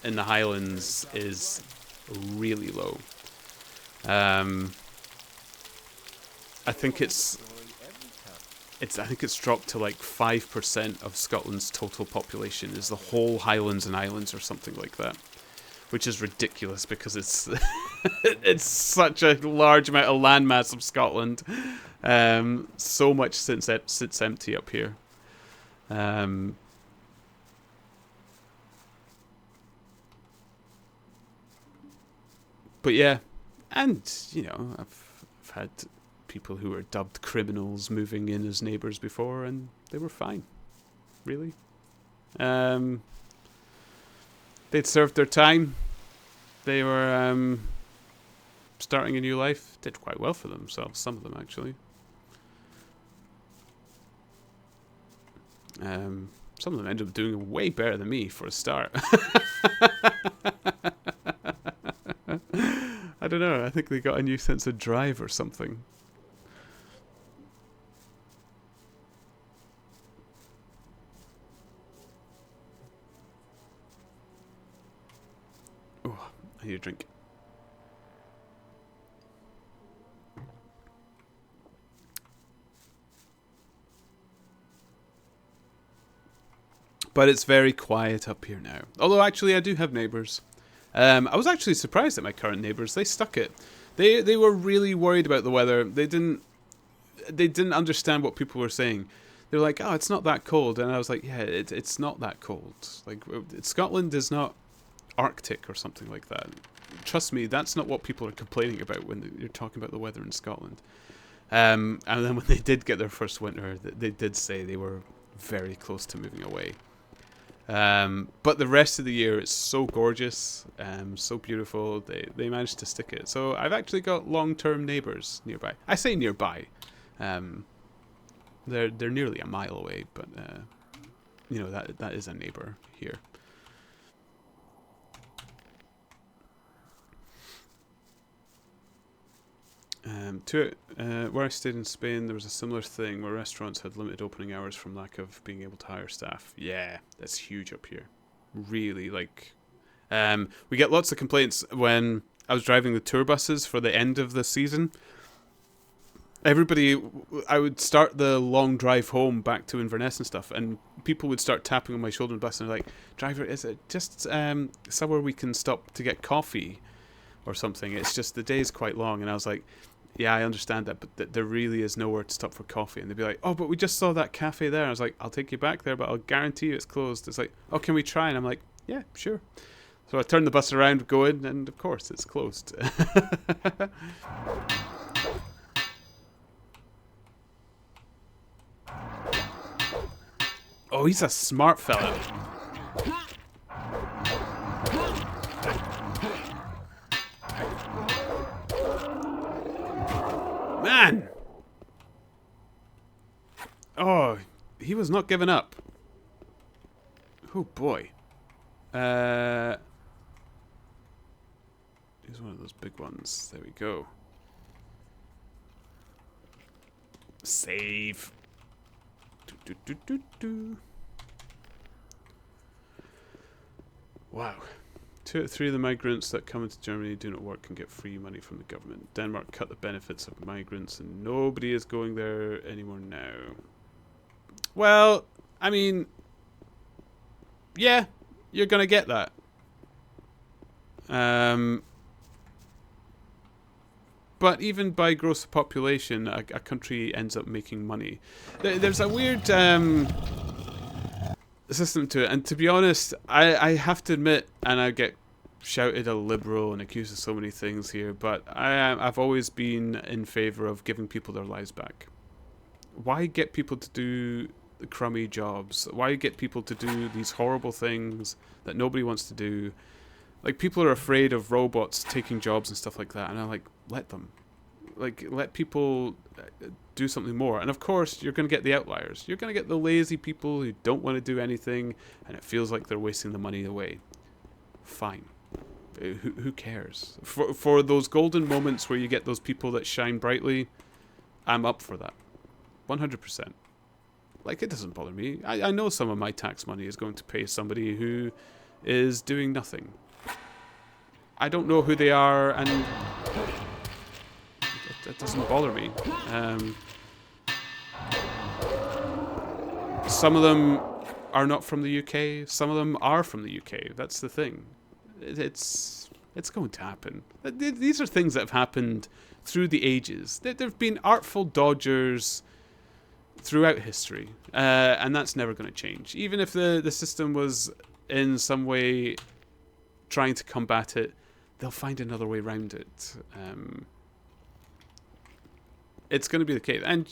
A: in the Highlands is really low. I think it's dropped to like 5% of Scotland's total population is the whole Highlands and Islands or something like that, which is ridiculous because it's it's such a large amount of landmass of Scotland. So much sits empty up here. But yeah, and you know, I've had people who were dubbed criminals moving in as neighbours before, and they were fine, really. They'd served their time. They were starting a new life. Did quite well for themselves, some of them actually. Some of them ended up doing way better than me for a start. I don't know, I think they got a new sense of drive or something. Oh, I need a drink. But it's very quiet up here now. Although actually I do have neighbours. I was actually surprised at my current neighbours. They stuck it. They were really worried about the weather. They didn't understand what people were saying. They were like, "Oh, it's not that cold," and I was like, "Yeah, it's not that cold. Like Scotland is not Arctic or something like that. Trust me, that's not what people are complaining about when you're talking about the weather in Scotland." And then when they did get their first winter, they did say they were very close to moving away. But the rest of the year it's so gorgeous, so beautiful. They managed to stick it. So I've actually got long-term neighbours nearby. I say nearby. They're nearly a mile away, but you know, that is a neighbour here. Where I stayed in Spain, there was a similar thing where restaurants had limited opening hours from lack of being able to hire staff. Yeah, that's huge up here. Really, like, we get lots of complaints when I was driving the tour buses for the end of the season. Everybody, I would start the long drive home back to Inverness and stuff, and people would start tapping on my shoulder in the bus and they're like, "Driver, is it just somewhere we can stop to get coffee or something? It's just the day's quite long." And I was like, "Yeah, I understand that, but there really is nowhere to stop for coffee." And they'd be like, "Oh, but we just saw that cafe there." And I was like, "I'll take you back there, but I'll guarantee you it's closed." It's like, "Oh, can we try?" And I'm like, "Yeah, sure." So I turned the bus around, go in, and of course it's closed. Oh, he's a smart fella. Man! Oh, he was not giving up. Oh boy. Here's one of those big ones. There we go. Save. Wow. 2 out of 3 of the migrants that come into Germany do not work and get free money from the government. Denmark cut the benefits of migrants and nobody is going there anymore now. Well, I mean, yeah, you're going to get that. But even by gross population, a country ends up making money. There's a weird system to it, and to be honest, I have to admit, and I get shouted a liberal and accused of so many things here, but I've always been in favour of giving people their lives back. Why get people to do the crummy jobs? Why get people to do these horrible things that nobody wants to do? Like, people are afraid of robots taking jobs and stuff like that, and I'm like, let them. Like, let people do something more. And of course, you're going to get the outliers. You're going to get the lazy people who don't want to do anything, and it feels like they're wasting the money away. Fine. Who cares? For those golden moments where you get those people that shine brightly, I'm up for that. 100%. Like, it doesn't bother me. I know some of my tax money is going to pay somebody who is doing nothing. I don't know who they are, and it doesn't bother me. Some of them are not from the UK. Some of them are from the UK. That's the thing. It's going to happen. These are things that have happened through the ages. There have been artful dodgers throughout history, and that's never going to change. Even if the system was in some way trying to combat it, they'll find another way around it. It's going to be the case, and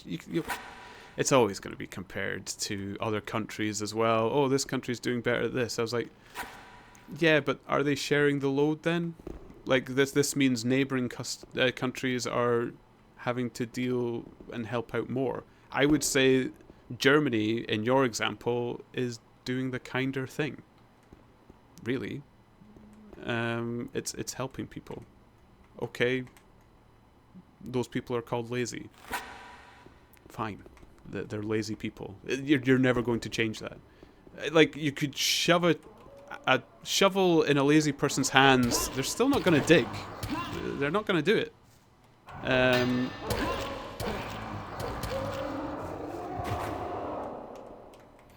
A: it's always going to be compared to other countries as well. Oh, this country's doing better at this. I was like, yeah, but are they sharing the load then? Like, this means neighbouring countries are having to deal and help out more. I would say Germany, in your example, is doing the kinder thing. Really. It's helping people. Okay, those people are called lazy. Fine. They're lazy people. You're never going to change that. Like, you could shove a shovel in a lazy person's hands, they're still not going to dig. They're not going to do it.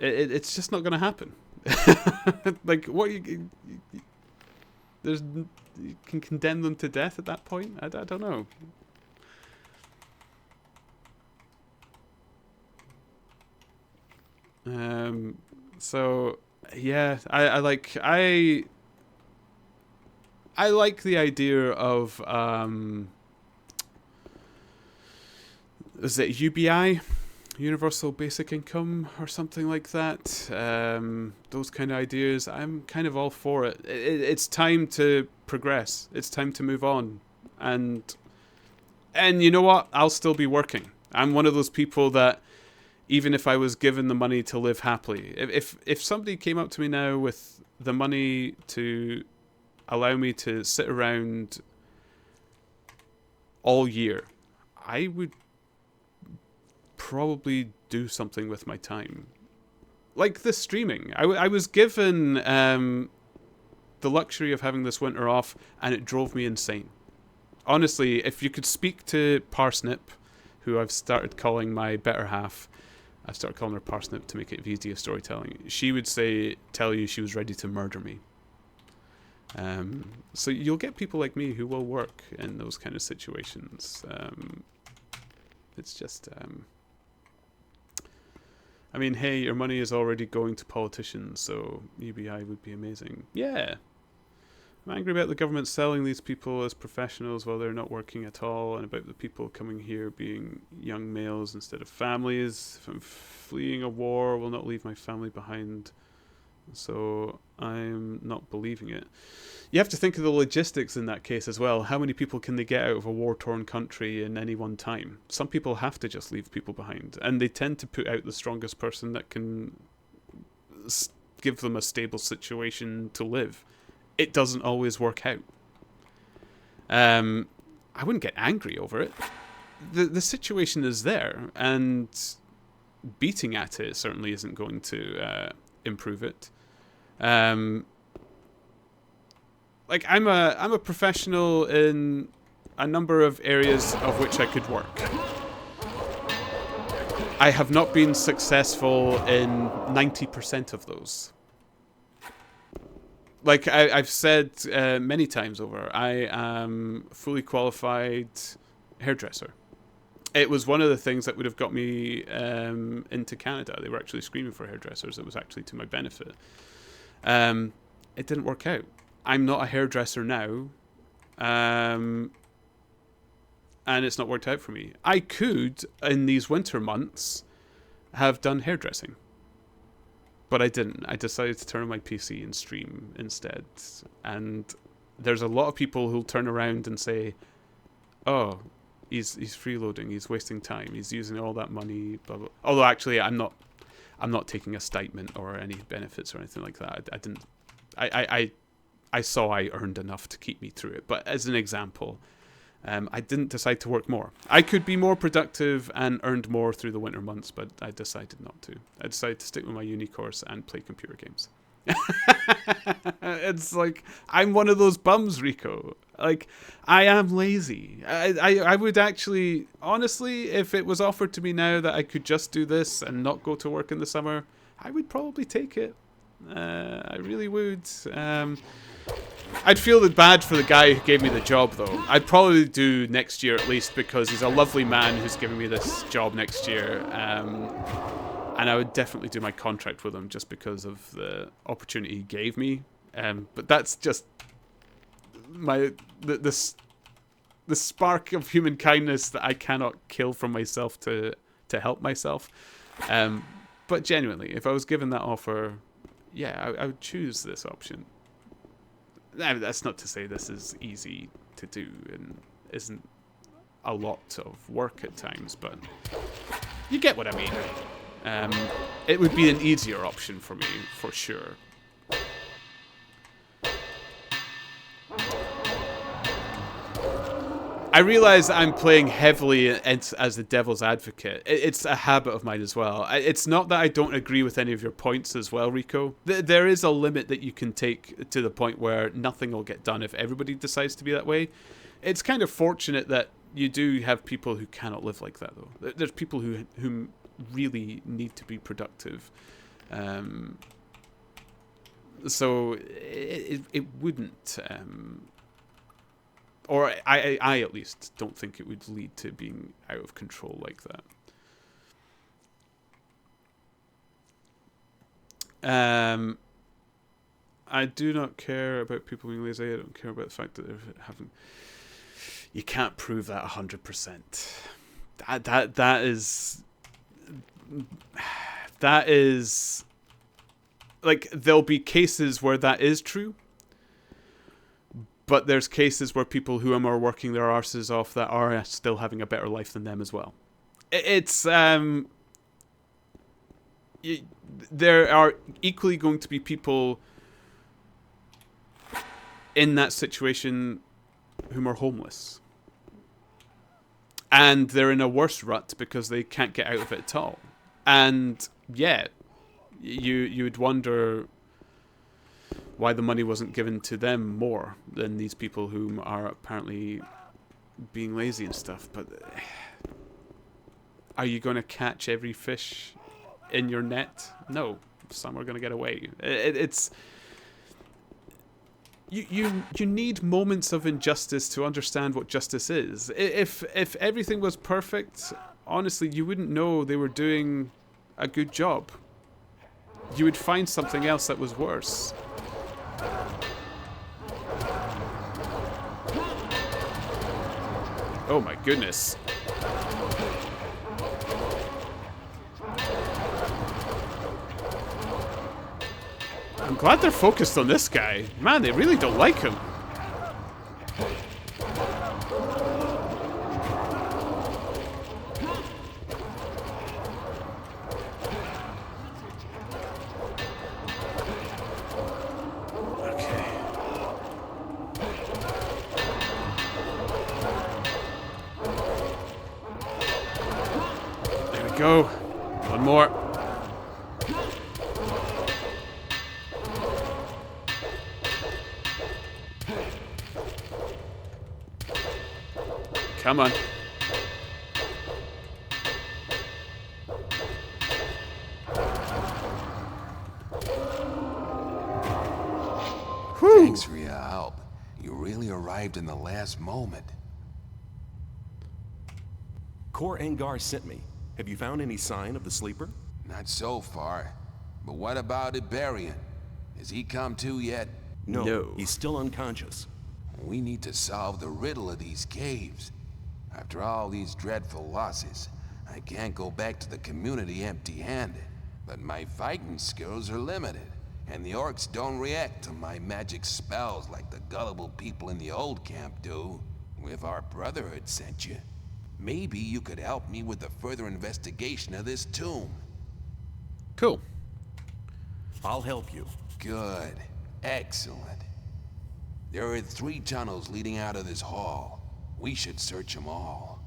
A: It's just not going to happen. Like, what you can condemn them to death at that point? I don't know. So yeah, I like the idea of is it UBI, Universal Basic Income, or something like that? Those kind of ideas, I'm kind of all for it. It's time to progress. It's time to move on, and you know what? I'll still be working. I'm one of those people that, even if I was given the money to live happily, if somebody came up to me now with the money to allow me to sit around all year, I would probably do something with my time. Like the streaming. I was given the luxury of having this winter off, and it drove me insane. Honestly, if you could speak to Parsnip, who I've started calling my better half, I've started calling her Parsnip to make it easier storytelling. She would tell you she was ready to murder me. So you'll get people like me who will work in those kind of situations. It's just, I mean, hey, your money is already going to politicians, so UBI would be amazing. Yeah. I'm angry about the government selling these people as professionals while they're not working at all, and about the people coming here being young males instead of families. If I'm fleeing a war, will not leave my family behind. So I'm not believing it. You have to think of the logistics in that case as well. How many people can they get out of a war-torn country in any one time? Some people have to just leave people behind, and they tend to put out the strongest person that can give them a stable situation to live. It doesn't always work out. I wouldn't get angry over it. The situation is there, and beating at it certainly isn't going to improve it. Like, I'm a professional in a number of areas of which I could work. I have not been successful in 90% of those. Like I've said many times over, I am fully qualified hairdresser. It was one of the things that would have got me into Canada. They were actually screaming for hairdressers. It was actually to my benefit. It didn't work out. I'm not a hairdresser now, and it's not worked out for me. I could, in these winter months, have done hairdressing. But I didn't. I decided to turn on my PC and stream instead. And there's a lot of people who'll turn around and say, "Oh, he's freeloading. He's wasting time. He's using all that money." Blah blah. Although actually, I'm not taking a stipend or any benefits or anything like that. I didn't. I saw I earned enough to keep me through it. But as an example, I didn't decide to work more. I could be more productive and earned more through the winter months, but I decided not to. I decided to stick with my uni course and play computer games. It's like, I'm one of those bums, Rico. Like, I am lazy. I would actually, honestly, if it was offered to me now that I could just do this and not go to work in the summer, I would probably take it. I really would. I'd feel bad for the guy who gave me the job, though. I'd probably do next year at least, because he's a lovely man who's giving me this job next year. And I would definitely do my contract with him just because of the opportunity he gave me. But that's just the spark of human kindness that I cannot kill from myself to help myself. But genuinely, if I was given that offer, yeah, I would choose this option. That's not to say this is easy to do and isn't a lot of work at times, but you get what I mean. It would be an easier option for me, for sure. I realize I'm playing heavily as the devil's advocate. It's a habit of mine as well. It's not that I don't agree with any of your points as well, Rico. There is a limit that you can take to the point where nothing will get done if everybody decides to be that way. It's kind of fortunate that you do have people who cannot live like that, though. There's people who really need to be productive. So it wouldn't... or I at least don't think it would lead to being out of control like that. I do not care about people being lazy. I don't care about the fact that they're having... You can't prove that 100%. That is... Like, there'll be cases where that is true. But there's cases where people who are working their arses off that are still having a better life than them as well. It's there are equally going to be people in that situation whom are homeless. And they're in a worse rut because they can't get out of it at all. And yeah, you would wonder why the money wasn't given to them more than these people whom are apparently being lazy and stuff. But are you going to catch every fish in your net? No, some are going to get away. It's you need moments of injustice to understand what justice is. If everything was perfect, honestly, you wouldn't know they were doing a good job. You would find something else that was worse. Oh my goodness. I'm glad they're focused on this guy. Man, they really don't like him. Go. One more. Come on.
C: Thanks for your help. You really arrived in the last moment.
N: Kor Angar sent me. Have you found any sign of the sleeper?
C: Not so far. But what about Iberian? Has he come to yet?
N: No, he's still unconscious.
C: We need to solve the riddle of these caves. After all these dreadful losses, I can't go back to the community empty-handed. But my fighting skills are limited, and the orcs don't react to my magic spells like the gullible people in the old camp do. If our Brotherhood sent you, maybe you could help me with the further investigation of this tomb.
A: Cool.
N: I'll help you.
C: Good. Excellent. There are 3 tunnels leading out of this hall. We should search them all.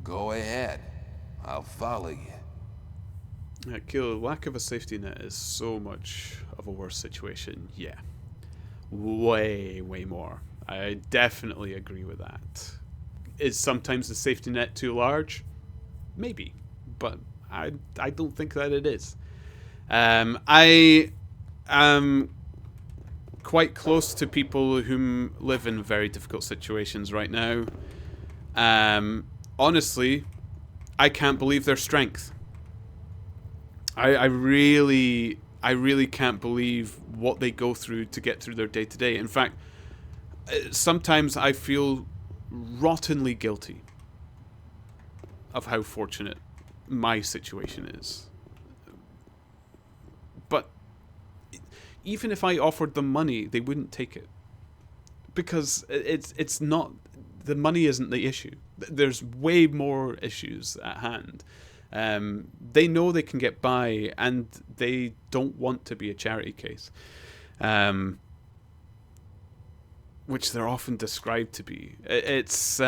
C: Go ahead. I'll follow you.
A: Kill, lack of a safety net is so much of a worse situation. Yeah. Way, way more. I definitely agree with that. Is sometimes the safety net too large? Maybe. But I don't think that it is. I am quite close to people who live in very difficult situations right now. Honestly, I can't believe their strength. I really can't believe what they go through to get through their day-to-day. In fact, sometimes I feel rottenly guilty of how fortunate my situation is. But even if I offered them money, they wouldn't take it. Because it's not... The money isn't the issue. There's way more issues at hand. They know they can get by, and they don't want to be a charity case, which they're often described to be. It's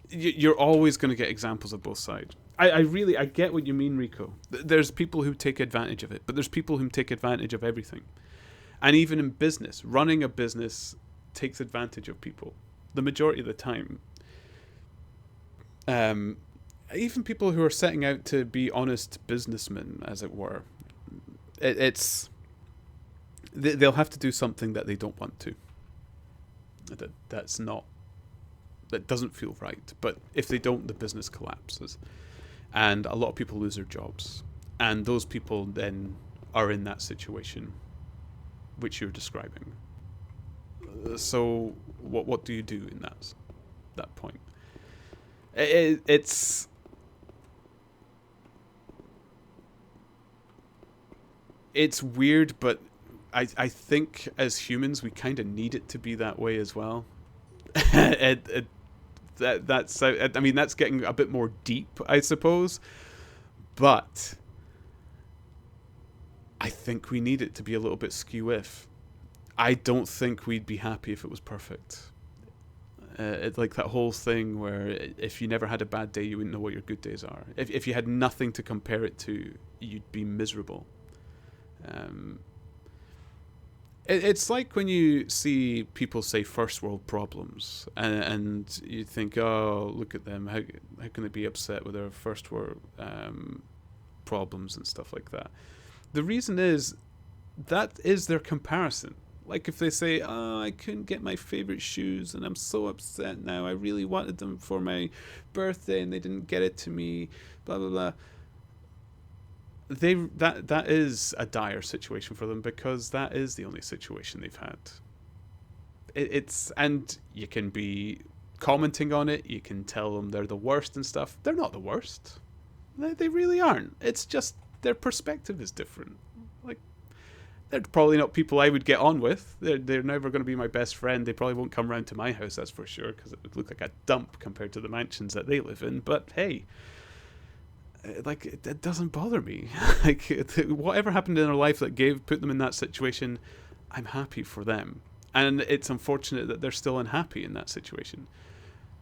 A: you're always going to get examples of both sides. I get what you mean, Rico. There's people who take advantage of it, but there's people who take advantage of everything. And even in business, running a business takes advantage of people the majority of the time. Even people who are setting out to be honest businessmen, as it were, they'll have to do something that they don't want to. That doesn't feel right. But if they don't, the business collapses, and a lot of people lose their jobs, and those people then are in that situation which you're describing. So what do you do in that point? It's weird, but I think as humans we kind of need it to be that way as well. That's I mean, that's getting a bit more deep, I suppose, but I think we need it to be a little bit skew-if. I don't think we'd be happy if it was perfect. It's like that whole thing where if you never had a bad day, you wouldn't know what your good days are. If you had nothing to compare it to, you'd be miserable. It's like when you see people say first world problems, and you think, oh, look at them, how can they be upset with their first world problems and stuff like that. The reason is that is their comparison. Like if they say, oh, I couldn't get my favorite shoes and I'm so upset now, I really wanted them for my birthday and they didn't get it to me, blah, blah, blah. That is a dire situation for them, because that is the only situation they've had. And you can be commenting on it, you can tell them they're the worst and stuff. They're not the worst. They really aren't. It's just their perspective is different. Like, they're probably not people I would get on with. They're never going to be my best friend. They probably won't come round to my house, that's for sure, because it would look like a dump compared to the mansions that they live in. But hey, like, it doesn't bother me. Like, whatever happened in their life that put them in that situation, I'm happy for them. And it's unfortunate that they're still unhappy in that situation.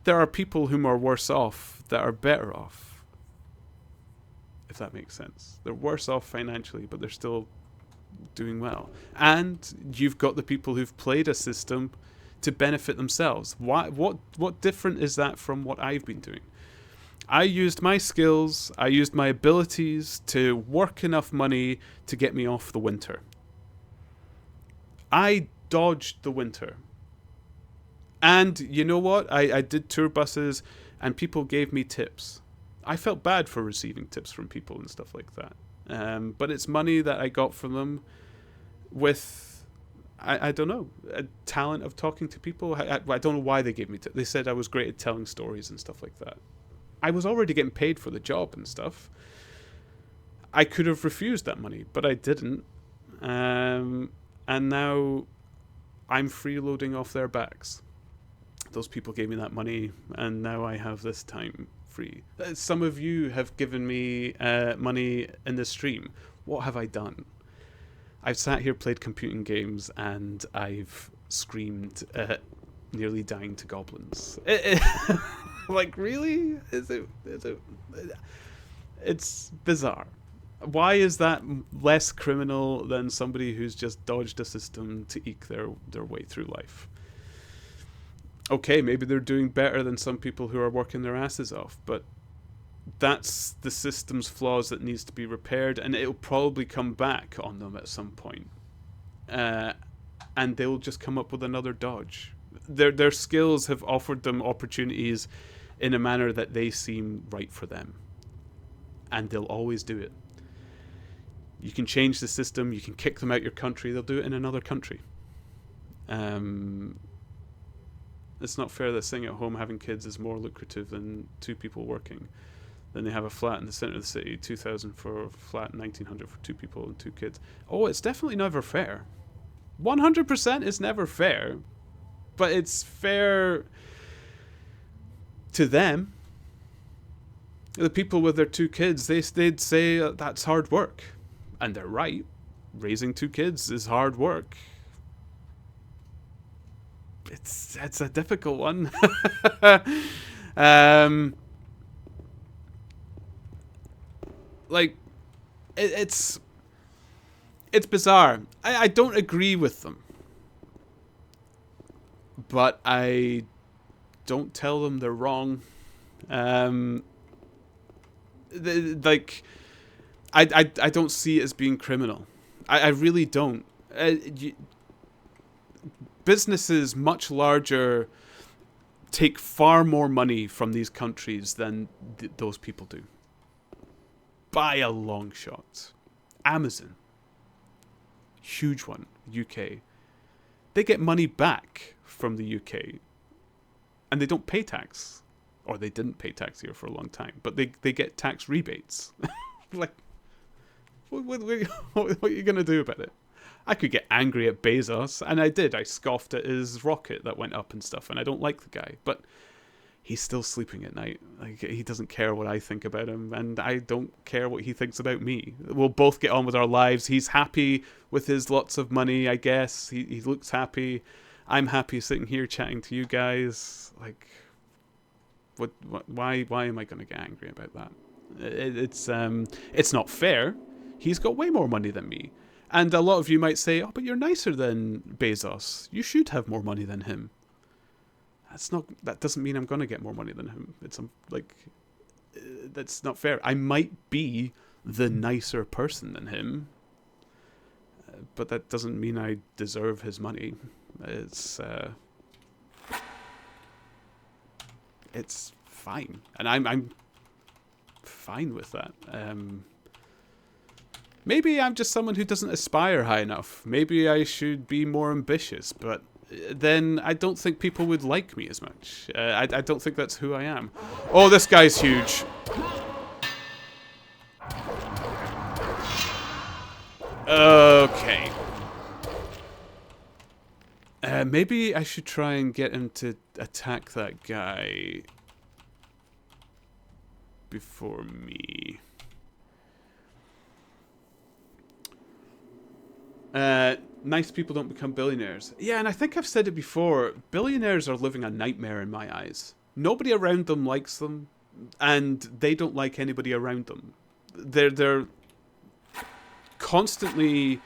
A: There are people whom are worse off that are better off, if that makes sense. They're worse off financially, but they're still doing well. And you've got the people who've played a system to benefit themselves. What different is that from what I've been doing? I used my skills, I used my abilities to work enough money to get me off the winter. I dodged the winter. And you know what? I did tour buses and people gave me tips. I felt bad for receiving tips from people and stuff like that. But it's money that I got from them with, I don't know, a talent of talking to people. I don't know why they gave me tips. They said I was great at telling stories and stuff like that. I was already getting paid for the job and stuff. I could have refused that money, but I didn't. And now I'm freeloading off their backs. Those people gave me that money, and now I have this time free. Some of you have given me money in the stream. What have I done? I've sat here, played computing games, and I've screamed nearly dying to goblins. Like, really? Is it? It's bizarre. Why is that less criminal than somebody who's just dodged a system to eke their way through life? Okay, maybe they're doing better than some people who are working their asses off, but that's the system's flaws that needs to be repaired, and it'll probably come back on them at some point. And they'll just come up with another dodge. Their skills have offered them opportunities in a manner that they seem right for them. And they'll always do it. You can change the system, you can kick them out your country, they'll do it in another country. It's not fair that sitting at home having kids is more lucrative than two people working. Then they have a flat in the center of the city, 2,000 for a flat, 1,900 for two people and two kids. Oh, it's definitely never fair. 100% is never fair. But it's fair to them. The people with their two kids, they'd say that's hard work. And they're right. Raising two kids is hard work. It's a difficult one. Like, it's bizarre. I don't agree with them. But I don't tell them they're wrong. I don't see it as being criminal. I really don't. Businesses much larger take far more money from these countries than those people do. By a long shot. Amazon. Huge one. UK. They get money back from the UK. And they don't pay tax. Or they didn't pay tax here for a long time. But they get tax rebates. Like, what are you going to do about it? I could get angry at Bezos, and I did. I scoffed at his rocket that went up and stuff, and I don't like the guy. But he's still sleeping at night. Like, he doesn't care what I think about him, and I don't care what he thinks about me. We'll both get on with our lives. He's happy with his lots of money, I guess. He looks happy. I'm happy sitting here chatting to you guys. Like, why am I going to get angry about that? It's not fair. He's got way more money than me. And a lot of you might say, oh, but you're nicer than Bezos. You should have more money than him. That doesn't mean I'm going to get more money than him. That's not fair. I might be the nicer person than him, but that doesn't mean I deserve his money. It's fine. And I'm fine with that. Maybe I'm just someone who doesn't aspire high enough. Maybe I should be more ambitious, but then I don't think people would like me as much. I don't think that's who I am. Oh, this guy's huge. Okay. Maybe I should try and get him to attack that guy before me. Nice people don't become billionaires. Yeah, and I think I've said it before. Billionaires are living a nightmare in my eyes. Nobody around them likes them, and they don't like anybody around them. They're constantly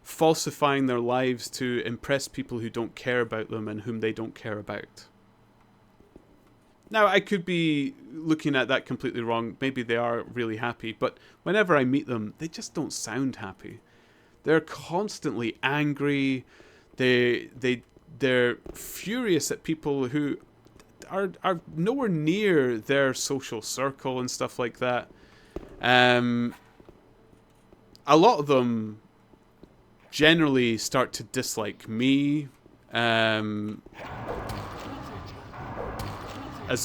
A: falsifying their lives to impress people who don't care about them and whom they don't care about. Now, I could be looking at that completely wrong. Maybe they are really happy, but whenever I meet them, they just don't sound happy. They're constantly angry. They're furious at people who are nowhere near their social circle and stuff like that. A lot of them generally start to dislike me as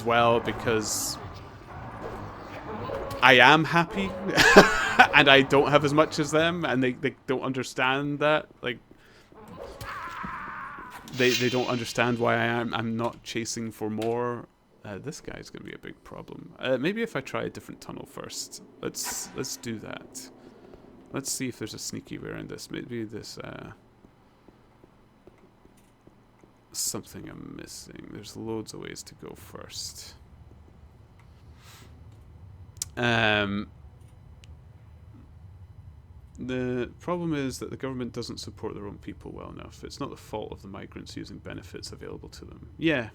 A: well, because I am happy and I don't have as much as them, and they don't understand that. Like, they don't understand why I'm not chasing for more. This guy's gonna be a big problem. Maybe if I try a different tunnel first. Let's do that. Let's see if there's a sneaky way around this. Maybe this, something I'm missing. There's loads of ways to go first. The problem is that the government doesn't support their own people well enough. It's not the fault of the migrants using benefits available to them. Yeah.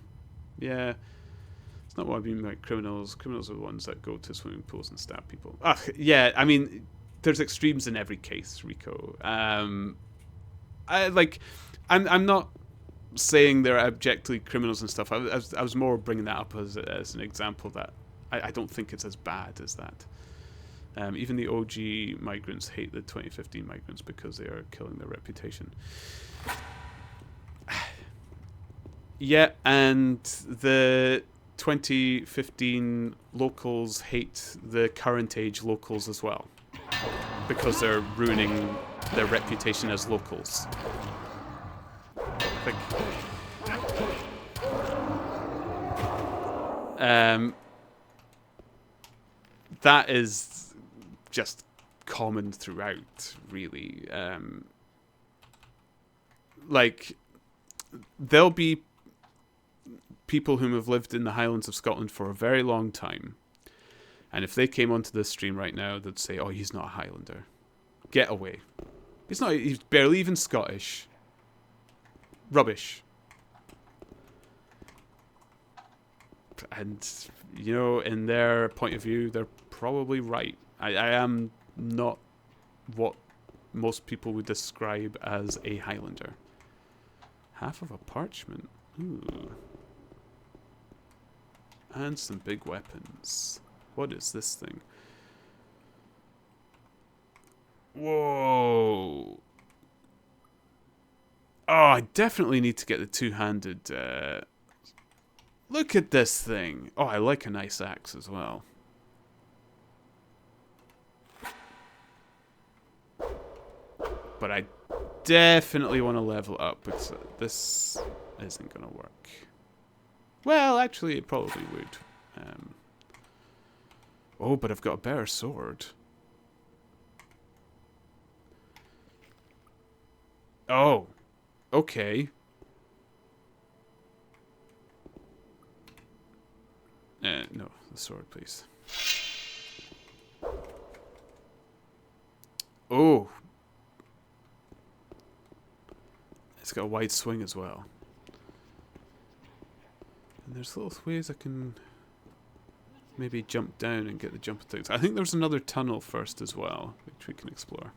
A: It's not what I mean by criminals. Criminals are the ones that go to swimming pools and stab people. Yeah, I mean, there's extremes in every case, Rico. I'm not saying they're objectively criminals and stuff. I was more bringing that up as an example that I don't think it's as bad as that. Even the OG migrants hate the 2015 migrants because they are killing their reputation. Yeah, and the 2015 locals hate the current age locals as well because they're ruining their reputation as locals. That is just common throughout, really. There'll be people who have lived in the Highlands of Scotland for a very long time, and if they came onto this stream right now, they'd say, "Oh, he's not a Highlander. Get away. He's barely even Scottish. Rubbish." And, you know, in their point of view, they're probably right. I am not what most people would describe as a Highlander. Half of a parchment. Ooh. And some big weapons. What is this thing? Whoa. Oh, I definitely need to get the two-handed... Look at this thing. Oh, I like a nice axe as well. But I definitely want to level up because this isn't going to work. Well, actually, it probably would. Oh, but I've got a better sword. Oh, okay. No, the sword, please. Oh. It's got a wide swing as well. And there's little ways I can maybe jump down and get the jump attacks. I think there's another tunnel first as well, which we can explore.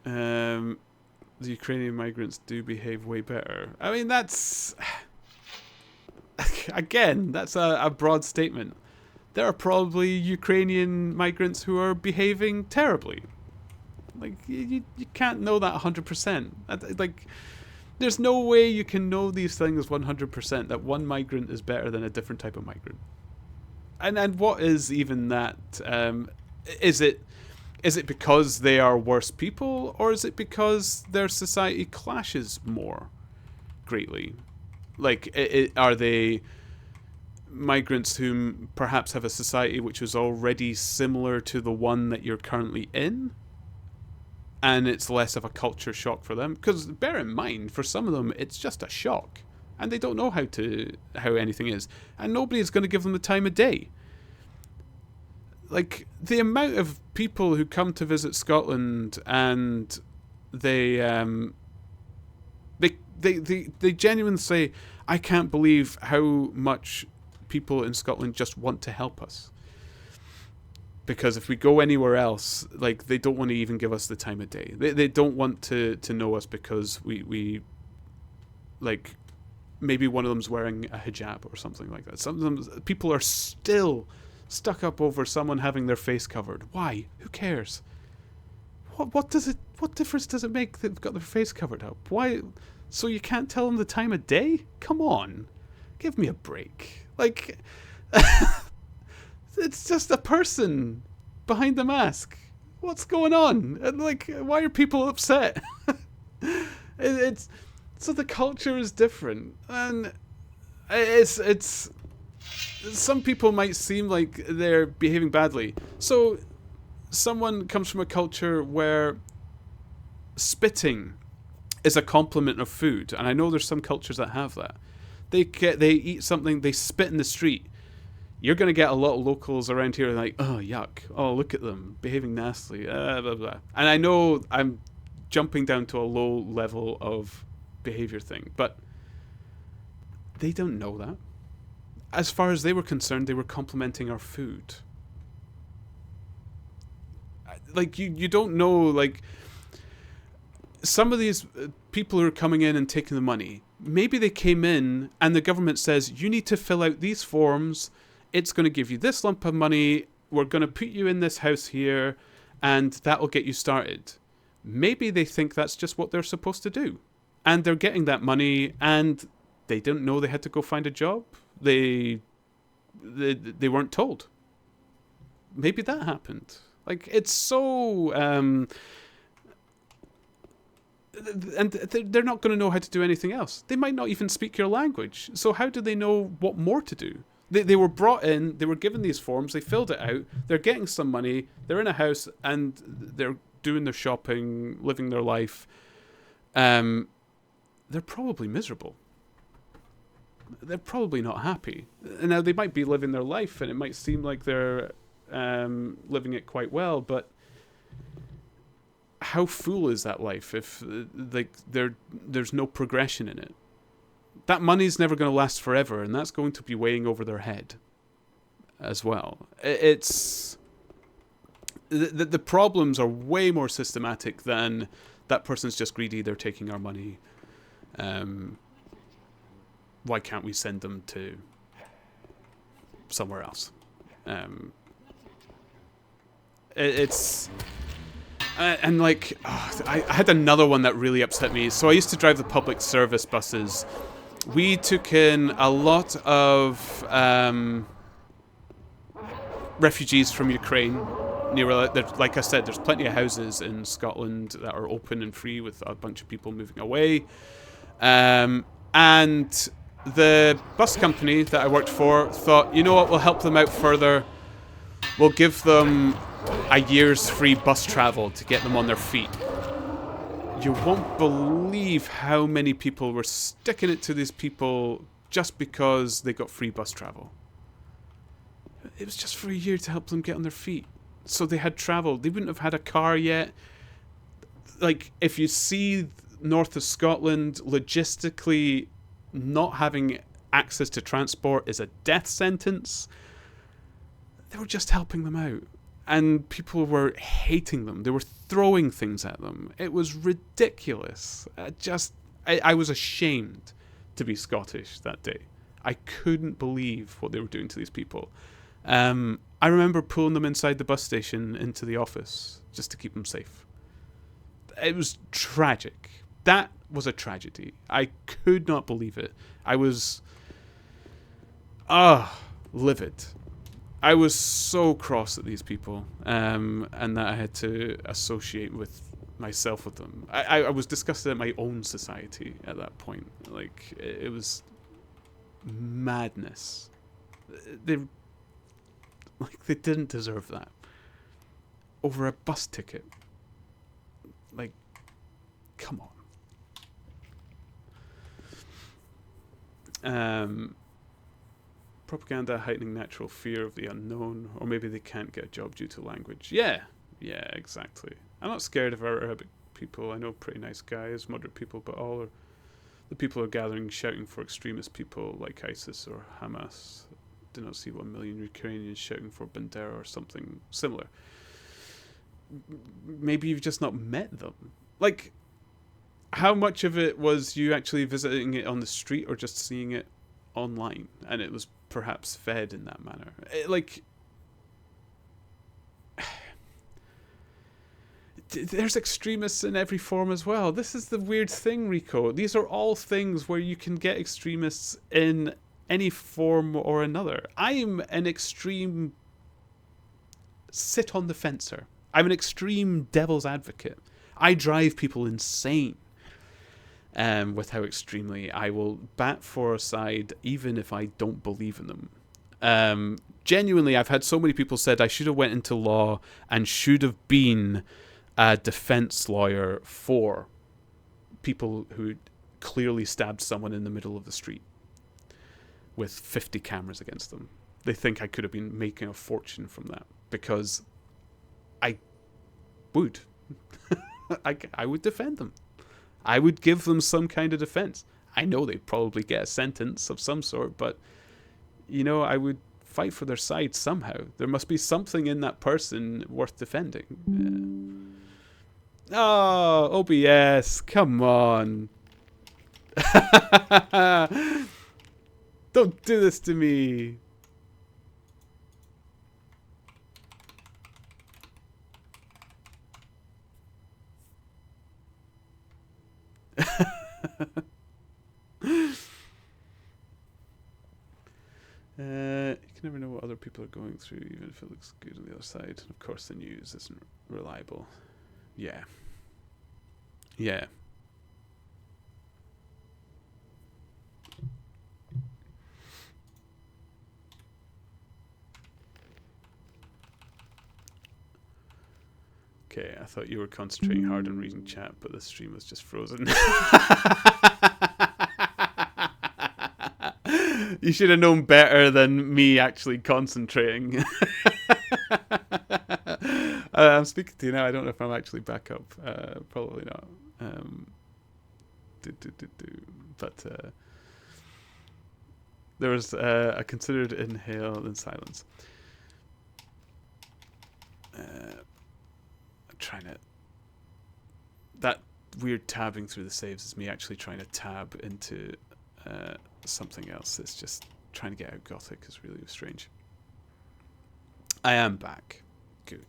A: The Ukrainian migrants do behave way better. I mean, that's... Again, that's a broad statement. There are probably Ukrainian migrants who are behaving terribly. Like, you can't know that 100%. Like, there's no way you can know these things 100%, that one migrant is better than a different type of migrant. And what is even that? Is it because they are worse people, or is it because their society clashes more greatly? Like, are they migrants who perhaps have a society which is already similar to the one that you're currently in, and it's less of a culture shock for them? Because bear in mind, for some of them, it's just a shock, and they don't know how anything is, and nobody is going to give them the time of day. Like, the amount of people who come to visit Scotland and they genuinely say, I can't believe how much people in Scotland just want to help us. Because if we go anywhere else, like, they don't want to even give us the time of day. They don't want to know us because we like, maybe one of them's wearing a hijab or something like that. Some of them, people are still stuck up over someone having their face covered. Why? Who cares? What difference does it make that they've got their face covered up? Why? So you can't tell them the time of day? Come on. Give me a break. Like, it's just a person behind the mask. What's going on? And, like, why are people upset? So the culture is different, and it's some people might seem like they're behaving badly. So someone comes from a culture where spitting is a compliment of food, and I know there's some cultures that have that. They eat something, they spit in the street. You're going to get a lot of locals around here like, oh, yuck. Oh, look at them behaving nastily. Blah, blah. And I know I'm jumping down to a low level of behavior thing, but they don't know that. As far as they were concerned, they were complimenting our food. Like, you don't know, like, some of these people who are coming in and taking the money, maybe they came in and the government says, you need to fill out these forms. It's going to give you this lump of money. We're going to put you in this house here, and that will get you started. Maybe they think that's just what they're supposed to do. And they're getting that money, and they didn't know they had to go find a job. They weren't told. Maybe that happened. Like, it's so... and they're not going to know how to do anything else. They might not even speak your language. So how do they know what more to do? They were brought in, they were given these forms, they filled it out, they're getting some money, they're in a house, and they're doing their shopping, living their life. They're probably miserable. They're probably not happy. Now, they might be living their life, and it might seem like they're living it quite well, but how full is that life if there's no progression in it? That money's never going to last forever, and that's going to be weighing over their head as well. It's the problems are way more systematic than that person's just greedy, they're taking our money. Why can't we send them to somewhere else? And like, I had another one that really upset me. So I used to drive the public service buses. We took in a lot of refugees from Ukraine. Like I said, there's plenty of houses in Scotland that are open and free with a bunch of people moving away. And the bus company that I worked for thought, you know what, we'll help them out further. We'll give them a year's free bus travel to get them on their feet. You won't believe how many people were sticking it to these people just because they got free bus travel. It was just for a year to help them get on their feet. So they had travel. They wouldn't have had a car yet. Like, if you see north of Scotland, logistically not having access to transport is a death sentence. They were just helping them out. And people were hating them. They were throwing things at them. It was ridiculous. I was ashamed to be Scottish that day. I couldn't believe what they were doing to these people. I remember pulling them inside the bus station into the office just to keep them safe. It was tragic. That was a tragedy. I could not believe it. I was livid. I was so cross at these people, and that I had to associate myself with them. I was disgusted at my own society at that point. Like, it was madness. They didn't deserve that. Over a bus ticket. Like, come on. Propaganda heightening natural fear of the unknown, or maybe they can't get a job due to language. Yeah, exactly. I'm not scared of our Arabic people. I know pretty nice guys, moderate people, but all the people are gathering, shouting for extremist people like ISIS or Hamas. Do not see 1 million Ukrainians shouting for Bandera or something similar. Maybe you've just not met them. Like, how much of it was you actually visiting it on the street or just seeing it online, and it was perhaps fed in that manner? There's extremists in every form as well. This is the weird thing, Rico. These are all things where you can get extremists in any form or another. I am an extreme sit on the fencer. I'm an extreme devil's advocate. I drive people insane. With how extremely I will bat for a side even if I don't believe in them. Genuinely, I've had so many people said I should have went into law and should have been a defense lawyer for people who clearly stabbed someone in the middle of the street with 50 cameras against them. They think I could have been making a fortune from that because I would. I would defend them. I would give them some kind of defense. I know they'd probably get a sentence of some sort, but, you know, I would fight for their side somehow. There must be something in that person worth defending. Oh, OBS, come on. Don't do this to me. You can never know what other people are going through, even if it looks good on the other side. Of course, the news isn't reliable. Yeah. Yeah. Okay, I thought you were concentrating hard on reading chat, but the stream was just frozen. You should have known better than me actually concentrating. I'm speaking to you now. I don't know if I'm actually back up. Probably not. But there was a considered inhale in silence. I'm trying to... That weird tabbing through the saves is me actually trying to tab into something else. It's just trying to get out Gothic is really strange. I am back. Good.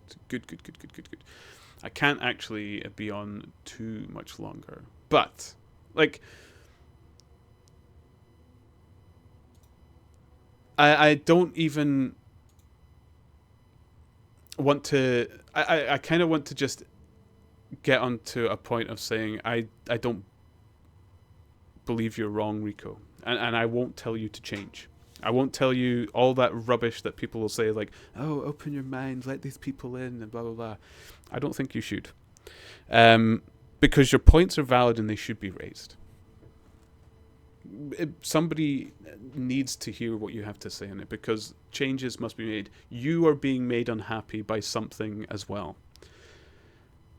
A: I can't actually be on too much longer. But, like... I don't even want to... I kind of want to just get onto a point of saying I don't believe you're wrong, Rico. And I won't tell you to change. I won't tell you all that rubbish that people will say, like, oh, open your mind, let these people in, and blah, blah, blah. I don't think you should. Because your points are valid and they should be raised. Somebody needs to hear what you have to say on it, because changes must be made. You are being made unhappy by something as well.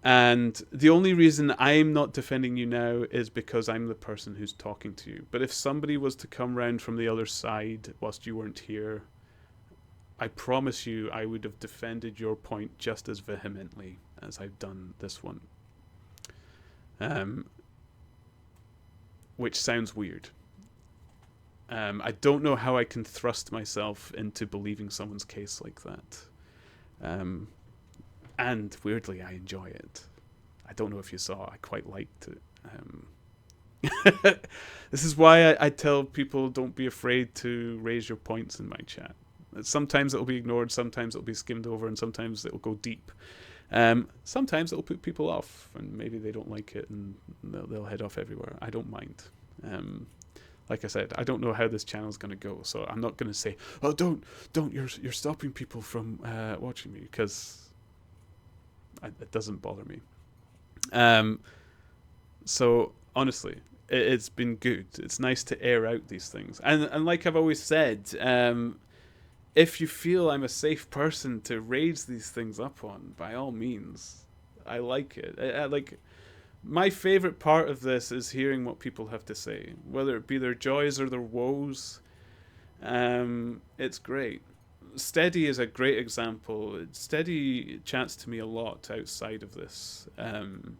A: And the only reason I'm not defending you now is because I'm the person who's talking to you. But if somebody was to come round from the other side whilst you weren't here, I promise you I would have defended your point just as vehemently as I've done this one. Which sounds weird. I don't know how I can thrust myself into believing someone's case like that. And weirdly, I enjoy it. I don't know if you saw, I quite liked it. This is why I tell people don't be afraid to raise your points in my chat. Sometimes it'll be ignored, sometimes it'll be skimmed over, and sometimes it'll go deep. Sometimes it'll put people off, and maybe they don't like it, and they'll head off everywhere. I don't mind. Like I said, I don't know how this channel's going to go, so I'm not going to say, oh, don't, you're stopping people from watching me, because it doesn't bother me. So, honestly, it's been good. It's nice to air out these things. And like I've always said, if you feel I'm a safe person to raise these things up on, by all means, I like it. Like, my favorite part of this is hearing what people have to say, whether it be their joys or their woes. It's great. Steady is a great example. Steady chats to me a lot outside of this. And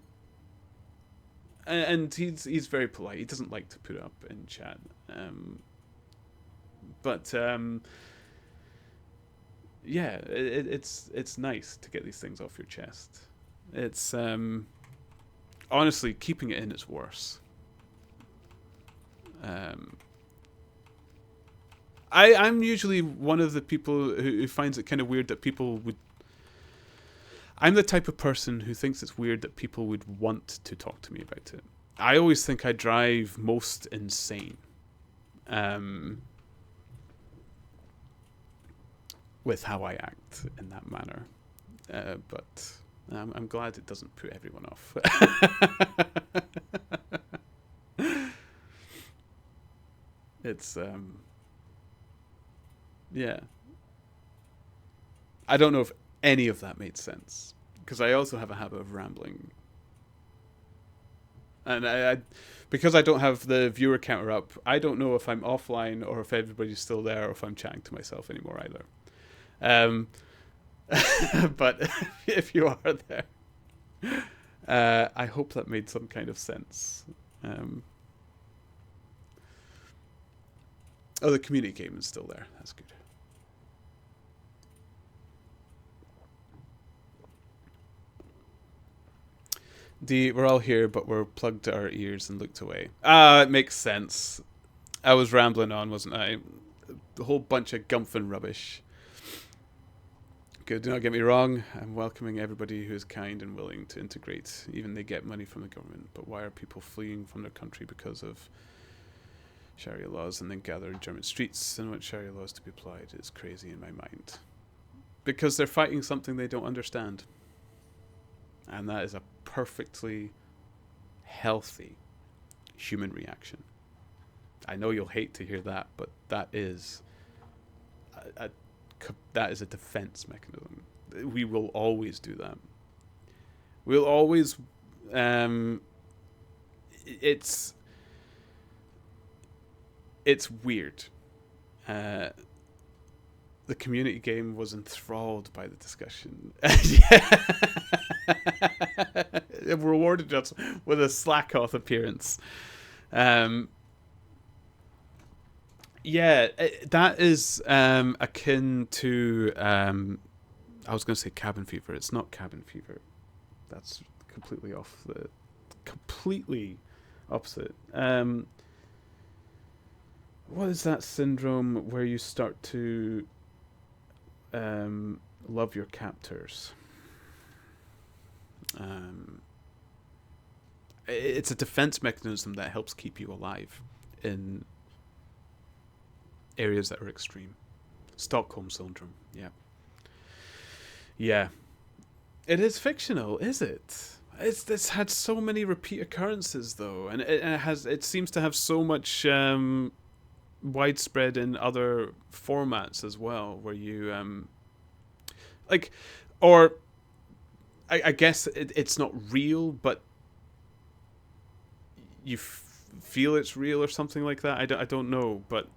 A: he's very polite. He doesn't like to put up in chat. But yeah, it's nice to get these things off your chest. It's honestly, keeping it in is worse. I'm usually one of the people who finds it kind of weird that people would... I'm the type of person who thinks it's weird that people would want to talk to me about it. I always think I drive most insane. with how I act in that manner. But I'm glad it doesn't put everyone off. It's yeah. I don't know if any of that made sense, because I also have a habit of rambling. And I because I don't have the viewer counter up, I don't know if I'm offline or if everybody's still there or if I'm chatting to myself anymore either. But if you are there, I hope that made some kind of sense. Oh, the community game is still there. That's good. We're all here, but we're plugged our ears and looked away. It makes sense. I was rambling on, wasn't I? A whole bunch of gumphin rubbish. Good, do not get me wrong. I'm welcoming everybody who is kind and willing to integrate. Even they get money from the government. But why are people fleeing from their country because of Sharia laws and then gather in German streets and want Sharia laws to be applied? It's crazy in my mind. Because they're fighting something they don't understand. And that is a perfectly healthy human reaction. I know you'll hate to hear that, but that is a defense mechanism. We will always do that. We'll always it's weird. The community game was enthralled by the discussion. It rewarded us with a Slackoth appearance. Yeah, that is akin to I was going to say cabin fever. It's not cabin fever. That's completely opposite. What is that syndrome where you start to love your captors? It's a defense mechanism that helps keep you alive in areas that are extreme. Stockholm syndrome. Yeah. It is fictional, is it? It's had so many repeat occurrences though, and it seems to have so much widespread in other formats as well, where you I guess it's not real, but you feel it's real or something like that. I don't know, but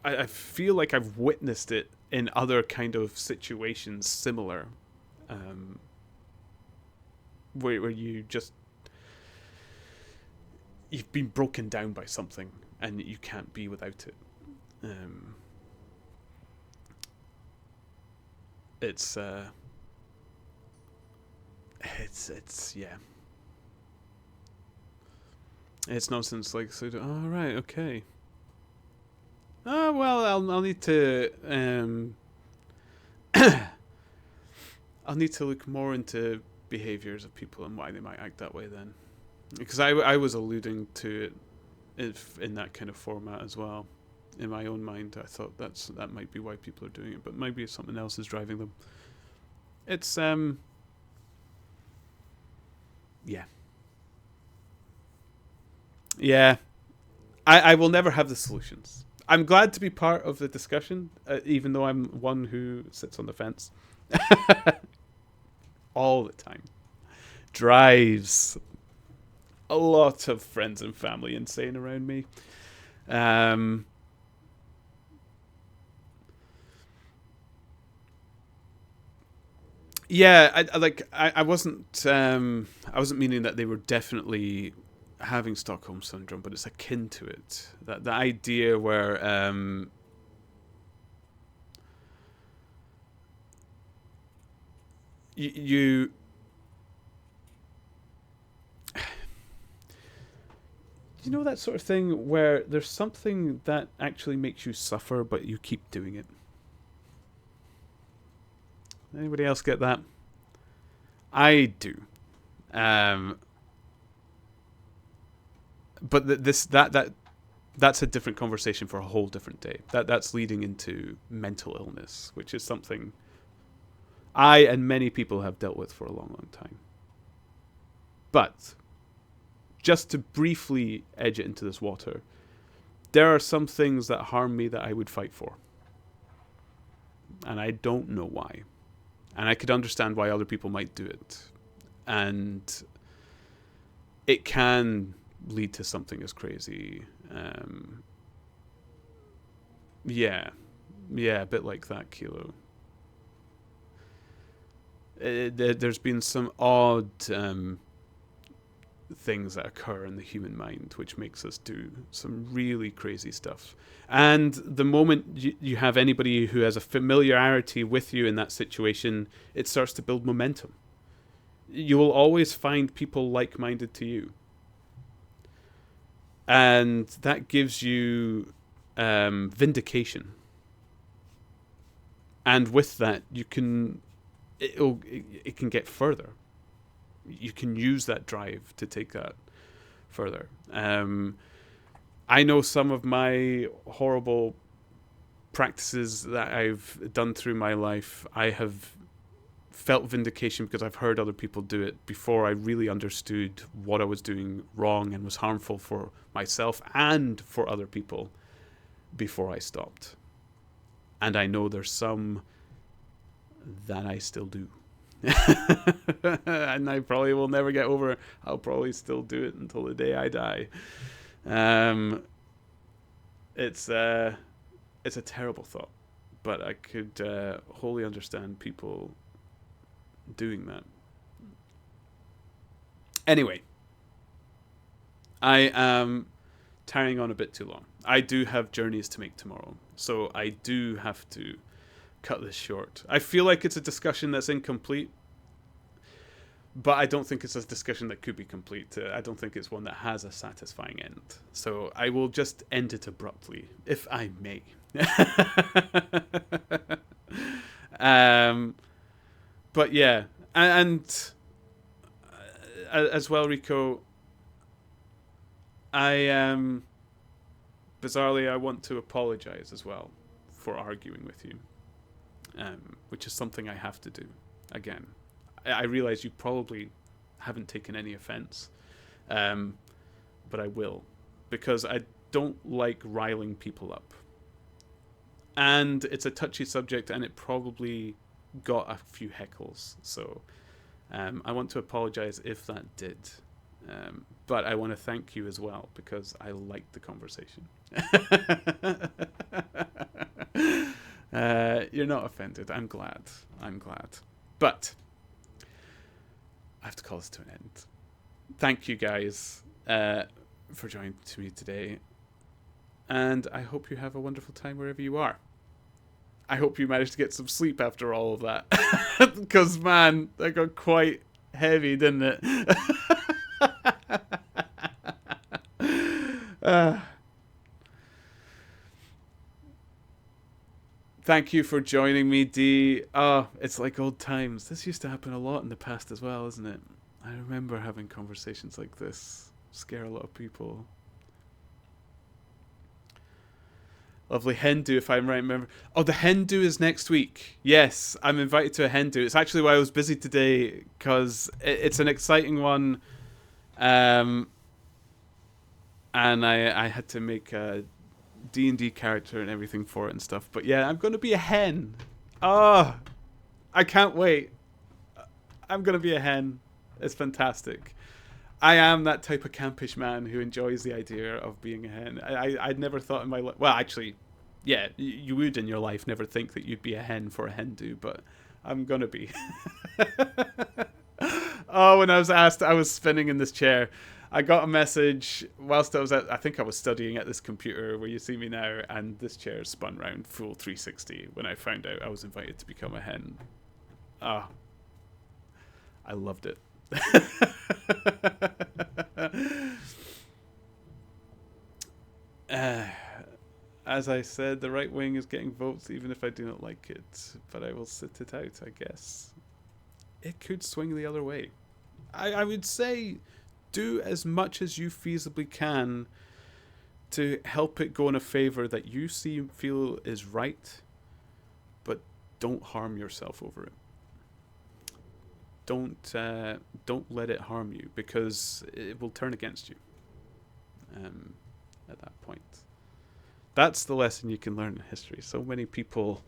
A: I feel like I've witnessed it in other kind of situations similar, where you've been broken down by something and you can't be without it. It's yeah. It's nonsense. Like, so, oh right, okay. Oh well, I'll need to I'll need to look more into behaviors of people and why they might act that way then, because I was alluding to it in that kind of format as well. In my own mind, I thought that might be why people are doing it, but maybe something else is driving them. It's yeah. I will never have the solutions. I'm glad to be part of the discussion, even though I'm one who sits on the fence all the time. Drives a lot of friends and family insane around me. Yeah, I wasn't meaning that they were definitely having Stockholm syndrome, but it's akin to it. That the idea where you know, that sort of thing where there's something that actually makes you suffer, but you keep doing it. Anybody else get that? I do. But that that's a different conversation for a whole different day. That's leading into mental illness, which is something I and many people have dealt with for a long, long time. But just to briefly edge it into this water, there are some things that harm me that I would fight for. And I don't know why. And I could understand why other people might do it. And it can lead to something as crazy. Yeah, a bit like that, Kilo. There's been some odd things that occur in the human mind which makes us do some really crazy stuff. And the moment you have anybody who has a familiarity with you in that situation, it starts to build momentum. You will always find people like-minded to you. And that gives you vindication. And with that, it can get further. You can use that drive to take that further. I know some of my horrible practices that I've done through my life, I have felt vindication because I've heard other people do it before I really understood what I was doing wrong and was harmful for myself and for other people before I stopped. And I know there's some that I still do. And I probably will never get over it. I'll probably still do it until the day I die. It's a terrible thought, but I could wholly understand people doing that. Anyway, I am tarrying on a bit too long. I do have journeys to make tomorrow, so I do have to cut this short. I feel like it's a discussion that's incomplete, but I don't think it's a discussion that could be complete. I don't think it's one that has a satisfying end. So I will just end it abruptly, if I may. But yeah, and as well, Rico, bizarrely, I want to apologize as well for arguing with you, which is something I have to do. Again, I realize you probably haven't taken any offense, but I will, because I don't like riling people up. And it's a touchy subject, and it probably got a few heckles. So I want to apologize if that did. But I want to thank you as well, because I liked the conversation. You're not offended. I'm glad. But I have to call this to an end. Thank you guys for joining me today. And I hope you have a wonderful time wherever you are. I hope you managed to get some sleep after all of that. Because, man, that got quite heavy, didn't it? Thank you for joining me, Dee. Oh, it's like old times. This used to happen a lot in the past as well, isn't it? I remember having conversations like this. Scare a lot of people. Lovely hen do, if I remember. Oh, the hen do is next week. Yes, I'm invited to a hen do. It's actually why I was busy today, because it's an exciting one. And I had to make a D&D character and everything for it and stuff. But yeah, I'm going to be a hen. Oh, I can't wait. I'm going to be a hen. It's fantastic. I am that type of campish man who enjoys the idea of being a hen. I'd never thought in my life... Well, actually, yeah, you would in your life never think that you'd be a hen for a hen do, but I'm going to be. Oh, when I was asked, I was spinning in this chair. I got a message whilst I think I was studying at this computer where you see me now, and this chair spun round full 360 when I found out I was invited to become a hen. Ah, I loved it. As I said, the right wing is getting votes even if I do not like it, but I will sit it out, I guess. It could swing the other way. I would say do as much as you feasibly can to help it go in a favor that you feel is right, but don't harm yourself over it. Don't let it harm you, because it will turn against you at that point. That's the lesson you can learn in history. So many people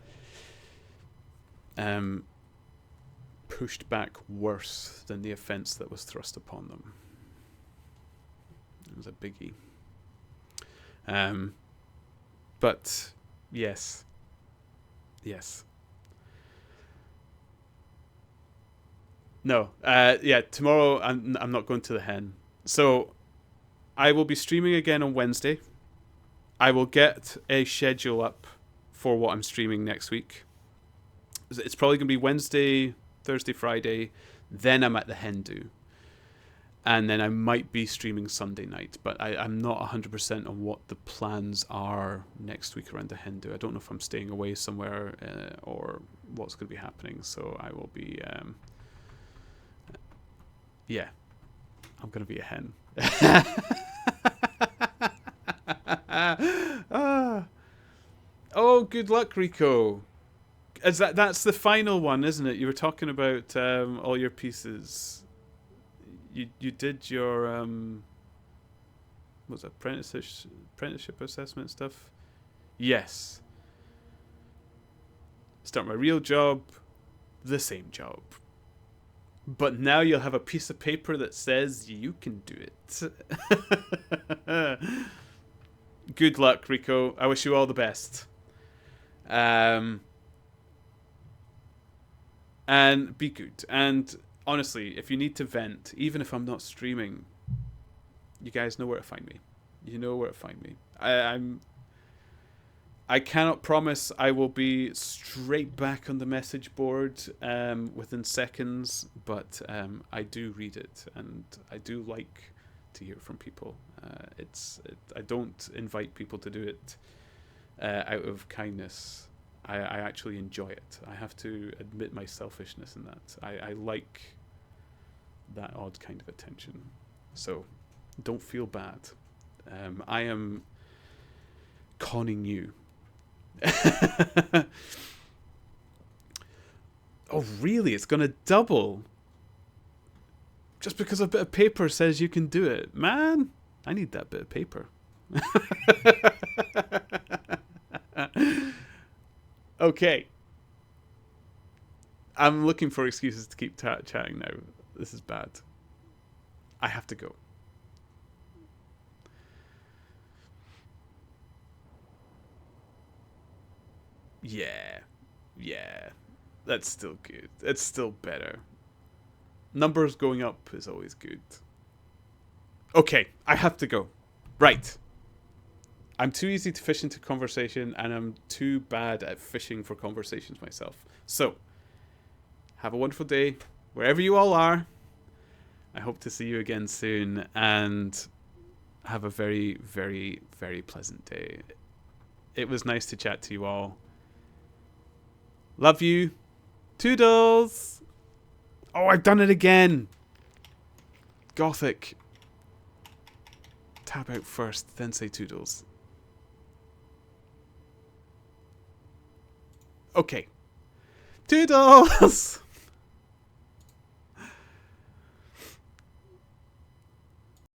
A: pushed back worse than the offense that was thrust upon them. It was a biggie. But yes. No, yeah, tomorrow I'm not going to the hen. So I will be streaming again on Wednesday. I will get a schedule up for what I'm streaming next week. It's probably going to be Wednesday, Thursday, Friday. Then I'm at the hen do. And then I might be streaming Sunday night. But I'm not 100% on what the plans are next week around the hen do. I don't know if I'm staying away somewhere or what's going to be happening. So I will be... yeah, I'm going to be a hen. Oh, good luck, Rico. That's the final one, isn't it? You were talking about all your pieces. You did your what's it, apprenticeship assessment stuff? Yes. Start my real job, the same job. But now you'll have a piece of paper that says you can do it. Good luck, Rico. I wish you all the best. And be good. And honestly, if you need to vent, even if I'm not streaming, you guys know where to find me. You know where to find me. I cannot promise I will be straight back on the message board within seconds, but I do read it, and I do like to hear from people. I don't invite people to do it out of kindness. I actually enjoy it. I have to admit my selfishness in that. I like that odd kind of attention. So don't feel bad. I am conning you. Oh, really? It's going to double? Just because a bit of paper says you can do it. Man, I need that bit of paper. Okay. I'm looking for excuses to keep chatting now. This is bad. I have to go. Yeah. That's still good. It's still better. Numbers going up is always good. Okay, I have to go. Right. I'm too easy to fish into conversation, and I'm too bad at fishing for conversations myself. So, have a wonderful day, wherever you all are. I hope to see you again soon, and have a very, very, very pleasant day. It was nice to chat to you all. Love you. Toodles. Oh, I've done it again. Gothic. Tab out first, then say toodles. Okay. Toodles.